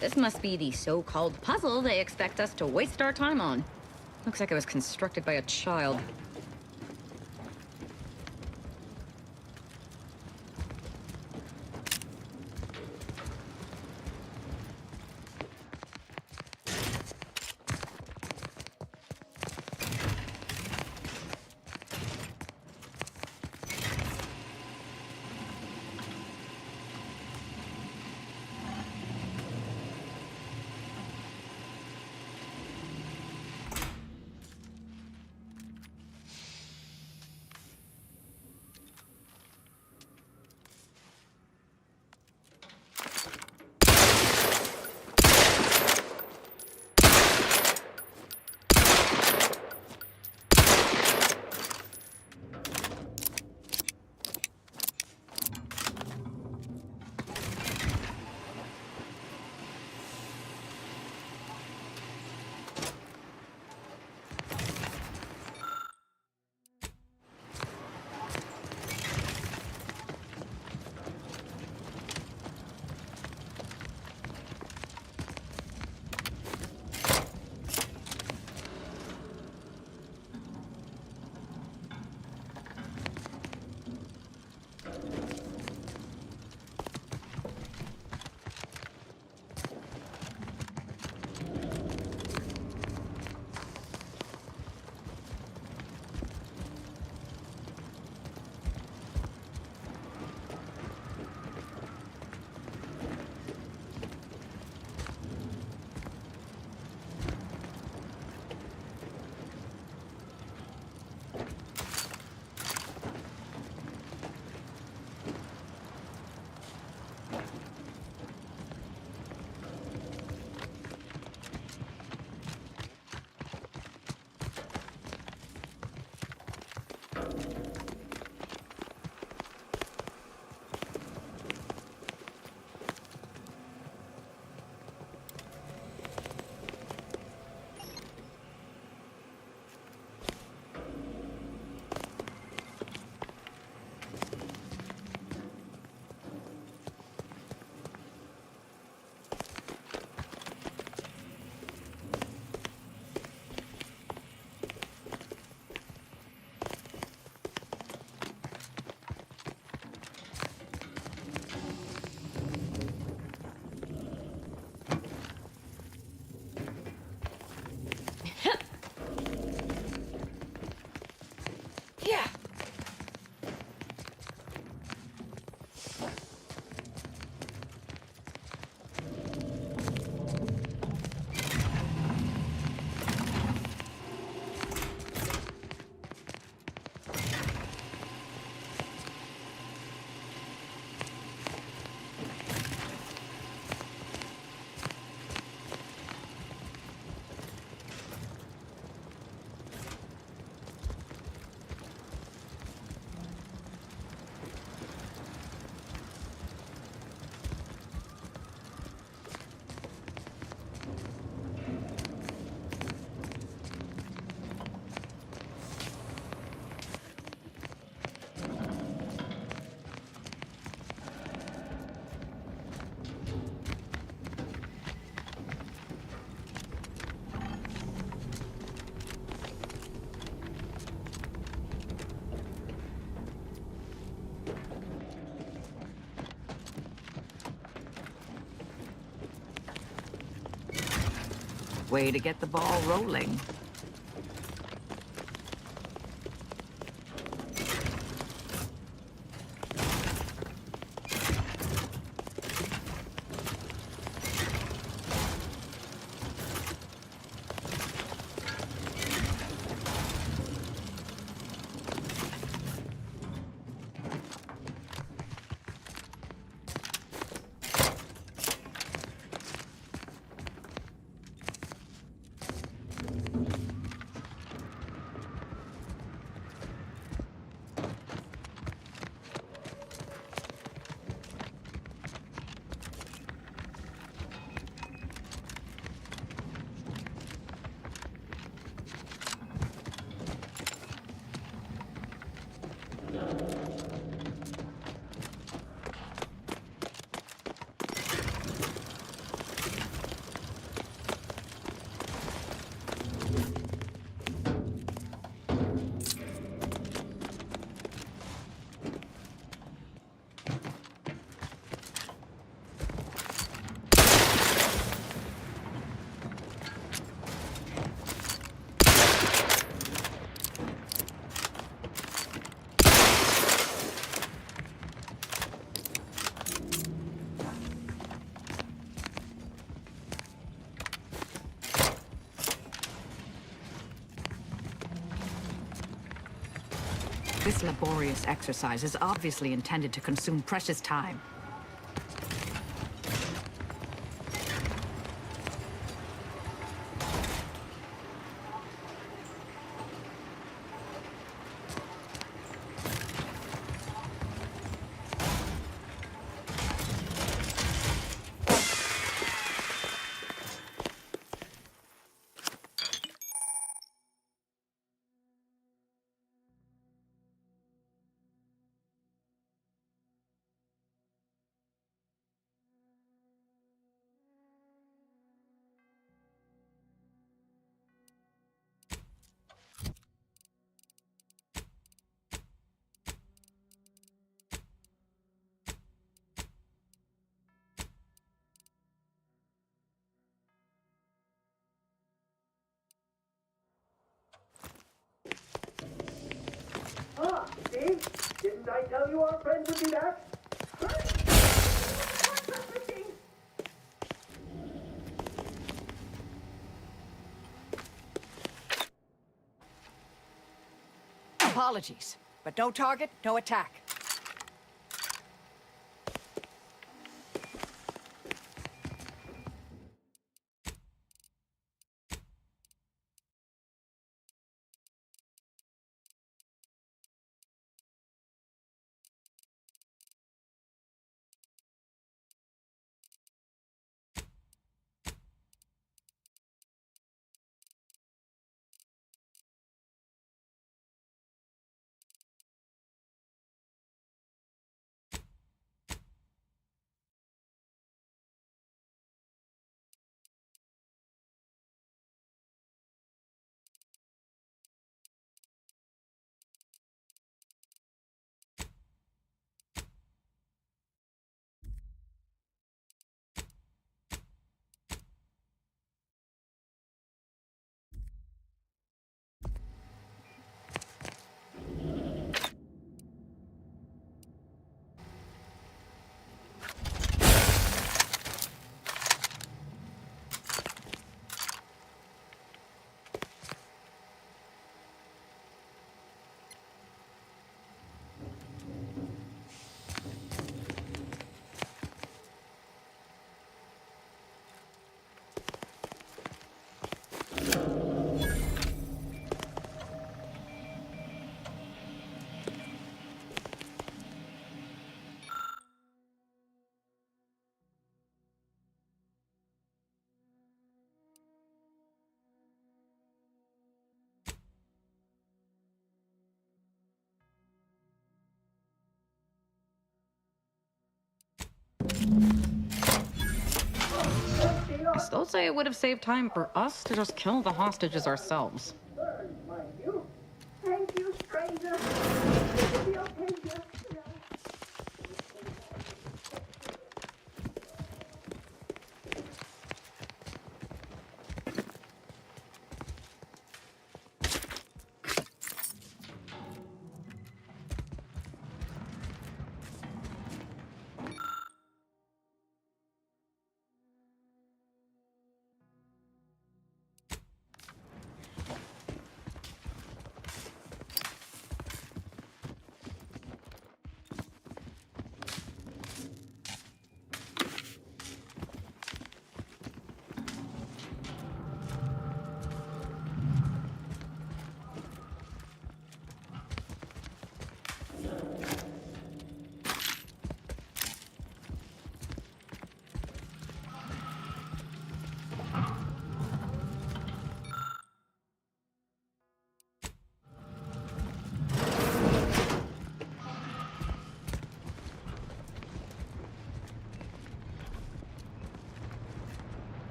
This must be the so-called puzzle they expect us to waste our time on. Looks like it was constructed by a child. Way to get the ball rolling. This laborious exercise is obviously intended to consume precious time. Ah, see? Didn't I tell you our friend would be back? Apologies, but no target, no attack. I still say it would have saved time for us to just kill the hostages ourselves. Thank you, stranger. It'll be okay, yes.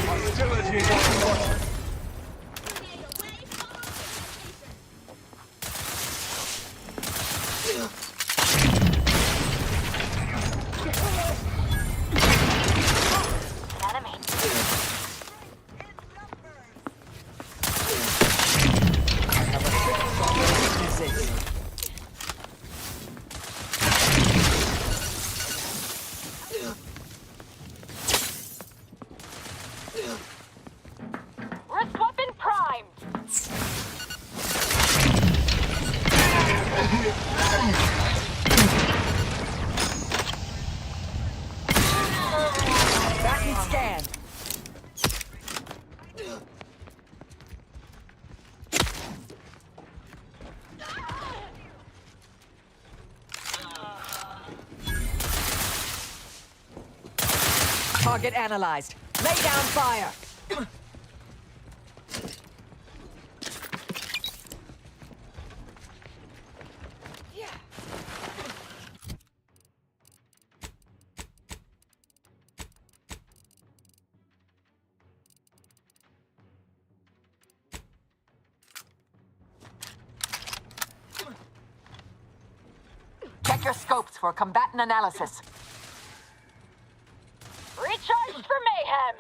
Hostilities are reported. Wrist weapon primed. Backing scan. Target analyzed. Lay down fire. Check your scopes for combatant analysis. Recharged for mayhem!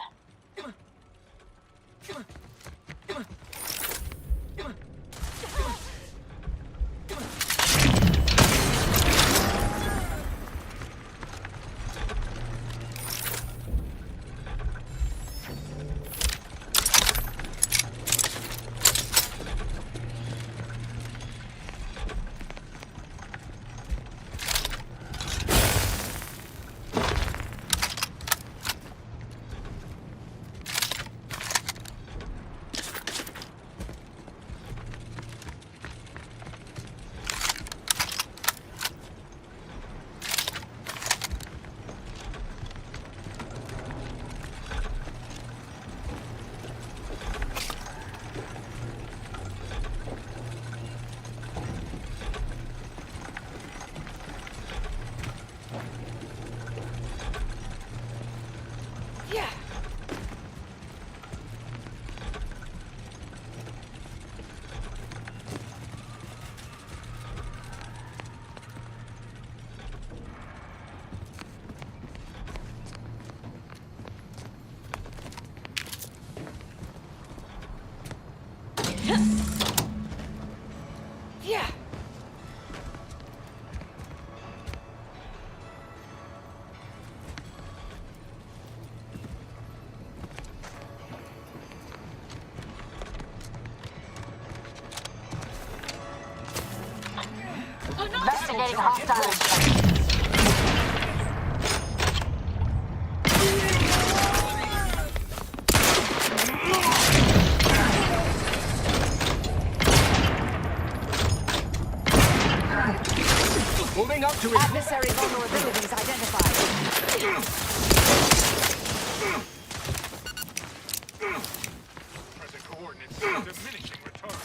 Investigating hostile intelligence. Moving up to it. Adversary vulnerabilities identified. Present coordinates diminishing return.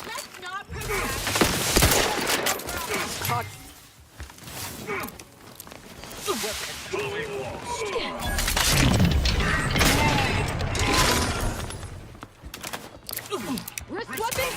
Let's not progress. Wrist weapon.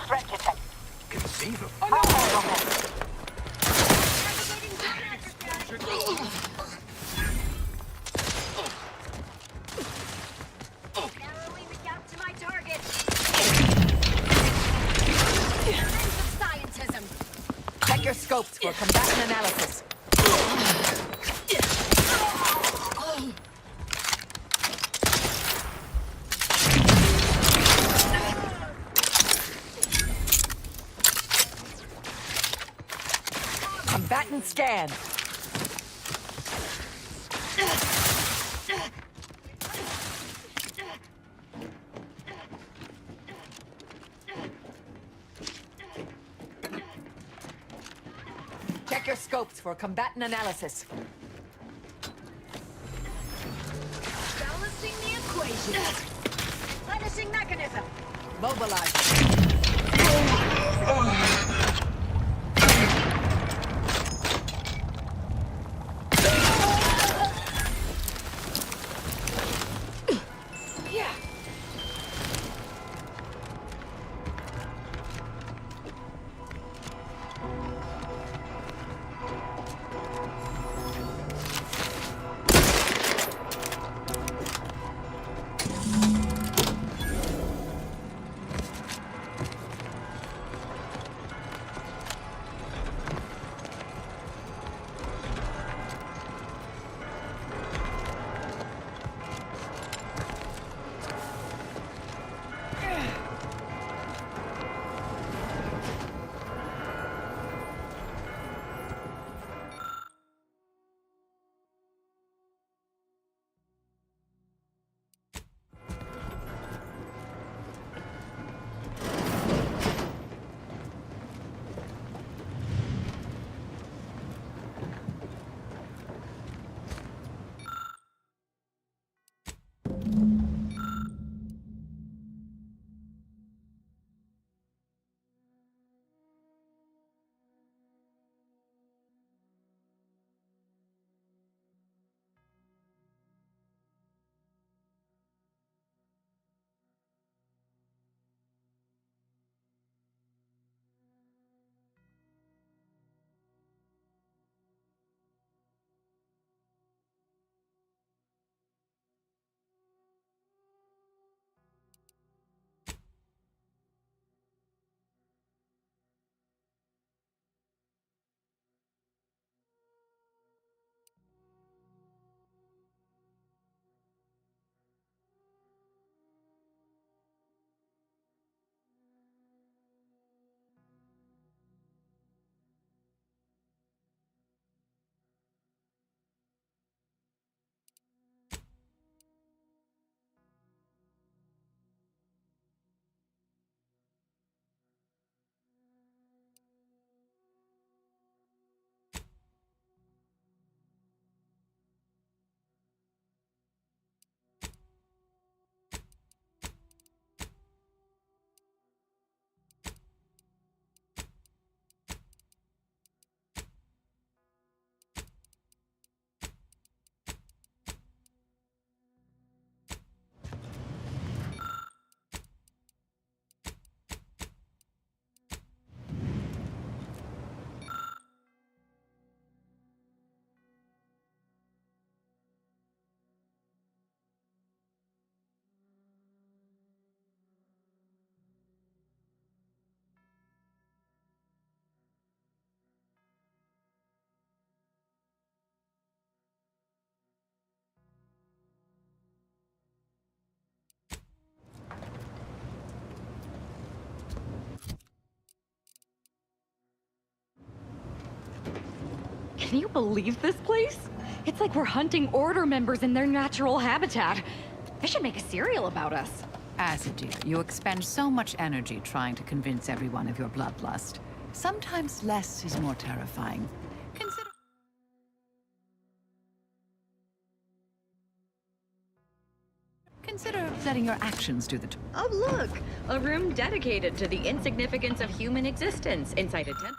Threat detected. Conceivable. I'll handle this. Narrowing the gap to my target. Lens of scientism. Check your scopes for combatant analysis. Beginning scan. Check your scopes for combatant analysis. Balancing the equation. Replenishing mechanism. Mobilize. Can you believe this place? It's like we're hunting Order members in their natural habitat. They should make a serial about us. As a dear, you expend so much energy trying to convince everyone of your bloodlust. Sometimes less is more terrifying. Consider letting your actions do the Oh, look! A room dedicated to the insignificance of human existence inside a temple.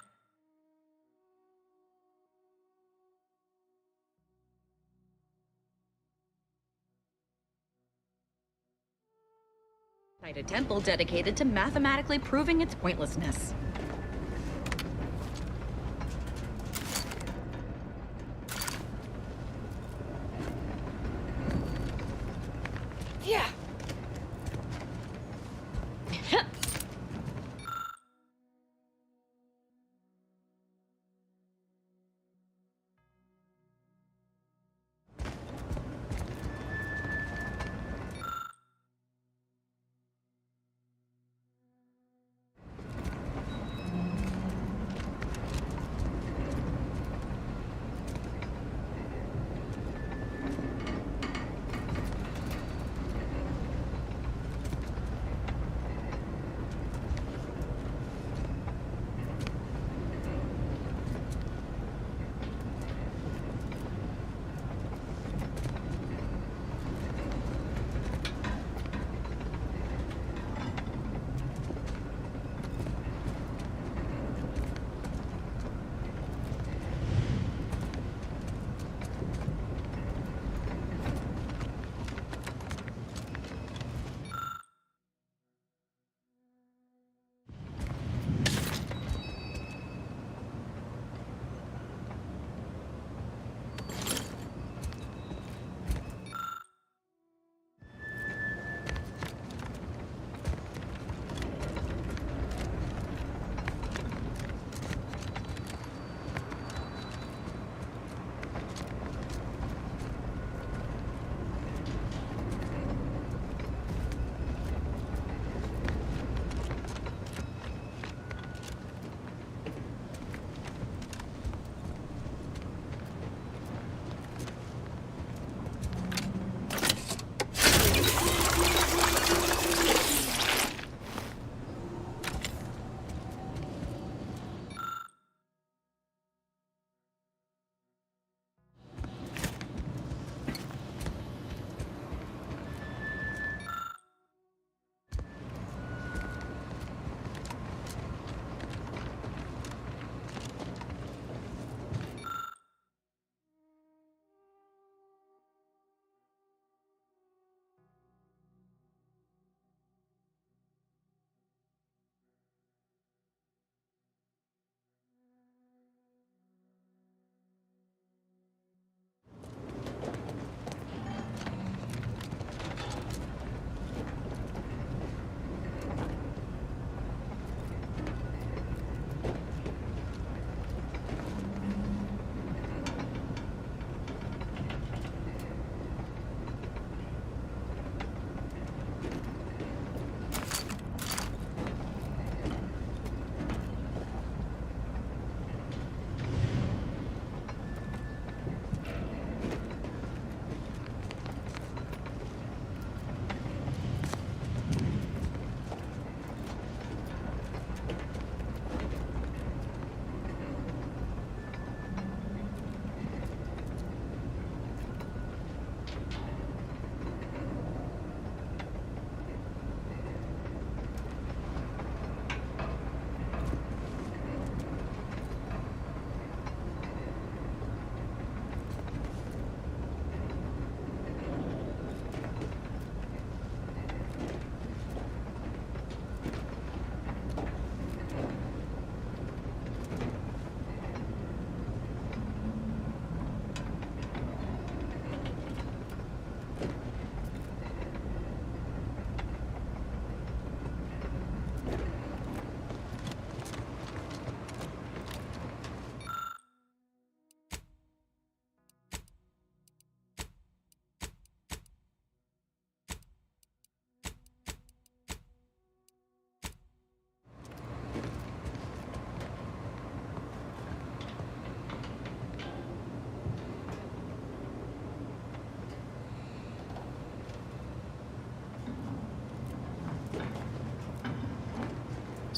Inside a temple dedicated to mathematically proving its pointlessness. Yeah.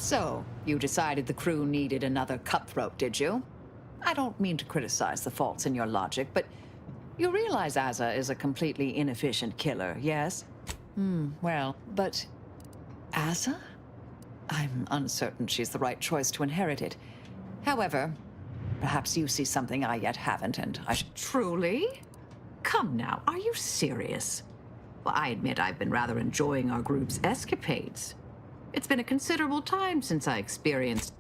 So, you decided the crew needed another cutthroat, did you? I don't mean to criticize the faults in your logic, but you realize Asa is a completely inefficient killer, yes? Well, but Asa? I'm uncertain she's the right choice to inherit it. However, perhaps you see something I yet haven't, and I should... Truly? Come now, are you serious? Well, I admit I've been rather enjoying our group's escapades. It's been a considerable time since I experienced...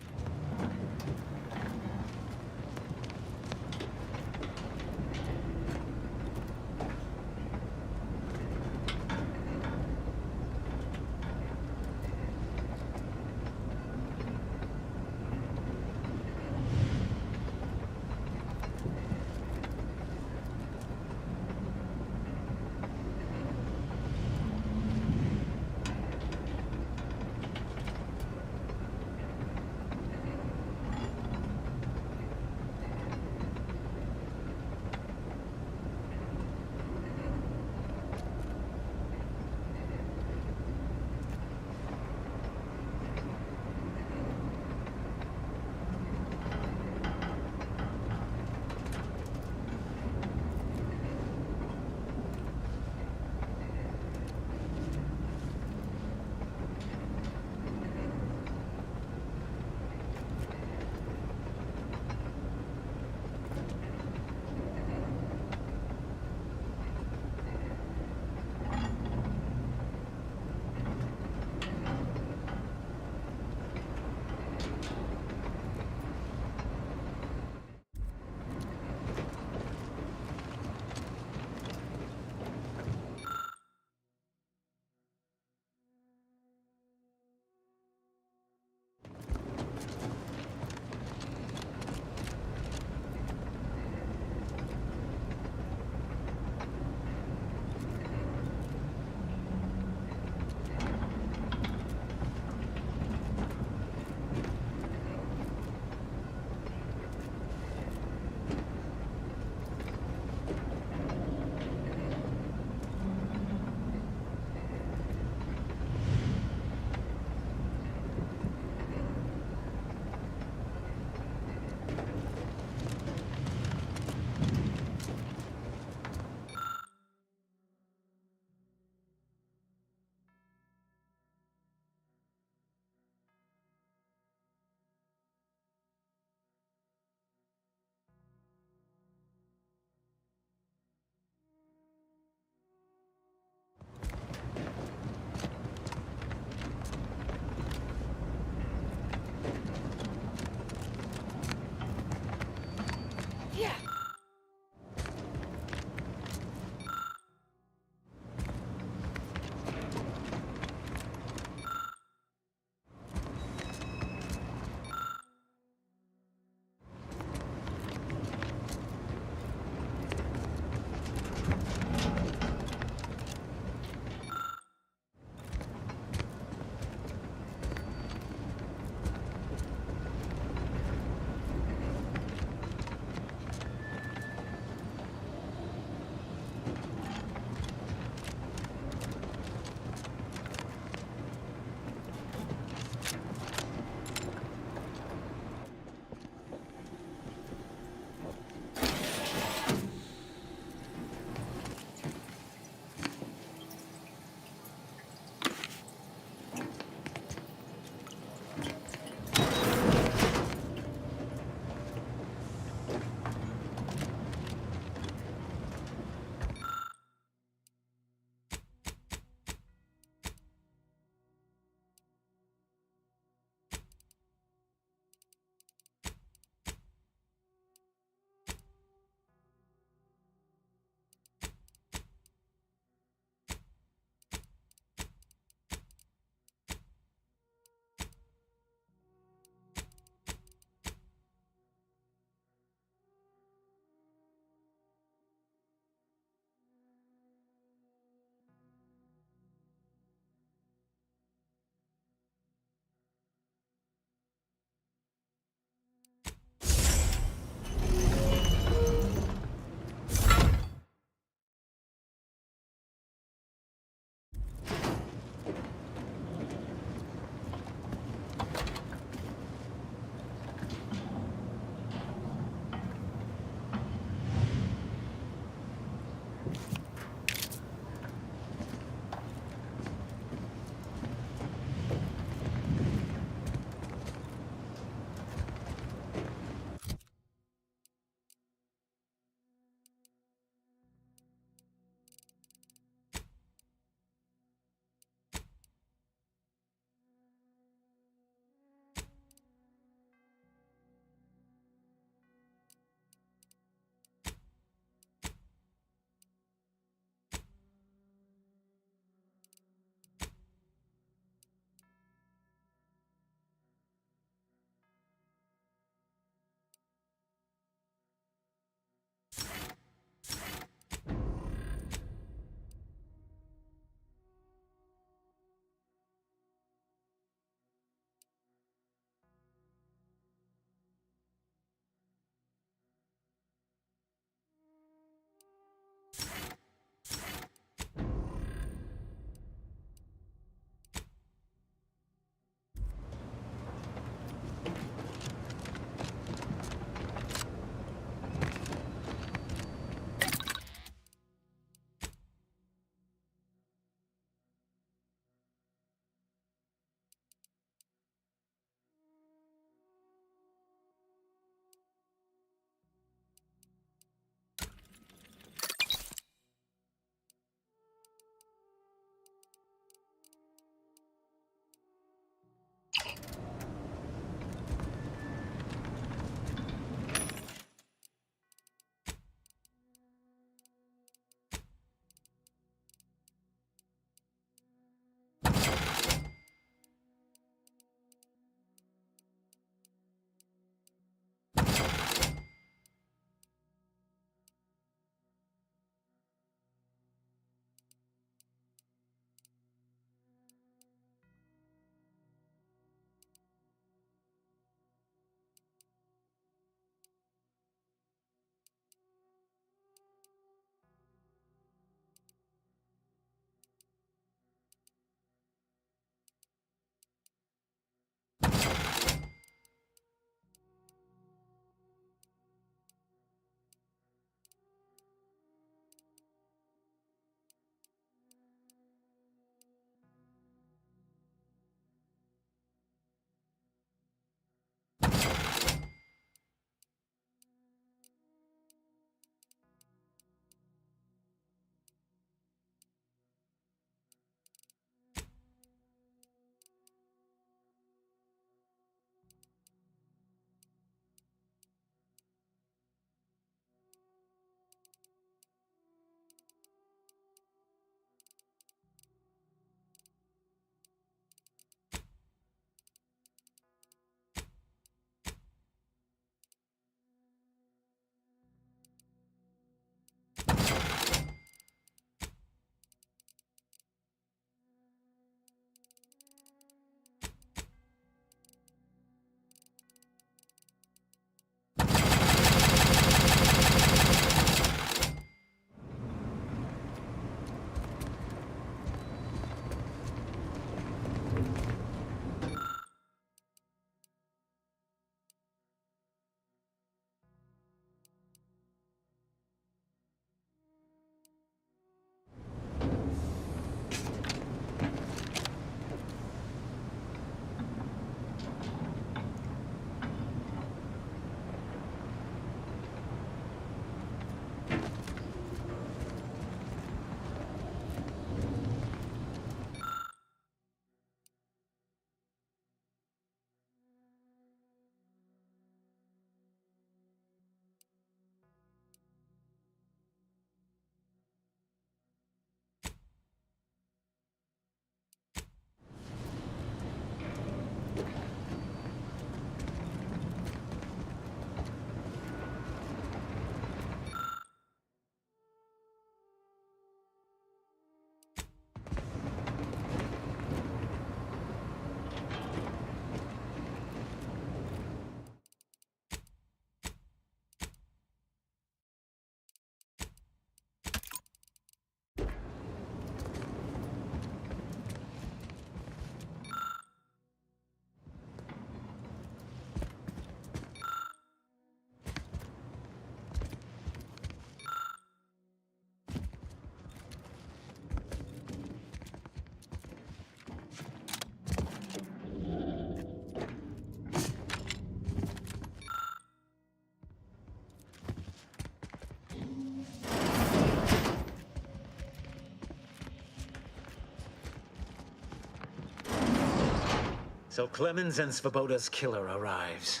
So Clemens and Svoboda's killer arrives.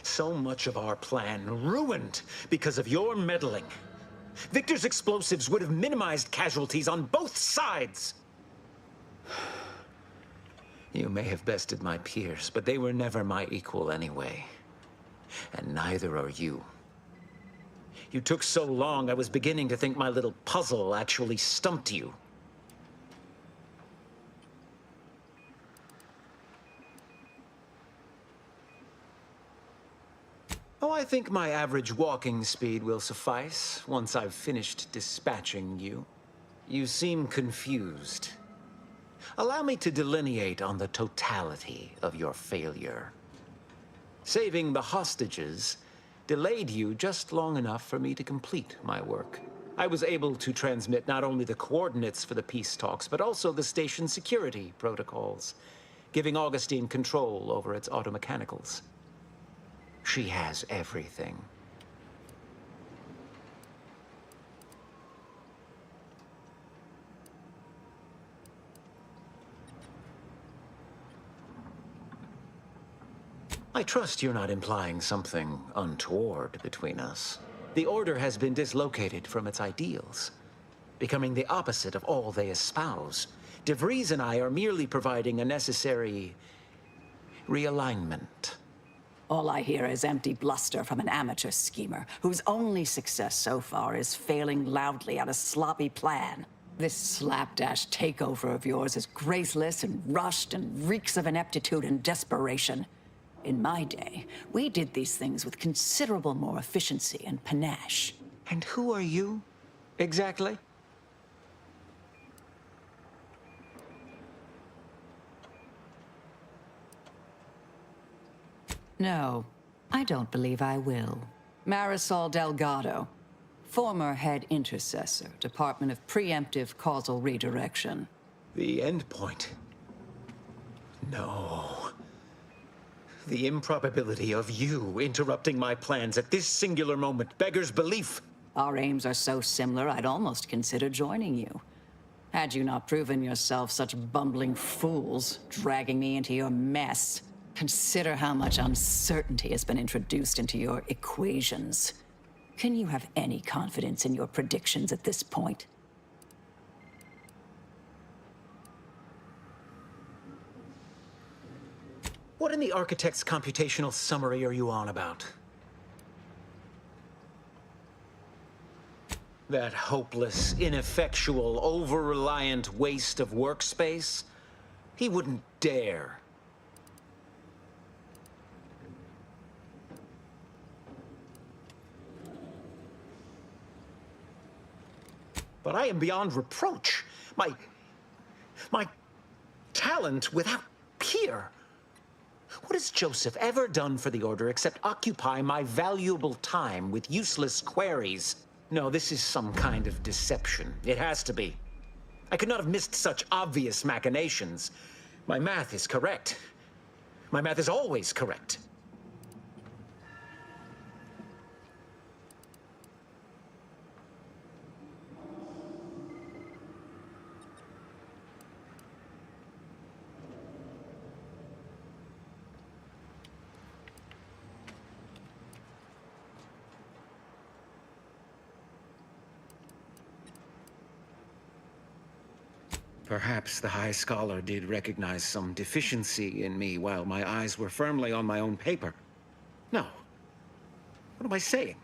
So much of our plan ruined because of your meddling. Victor's explosives would have minimized casualties on both sides. You may have bested my peers, but they were never my equal anyway. And neither are you. You took so long, I was beginning to think my little puzzle actually stumped you. Oh, I think my average walking speed will suffice once I've finished dispatching you. You seem confused. Allow me to delineate on the totality of your failure. Saving the hostages delayed you just long enough for me to complete my work. I was able to transmit not only the coordinates for the peace talks, but also the station's security protocols, giving Augustine control over its automechanicals. She has everything. I trust you're not implying something untoward between us. The Order has been dislocated from its ideals, becoming the opposite of all they espouse. DeVries and I are merely providing a necessary realignment. All I hear is empty bluster from an amateur schemer whose only success so far is failing loudly at a sloppy plan. This slapdash takeover of yours is graceless and rushed and reeks of ineptitude and desperation. In my day, we did these things with considerable more efficiency and panache. And who are you, exactly? No, I don't believe I will. Marisol Delgado, former head intercessor, Department of Preemptive Causal Redirection. The endpoint. No. The improbability of you interrupting my plans at this singular moment beggars belief. Our aims are so similar, I'd almost consider joining you. Had you not proven yourself such bumbling fools, dragging me into your mess. Consider how much uncertainty has been introduced into your equations. Can you have any confidence in your predictions at this point? What in the architect's computational summary are you on about? That hopeless, ineffectual, over-reliant waste of workspace? He wouldn't dare. But I am beyond reproach. My talent without peer. What has Joseph ever done for the Order except occupy my valuable time with useless queries? No, this is some kind of deception. It has to be. I could not have missed such obvious machinations. My math is correct. My math is always correct. Perhaps the High Scholar did recognize some deficiency in me while my eyes were firmly on my own paper. No. What am I saying?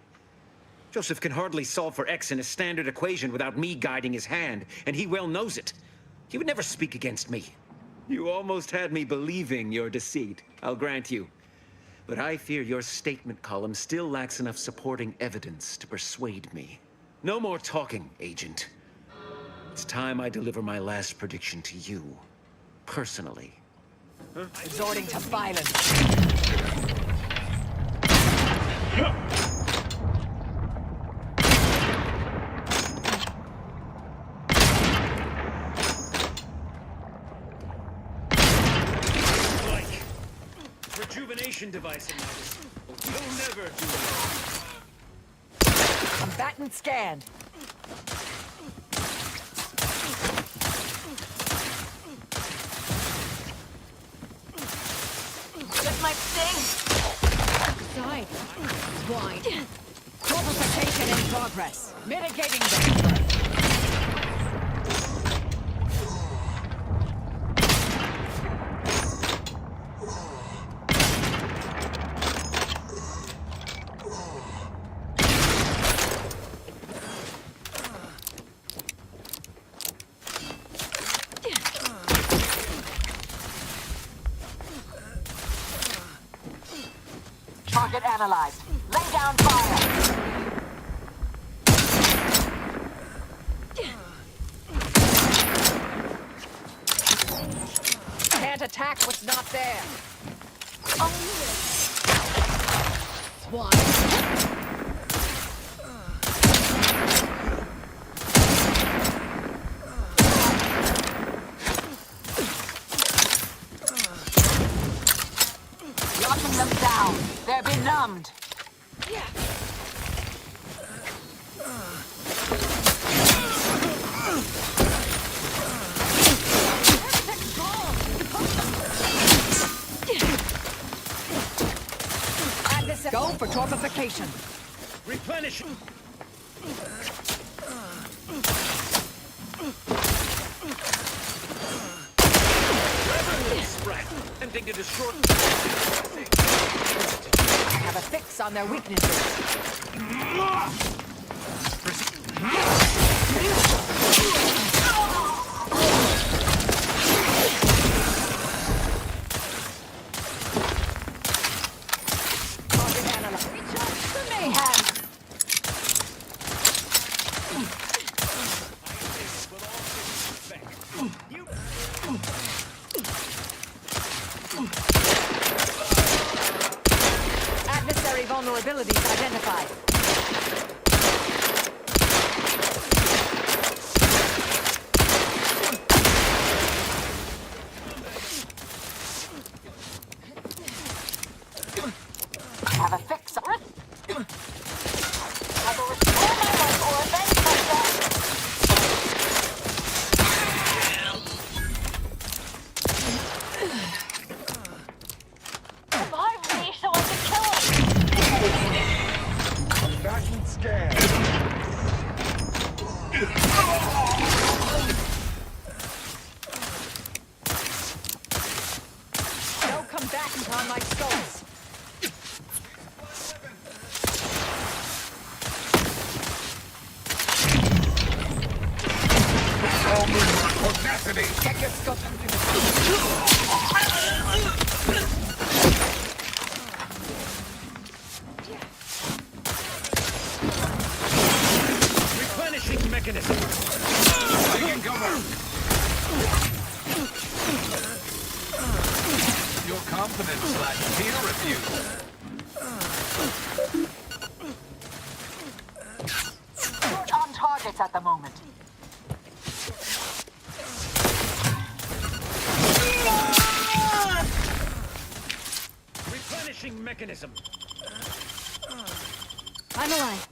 Joseph can hardly solve for X in a standard equation without me guiding his hand, and he well knows it. He would never speak against me. You almost had me believing your deceit, I'll grant you. But I fear your statement column still lacks enough supporting evidence to persuade me. No more talking, Agent. It's time I deliver my last prediction to you, personally. Resorting to violence. Like rejuvenation device in my You'll never do it. Combatant scanned. That might sting. Side. Wide. Fortification in progress. Mitigating danger. Target analyzed. Lay down fire. Can't attack what's not there. Swine. Locking them down. They're benumbed. Go for torpification. Replenish. Sprat. Attempting to destroy. Have a fix on their weaknesses. Adversary vulnerabilities identified. Have a fix on it. I will restore my life or avenge myself. Revive me so I can kill him. Back and scan. No combatant on my scopes. All movement tenacity. Check your scope. Replenishing mechanism. Taking cover. Your confidence lacks peer review. Short on targets at the moment. Replenishing mechanism. I'm alive.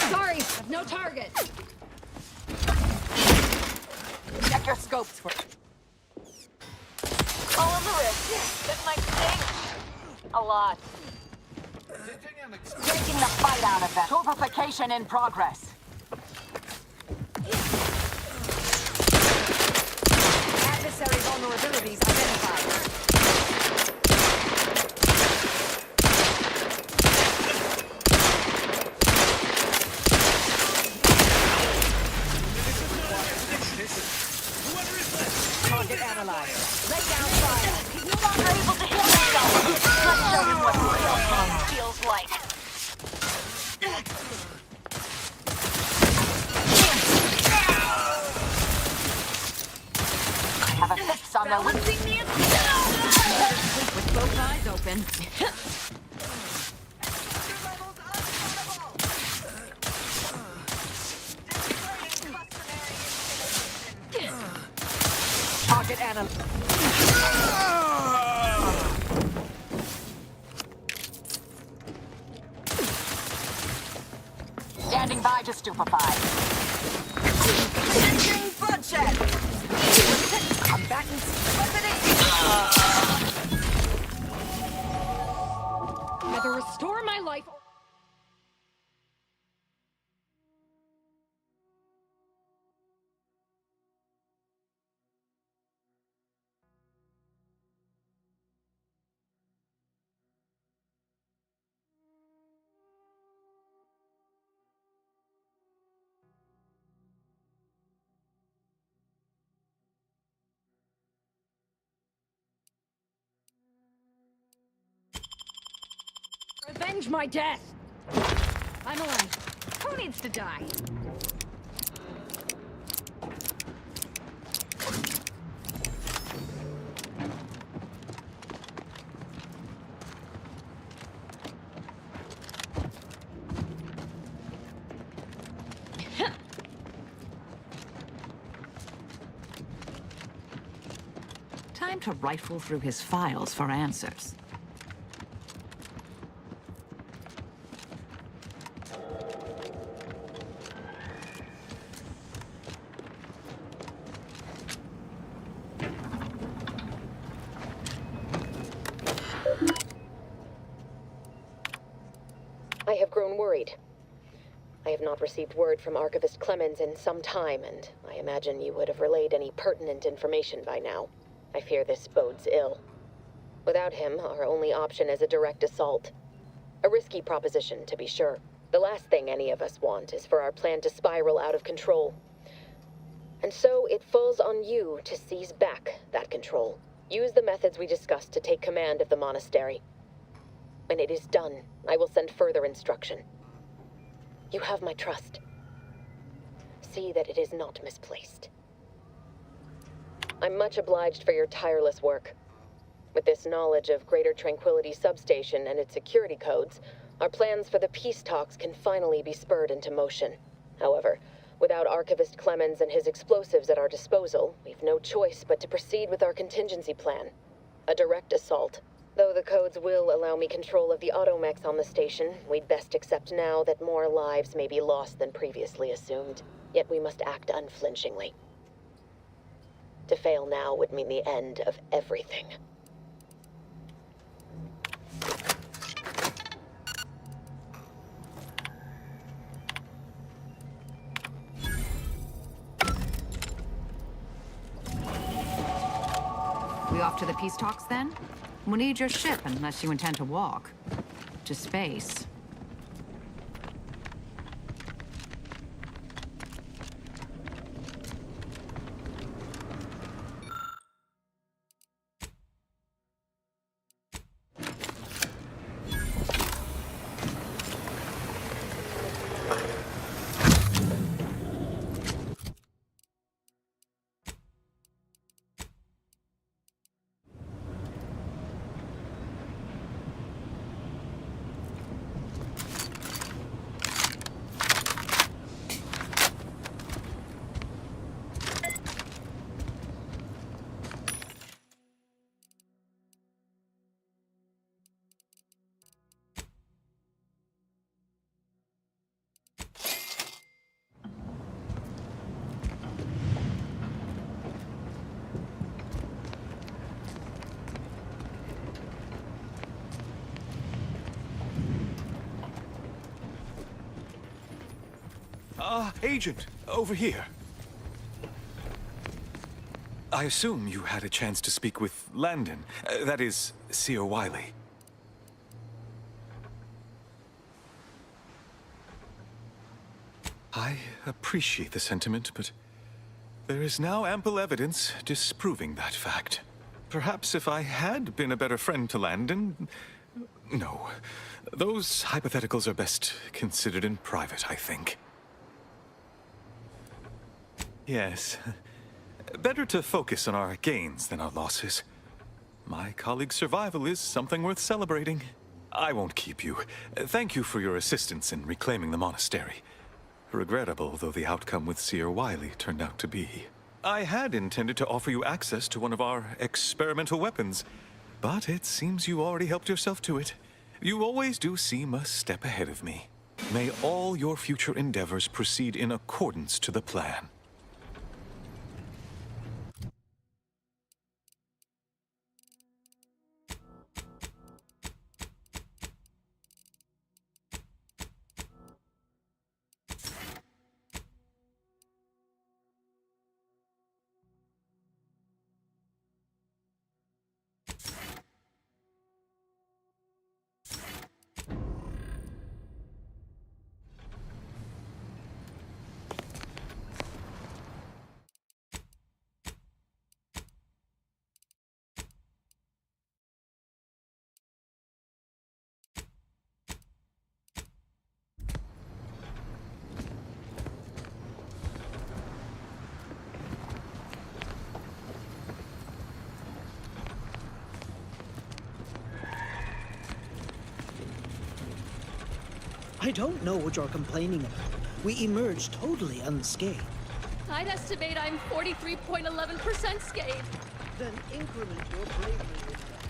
Sorry, I've no target. Check your scopes for. All on the wrist. That might sting. A lot. Taking the fight out of that. Torpification in progress. Adversary vulnerabilities identified. Target analyzed. Lay down fire. He's no longer able to heal himself. Let's show him what real pain feels like. Have a fix on their Balancing me With both eyes open. Target analyzed. Standing by to stupefy. Ending bloodshed. Combatants. my life. Revenge my death! I'm alive. Who needs to die? Time to rifle through his files for answers. I have grown worried. I have not received word from Archivist Clemens in some time, and I imagine you would have relayed any pertinent information by now. I fear this bodes ill. Without him, our only option is a direct assault. A risky proposition, to be sure. The last thing any of us want is for our plan to spiral out of control. And so it falls on you to seize back that control. Use the methods we discussed to take command of the monastery. When it is done, I will send further instruction. You have my trust. See that it is not misplaced. I'm much obliged for your tireless work. With this knowledge of Greater Tranquility Substation and its security codes, our plans for the peace talks can finally be spurred into motion. However, without Archivist Clemens and his explosives at our disposal, we've no choice but to proceed with our contingency plan. A direct assault. Though the codes will allow me control of the automechs on the station, we'd best accept now that more lives may be lost than previously assumed. Yet we must act unflinchingly. To fail now would mean the end of everything. We off to the peace talks then? We'll need your ship unless you intend to walk. To space. Agent, over here. I assume you had a chance to speak with Landon, that is, Seer Wiley. I appreciate the sentiment, but there is now ample evidence disproving that fact. Perhaps if I had been a better friend to Landon... No. Those hypotheticals are best considered in private, I think. Yes. Better to focus on our gains than our losses. My colleague's survival is something worth celebrating. I won't keep you. Thank you for your assistance in reclaiming the monastery. Regrettable though the outcome with Seer Wiley turned out to be. I had intended to offer you access to one of our experimental weapons, but it seems you already helped yourself to it. You always do seem a step ahead of me. May all your future endeavors proceed in accordance to the plan. I don't know what you're complaining about. We emerged totally unscathed. I'd estimate I'm 43.11% scathed. Then increment your bravery with that.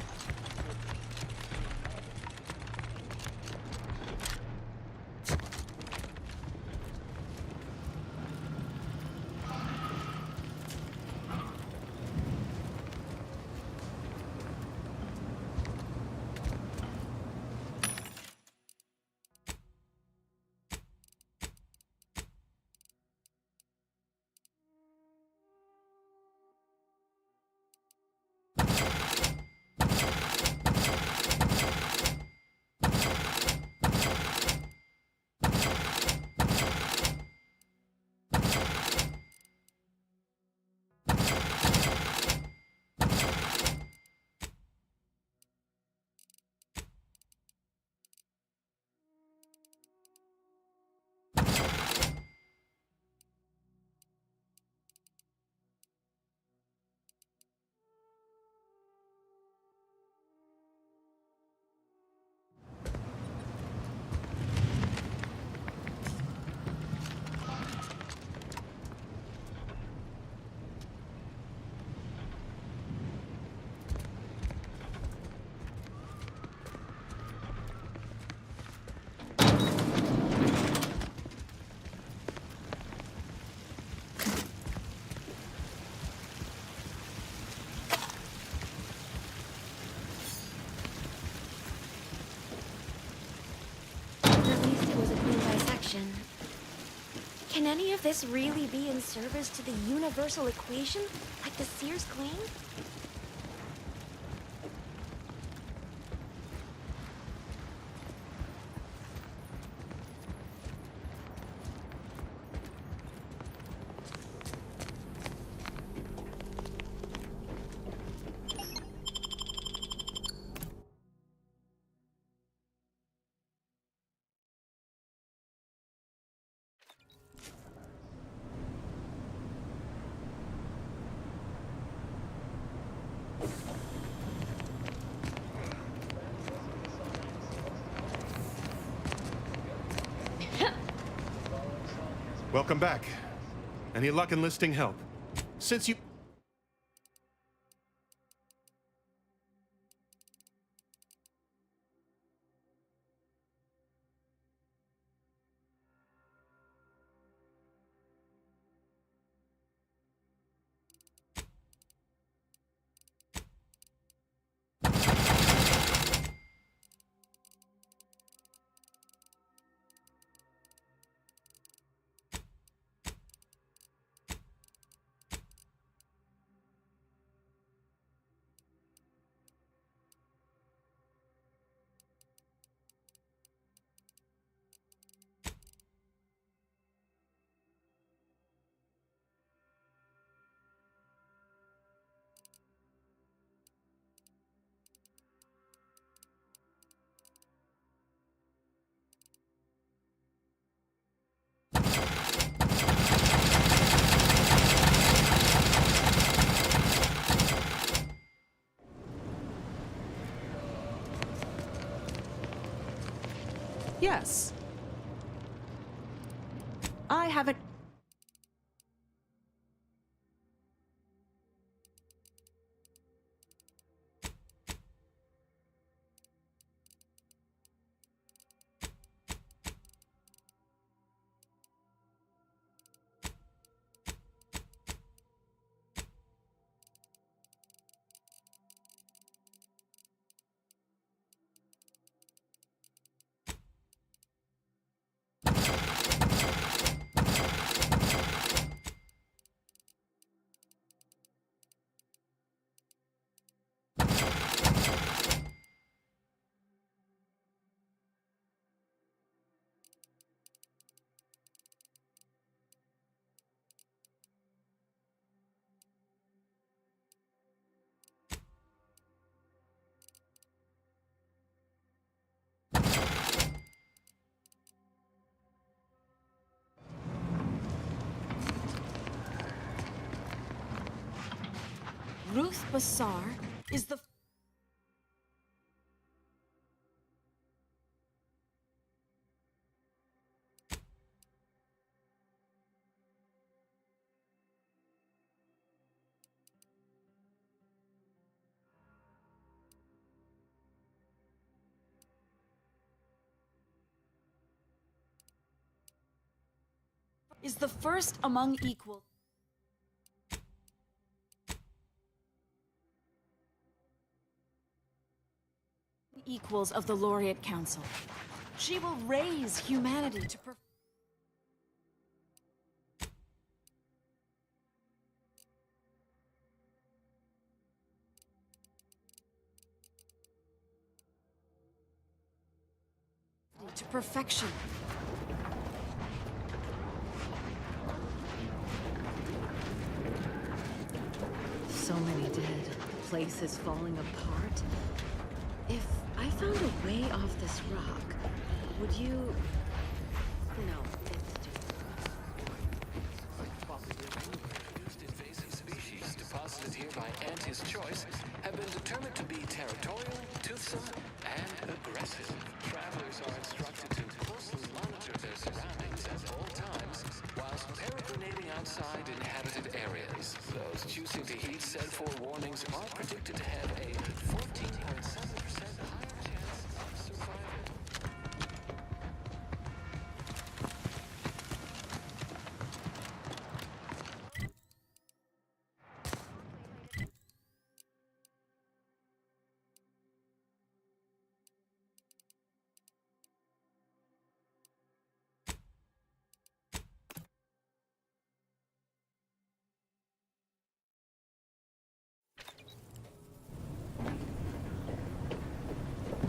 Can any of this really be in service to the universal equation, like the Sears claim? Welcome back. Any luck enlisting help? Since you... Yes. I haven't... Ruth Bassar is the... is the first among equals of the Laureate Council. She will raise humanity to perfection. So many dead. The place is falling apart. If I found a way off this rock, would you... No, it's too... Introduced invasive species deposited here by Auntie's choice have been determined to be territorial, toothsome, and aggressive. Travelers are instructed to closely monitor their surroundings at all times, whilst peregrinating outside inhabited areas. Those choosing to heed said forewarnings are predicted to have a 14.7% higher chance of survival.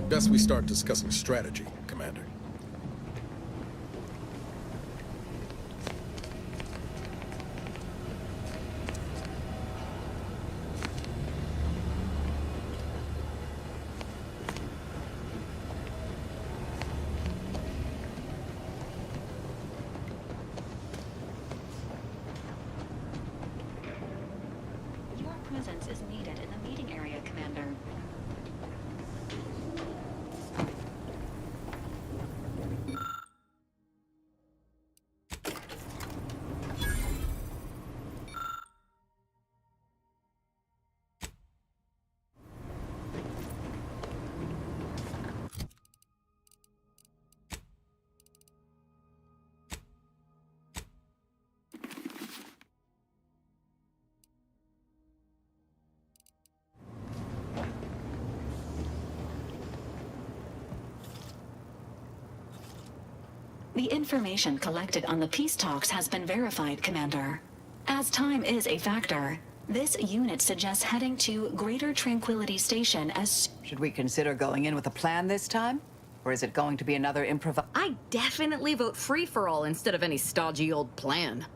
Best we start discussing strategy, Commander. Your presence is needed in the meeting area, Commander. The information collected on the peace talks has been verified, Commander. As time is a factor, this unit suggests heading to Greater Tranquility Station as... Should we consider going in with a plan this time? Or is it going to be another improv... I definitely vote free-for-all instead of any stodgy old plan.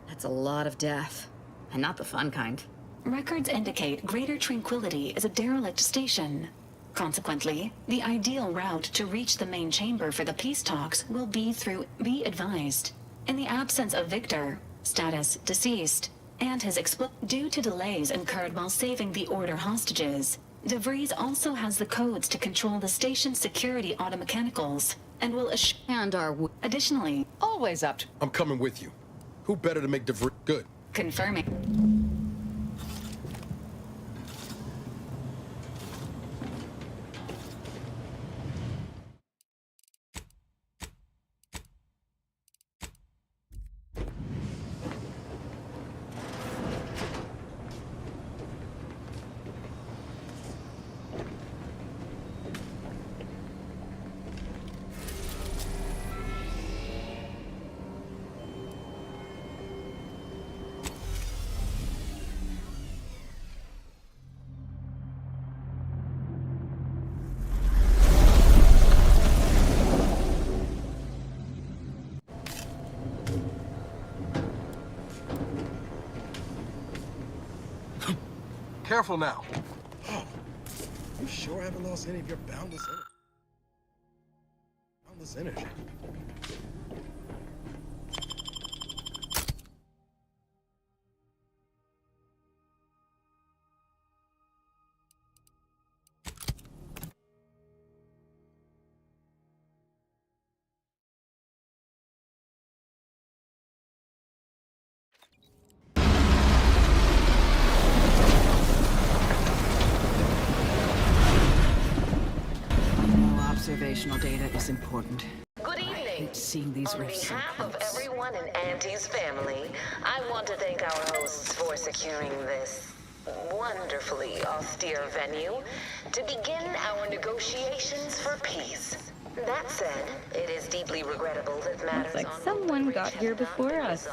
That's a lot of death. And not the fun kind. Records indicate Greater Tranquility is a derelict station. Consequently, the ideal route to reach the main chamber for the peace talks will be through Be Advised. In the absence of Victor, status deceased, and his due to delays incurred while saving the Order hostages, DeVries also has the codes to control the station's security automechanicals, and will additionally... Always up to... I'm coming with you. Who better to make DeVries good? Confirming. Careful now. Oh, you sure haven't lost any of your boundless energy. operational data is important. Good evening. I hate seeing these On rifts so behalf of close. everyone in Auntie's family, I want to thank our hosts for securing this wonderfully austere venue to begin our negotiations for peace. That said, it is deeply regrettable that matters Looks like someone got here before us.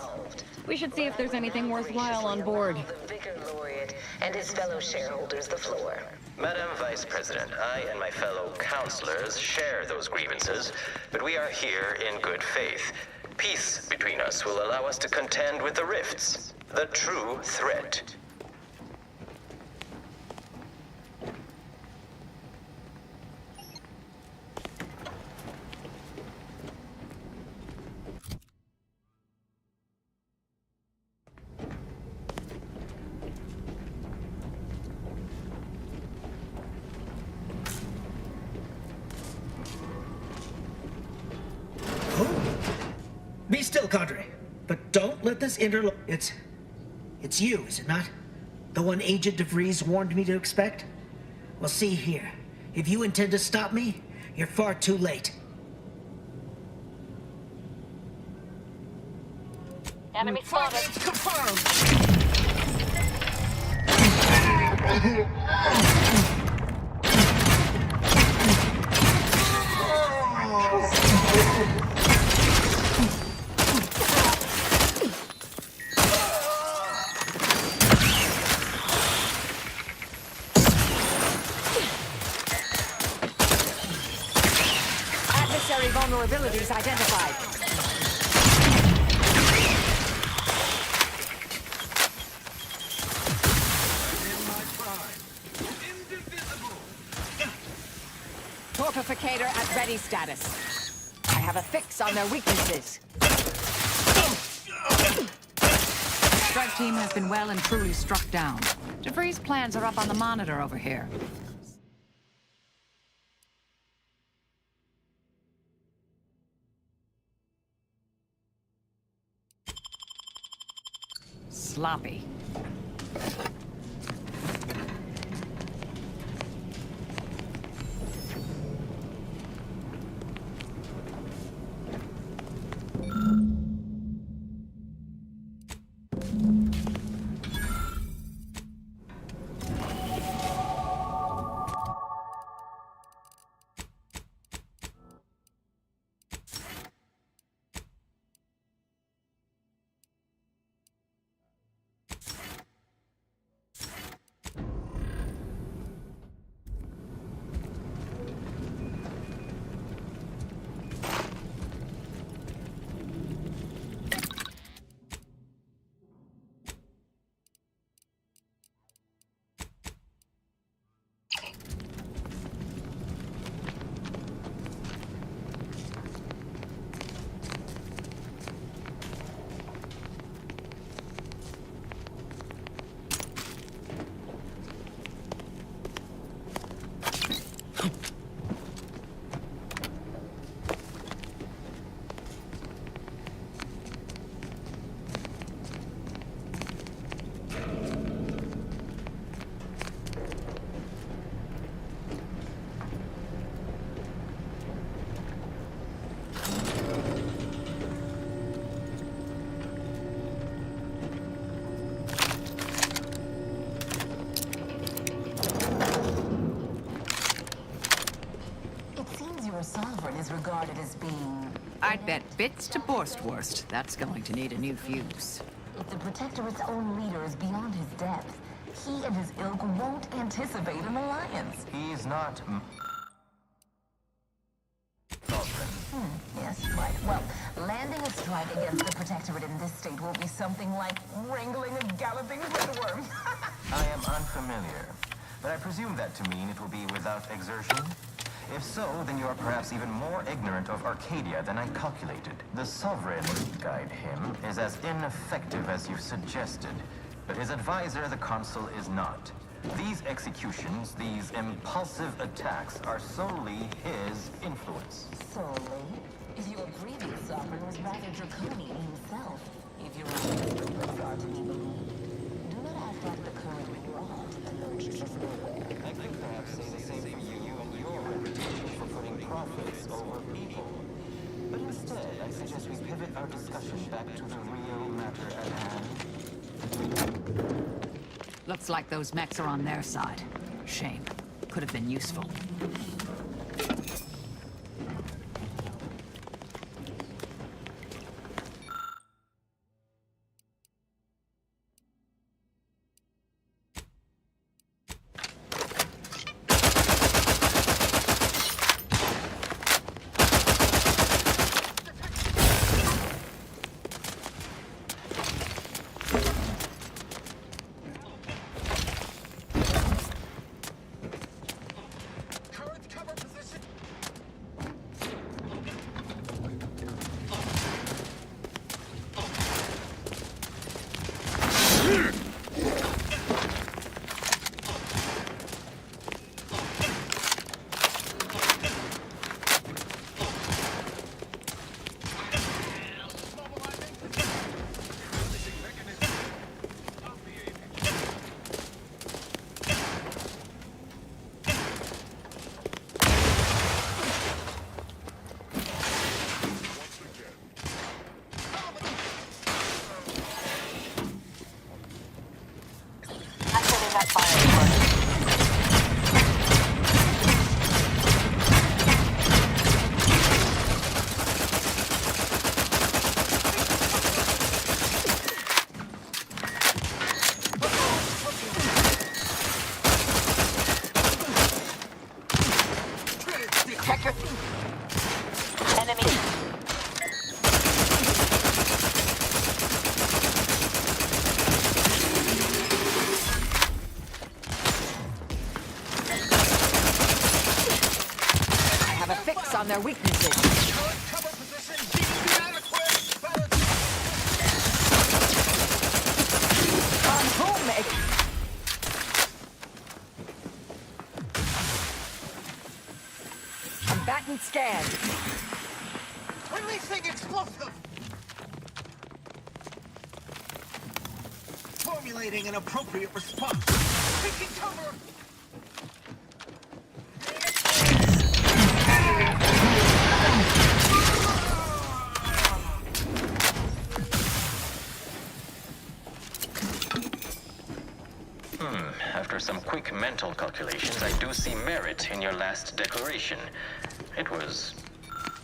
We should see if there's anything worthwhile on board. The Vicar Laureate and his fellow shareholders the floor. Madam Vice President, I and my fellow counselors share those grievances, but we are here in good faith. Peace between us will allow us to contend with the rifts, the true threat. Be still, Cadre. But don't let this It's you, is it not? The one Agent DeVries warned me to expect? Well, see here. If you intend to stop me, you're far too late. Enemy spotted. Confirmed. Adversary vulnerabilities identified. Fortificator at ready status. I have a fix on their weaknesses. Strike team has been well and truly struck down. DeVries' plans are up on the monitor over here. Sloppy. Sovereign is regarded as being... I'd bet bits to Borstwurst. That's going to need a new fuse. If the Protectorate's own leader is beyond his depth, he and his ilk won't anticipate an alliance. He's not... Yes, right. Well, landing a strike against the Protectorate in this state will be something like wrangling a galloping ringworm. I am unfamiliar, but I presume that to mean it will be without exertion? If so, then you are perhaps even more ignorant of Arcadia than I calculated. The Sovereign, guide him, is as ineffective as you suggested, but his advisor, the Consul, is not. These executions, these impulsive attacks, are solely his influence. Solely? Your previous Sovereign was rather draconian himself, if your reports are to be believed. Do not act like the current rod emerged from nowhere. I could perhaps say the same for you and your reputation for putting profits I suggest we pivot our discussion back to the real matter at hand. Looks like those mechs are on their side. Shame. Could have been useful. On their weaknesses. On home, combatant scanned. Releasing explosive. Formulating an appropriate response. Taking cover. After some quick mental calculations, I do see merit in your last declaration. It was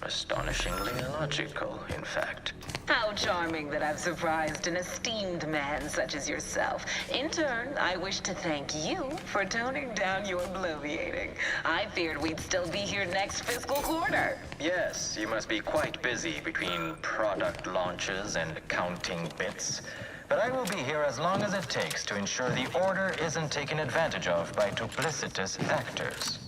astonishingly logical, in fact. How charming that I've surprised an esteemed man such as yourself. In turn, I wish to thank you for toning down your bloviating. I feared we'd still be here next fiscal quarter. Yes, you must be quite busy between product launches and counting bits. But I will be here as long as it takes to ensure the order isn't taken advantage of by duplicitous actors.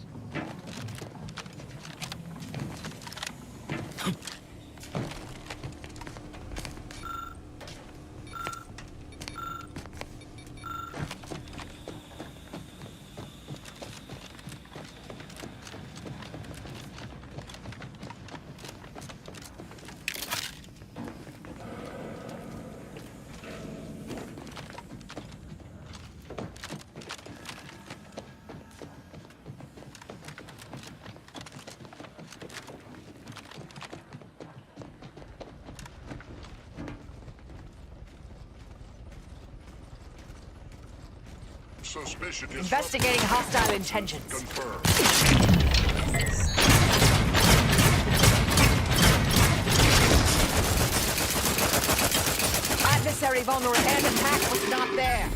Investigating hostile intentions. Adversary vulnerable. Air attack was not there.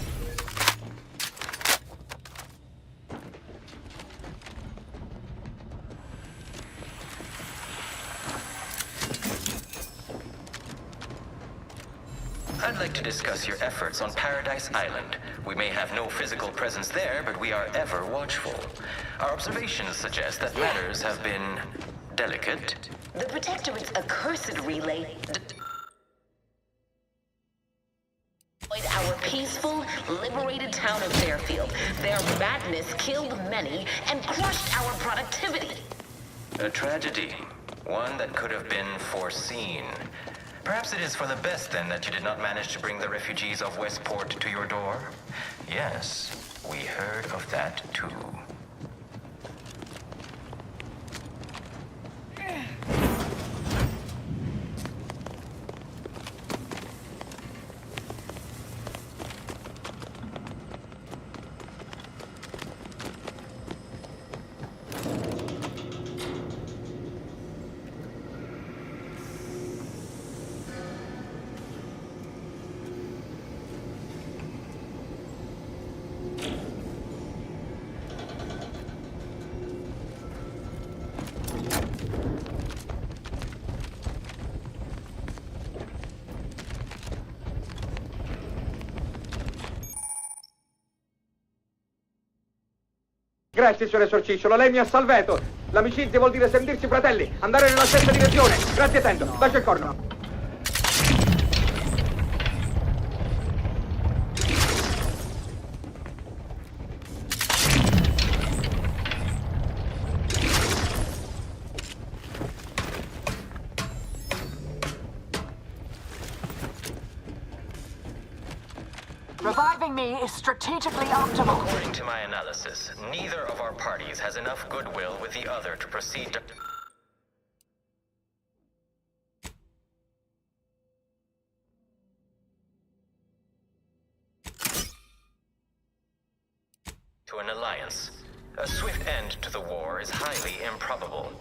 I'd like to discuss your efforts on Paradise Island. We may have no physical presence there, but we are ever watchful. Our observations suggest that matters have been delicate. The Protectorate's accursed relay destroyed our peaceful, liberated town of Fairfield. Their madness killed many and crushed our productivity. A tragedy. One that could have been foreseen. Perhaps it is for the best, then, that you did not manage to bring the refugees of Westport to your door? Yes, we heard of that, too. Grazie, signor Esorcicciolo, lei mi ha salvato. L'amicizia vuol dire sentirsi fratelli, andare nella stessa direzione. Grazie tanto, bacio il corno. Reviving me is strategically optimal. According to my analysis, neither of our parties has enough goodwill with the other to proceed to an alliance. A swift end to the war is highly improbable.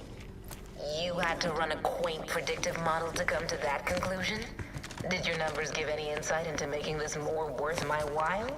You had to run a quaint predictive model to come to that conclusion? Did your numbers give any insight into making this more worth my while?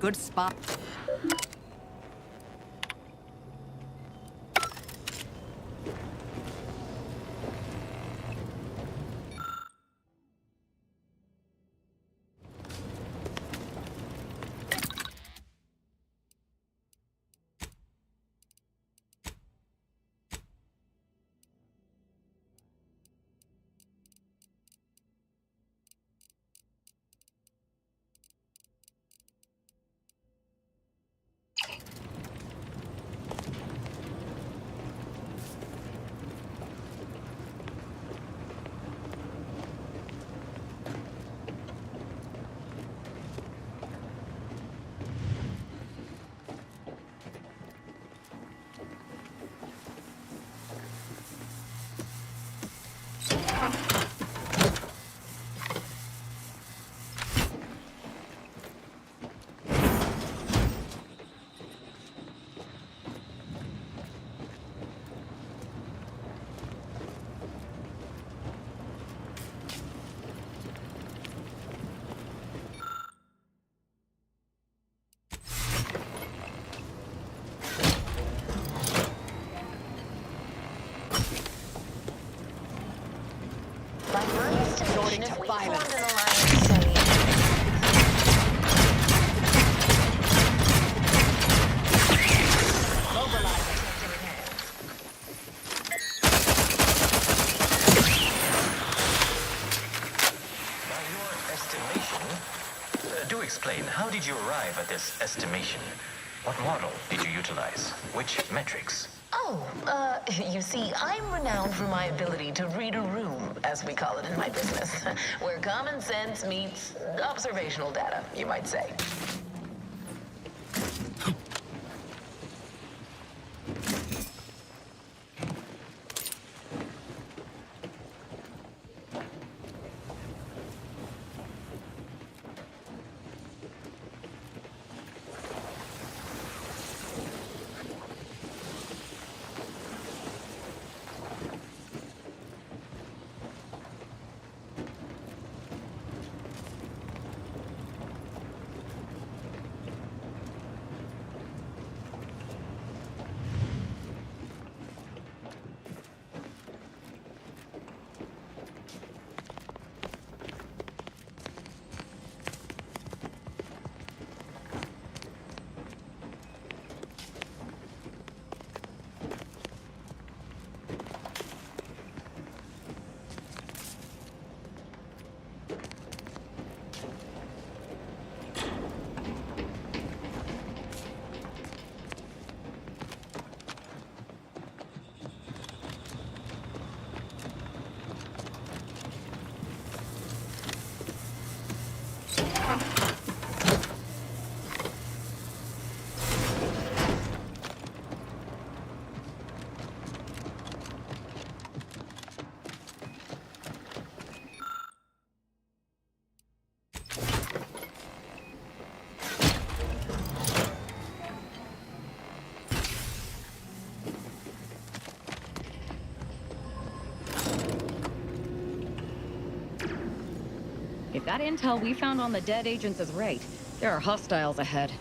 Good spot. How did you arrive at this estimation? What model did you utilize? Which metrics? Oh, you see, I'm renowned for my ability to read a room, as we call it in my business, where common sense meets observational data, you might say. that intel we found on the dead agents is right. There are hostiles ahead.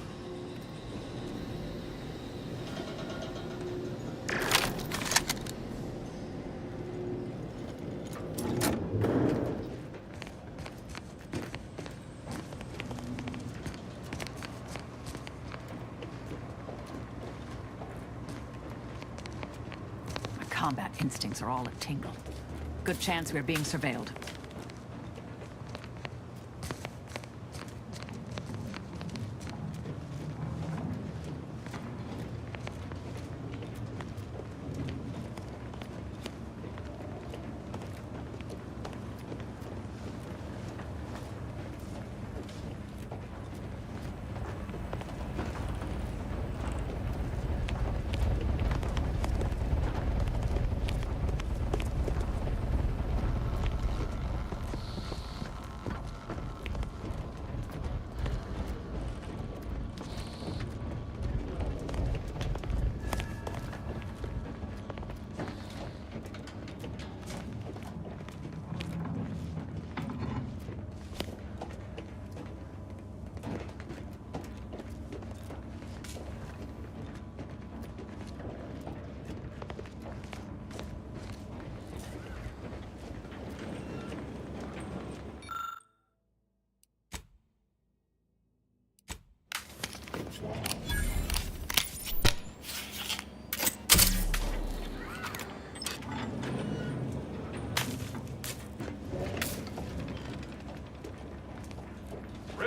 My combat instincts are all a tingle. Good chance we're being surveilled.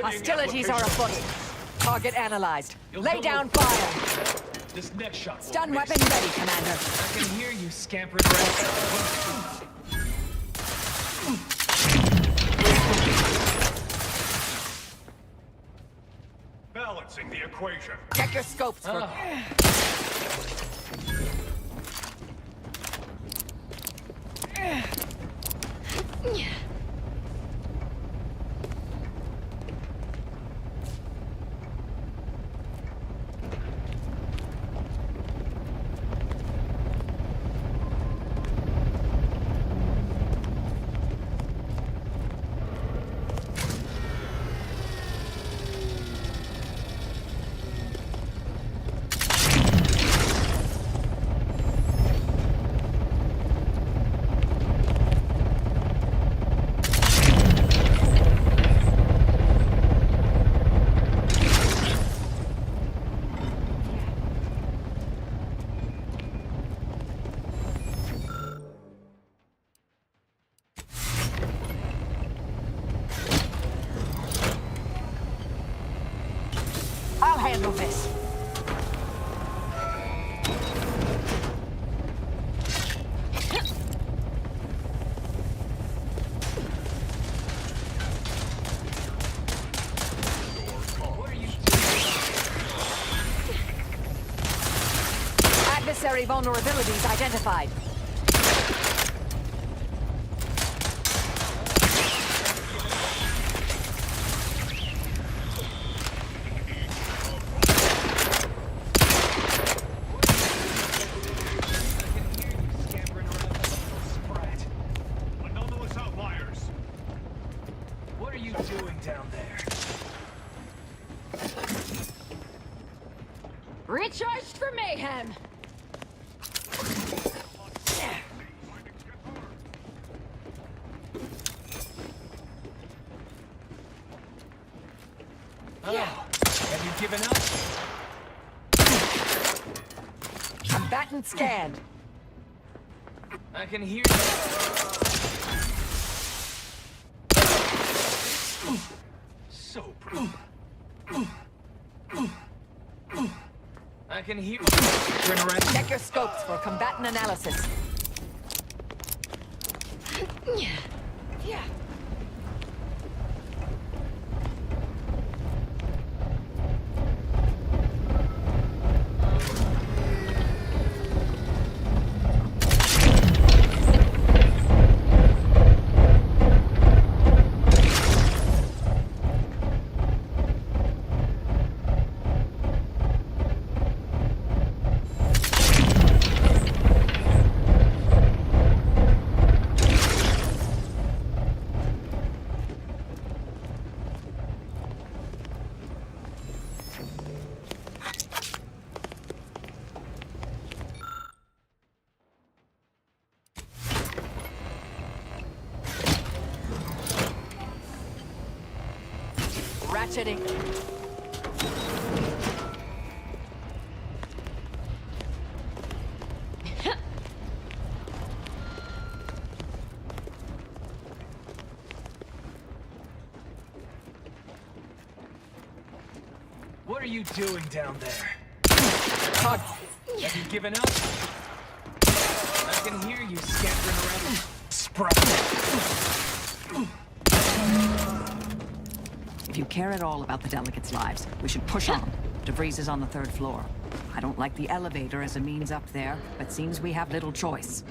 Hostilities are afoot. Target analyzed. Lay down fire. This next shot. Stun weapon ready, Commander. I can hear you scampering around. Balancing the equation. Check your scopes for... I'll handle this. Adversary vulnerabilities identified. Recharged for mayhem! Have you given up? Combatant scanned. I can hear you. So pretty. I can hear. Turn around. Check your scopes for combatant analysis. Yeah. ratcheting. What are you doing down there? Have you given up? I can hear you scampering around. Sprout. If you care at all about the delegates' lives, we should push on. DeVries is on the 3rd floor. I don't like the elevator as a means up there, but seems we have little choice.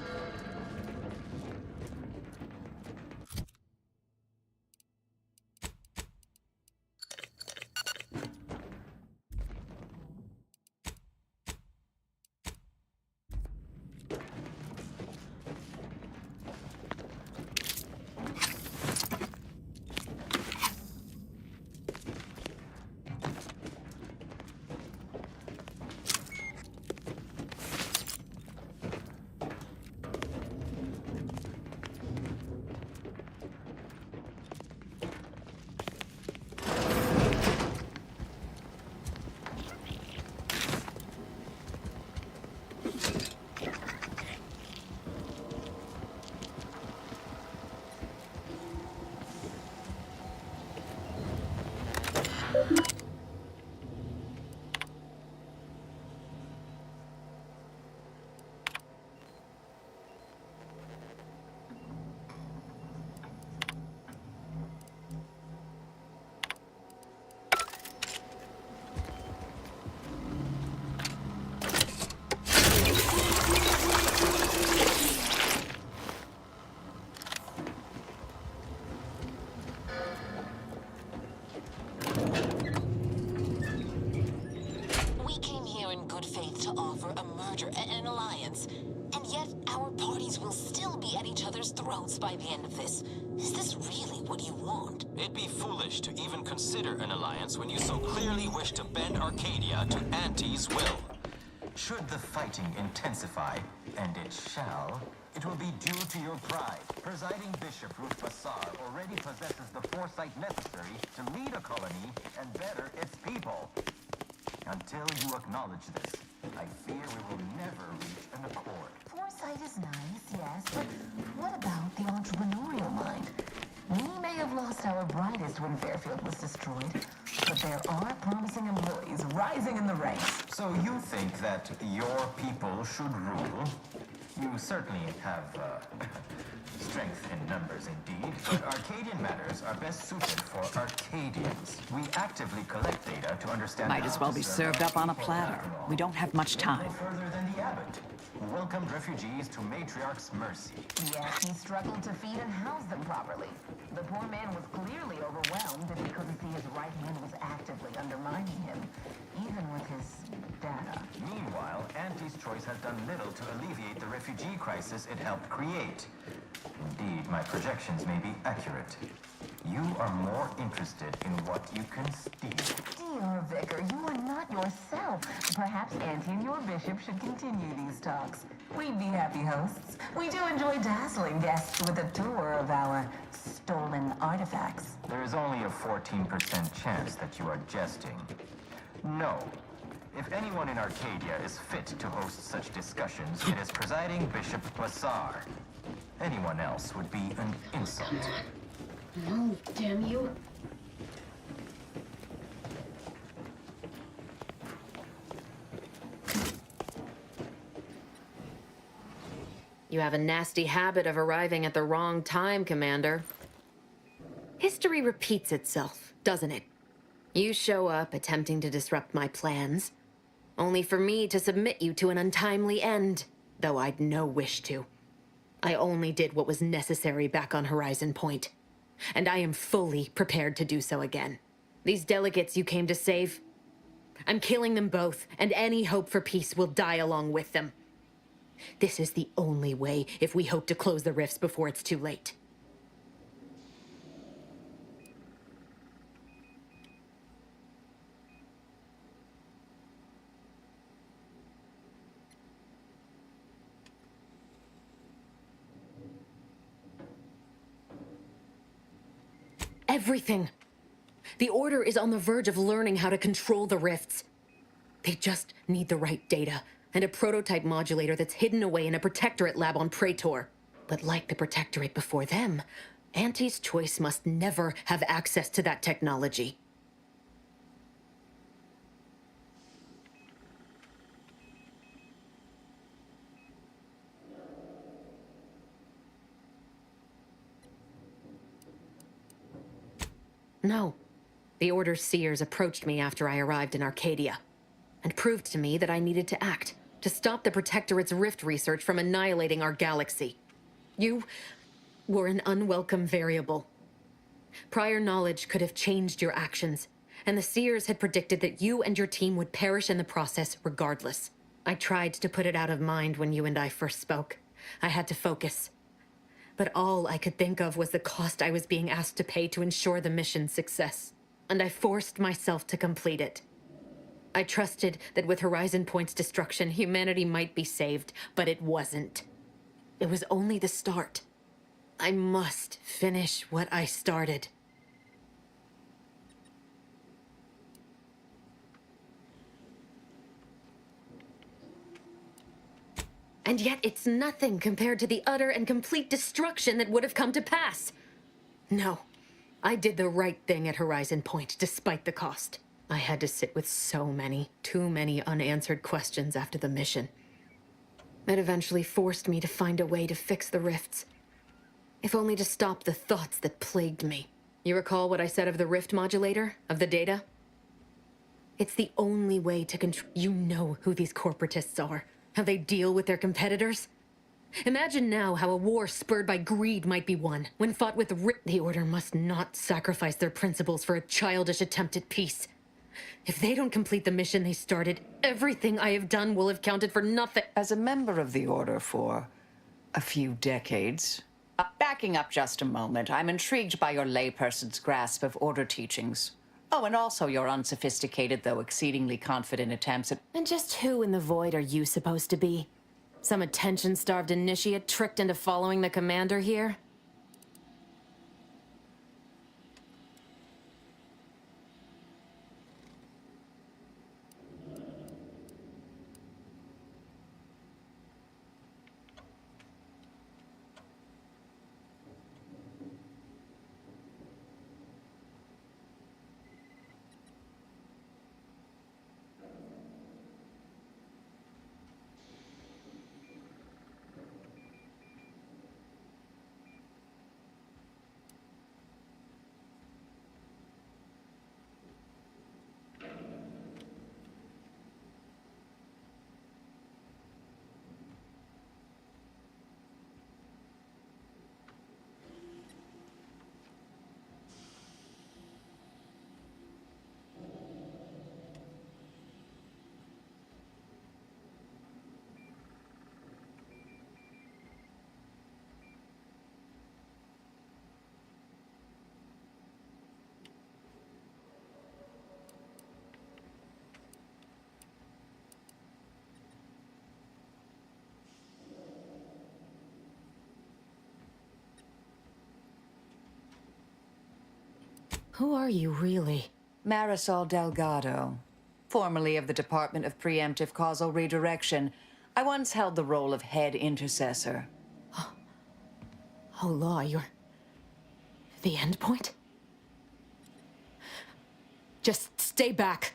By the end of this. Is this really what you want? It'd be foolish to even consider an alliance when you so clearly wish to bend Arcadia to Auntie's will. Should the fighting intensify, and it shall, it will be due to your pride. Presiding Bishop Ribassato already possesses the foresight necessary to lead a colony and better its people. Until you acknowledge this, I fear we will never reach an accord. Foresight is nice, yes, but what about the entrepreneurial mind? We may have lost our brightest when Fairfield was destroyed, but there are promising employees rising in the ranks. So you think that your people should rule? You certainly have, strength in numbers indeed, but Arcadian matters are best suited for Arcadians. We actively collect data to understand. Might as well be served up on a platter. We don't have much time. No further than the abbot, who welcomed refugees to Matriarch's mercy. Yes, he struggled to feed and house them properly. The poor man was clearly overwhelmed if he couldn't see his right hand was actively undermining him, even with his data. Meanwhile, Auntie's choice has done little to alleviate the refugee crisis it helped create. Indeed, my projections may be accurate. You are more interested in what you can steal. Dear Vicar, you are not yourself. Perhaps Auntie and your bishop should continue these talks. We'd be happy hosts. We do enjoy dazzling guests with a tour of our stolen artifacts. There is only a 14% chance that you are jesting. No. If anyone in Arcadia is fit to host such discussions, it is presiding Bishop Corsair. Anyone else would be an insult. Oh, damn you. You have a nasty habit of arriving at the wrong time, Commander. History repeats itself, doesn't it? You show up attempting to disrupt my plans, only for me to submit you to an untimely end, though I'd no wish to. I only did what was necessary back on Horizon Point, and I am fully prepared to do so again. These delegates you came to save, I'm killing them both, and any hope for peace will die along with them. This is the only way if we hope to close the rifts before it's too late. Everything. The Order is on the verge of learning how to control the rifts. They just need the right data, and a prototype modulator that's hidden away in a Protectorate lab on Praetor. But like the Protectorate before them, Auntie's Choice must never have access to that technology. No. The Order's seers approached me after I arrived in Arcadia, and proved to me that I needed to act, to stop the Protectorate's rift research from annihilating our galaxy. You were an unwelcome variable. Prior knowledge could have changed your actions, and the seers had predicted that you and your team would perish in the process regardless. I tried to put it out of mind when you and I first spoke. I had to focus. But all I could think of was the cost I was being asked to pay to ensure the mission's success. And I forced myself to complete it. I trusted that with Horizon Point's destruction, humanity might be saved, but it wasn't. It was only the start. I must finish what I started. And yet it's nothing compared to the utter and complete destruction that would have come to pass. No, I did the right thing at Horizon Point, despite the cost. I had to sit with too many unanswered questions after the mission. It eventually forced me to find a way to fix the rifts. If only to stop the thoughts that plagued me. You recall what I said of the rift modulator, of the data? It's the only way to control. You know who these corporatists are. How they deal with their competitors? Imagine now how a war spurred by greed might be won, when fought with the Order must not sacrifice their principles for a childish attempt at peace. If they don't complete the mission they started, everything I have done will have counted for nothing. As a member of the Order for a few decades, backing up just a moment, I'm intrigued by your layperson's grasp of Order teachings. Oh, and also your unsophisticated, though exceedingly confident attempts at... And just who in the void are you supposed to be? Some attention-starved initiate tricked into following the commander here? Who are you, really? Marisol Delgado, formerly of the Department of Preemptive Causal Redirection. I once held the role of head intercessor. Oh, Law, you're... the endpoint? Just stay back.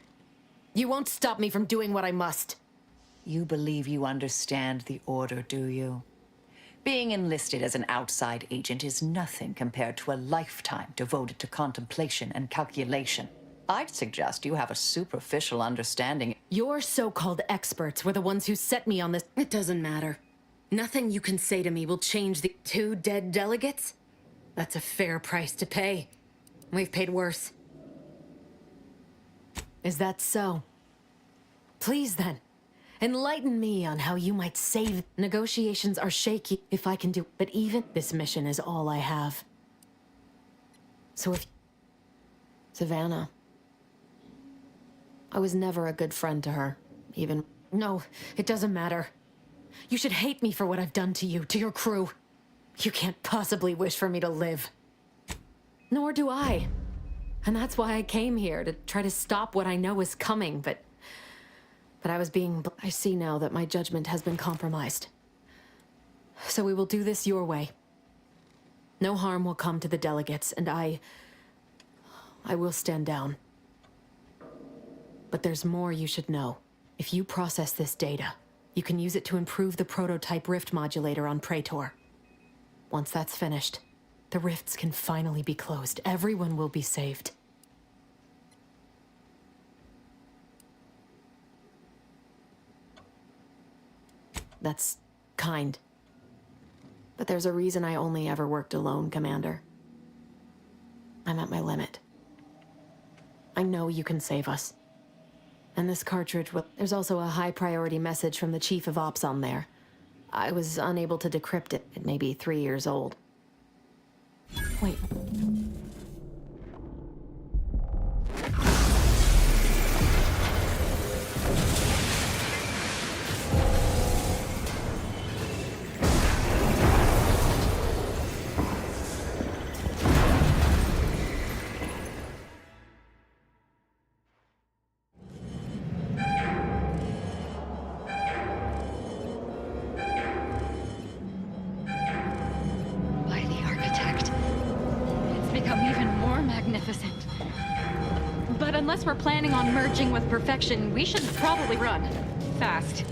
You won't stop me from doing what I must. You believe you understand the Order, do you? Being enlisted as an outside agent is nothing compared to a lifetime devoted to contemplation and calculation. I'd suggest you have a superficial understanding. Your so-called experts were the ones who set me on this. It doesn't matter. Nothing you can say to me will change the 2 dead delegates? That's a fair price to pay. We've paid worse. Is that so? Please then. Enlighten me on how you might save. Negotiations are shaky, if I can do. But even this mission is all I have. So if... Savannah. I was never a good friend to her, even... No, it doesn't matter. You should hate me for what I've done to you, to your crew. You can't possibly wish for me to live. Nor do I. And that's why I came here, to try to stop what I know is coming, but I see now that my judgment has been compromised. So we will do this your way. No harm will come to the delegates, and I will stand down. But there's more you should know. If you process this data, you can use it to improve the prototype rift modulator on Praetor. Once that's finished, the rifts can finally be closed. Everyone will be saved. That's kind. But there's a reason I only ever worked alone, Commander. I'm at my limit. I know you can save us. And this cartridge will... There's also a high-priority message from the Chief of Ops on there. I was unable to decrypt it. It may be 3 years old. Wait. Unless we're planning on merging with perfection, we should probably run. Fast.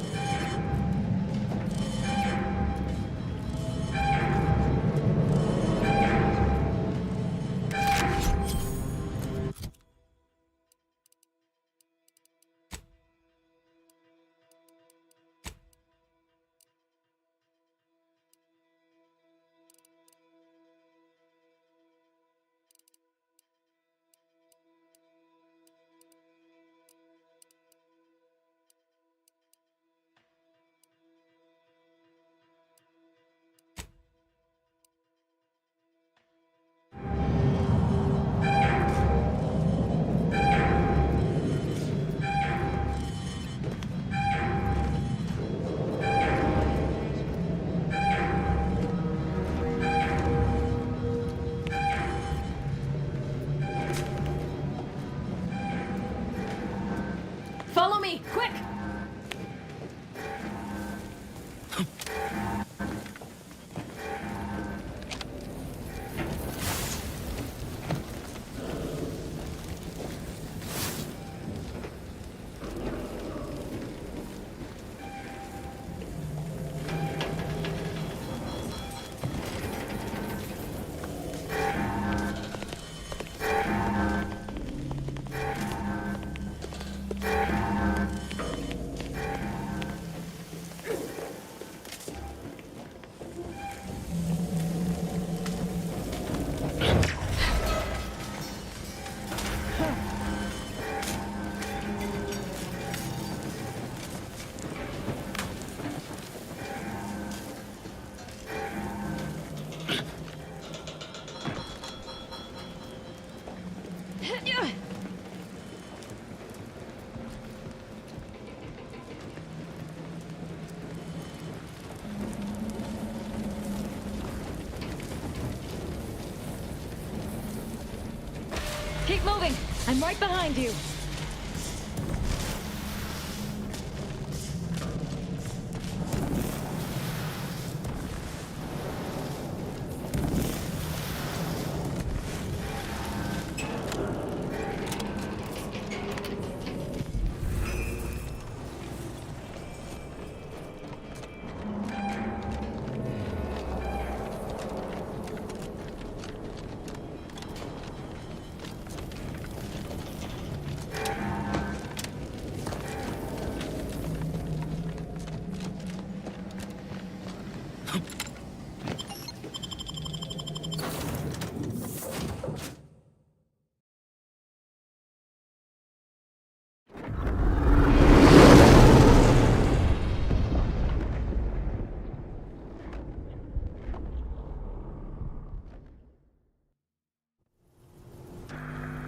Keep moving. I'm right behind you.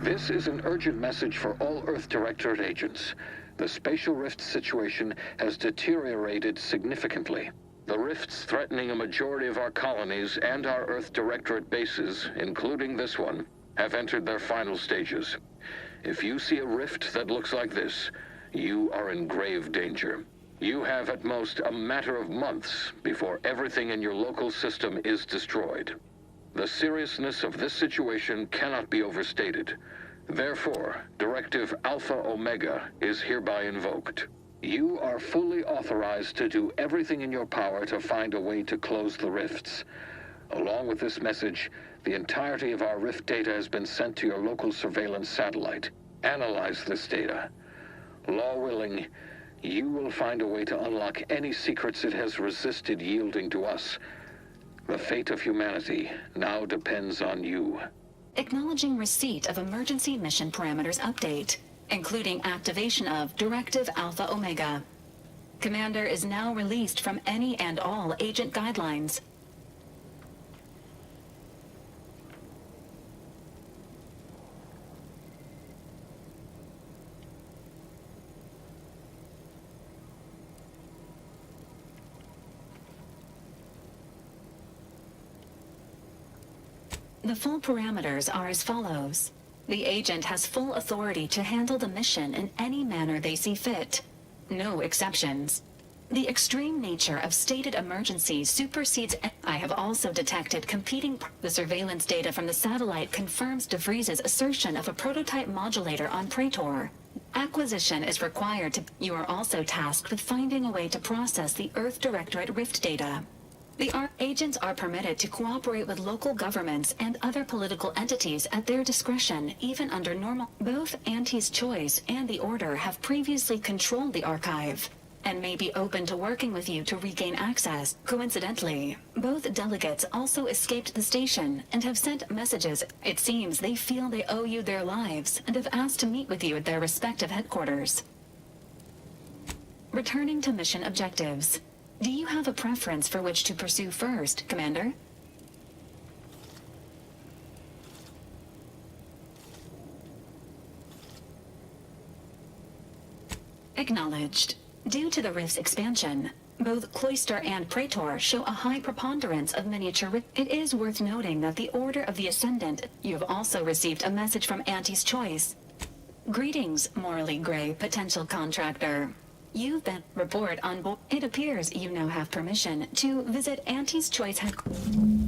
This is an urgent message for all Earth Directorate agents. The spatial rift situation has deteriorated significantly. The rifts threatening a majority of our colonies and our Earth Directorate bases, including this one, have entered their final stages. If you see a rift that looks like this, you are in grave danger. You have at most a matter of months before everything in your local system is destroyed. The seriousness of this situation cannot be overstated. Therefore, Directive Alpha Omega is hereby invoked. You are fully authorized to do everything in your power to find a way to close the rifts. Along with this message, the entirety of our rift data has been sent to your local surveillance satellite. Analyze this data. Law willing, you will find a way to unlock any secrets it has resisted yielding to us. The fate of humanity now depends on you. Acknowledging receipt of emergency mission parameters update, including activation of Directive Alpha Omega. Commander is now released from any and all agent guidelines. The full parameters are as follows. The agent has full authority to handle the mission in any manner they see fit. No exceptions. The extreme nature of stated emergencies supersedes. I have also detected competing. The surveillance data from the satellite confirms De Vries's assertion of a prototype modulator on Praetor. Acquisition is required to. You are also tasked with finding a way to process the Earth Directorate Rift data. The agents are permitted to cooperate with local governments and other political entities at their discretion, even under normal. Both Auntie's Choice and the Order have previously controlled the archive, and may be open to working with you to regain access. Coincidentally, both delegates also escaped the station and have sent messages. It seems they feel they owe you their lives and have asked to meet with you at their respective headquarters. Returning to mission objectives. Do you have a preference for which to pursue first, Commander? Acknowledged. Due to the rift's expansion, both Cloister and Praetor show a high preponderance of miniature rift. It is worth noting that the Order of the Ascendant. You have also received a message from Auntie's Choice. Greetings, morally gray potential contractor. You've been report on board. It appears you now have permission to visit Auntie's Choice headquarters.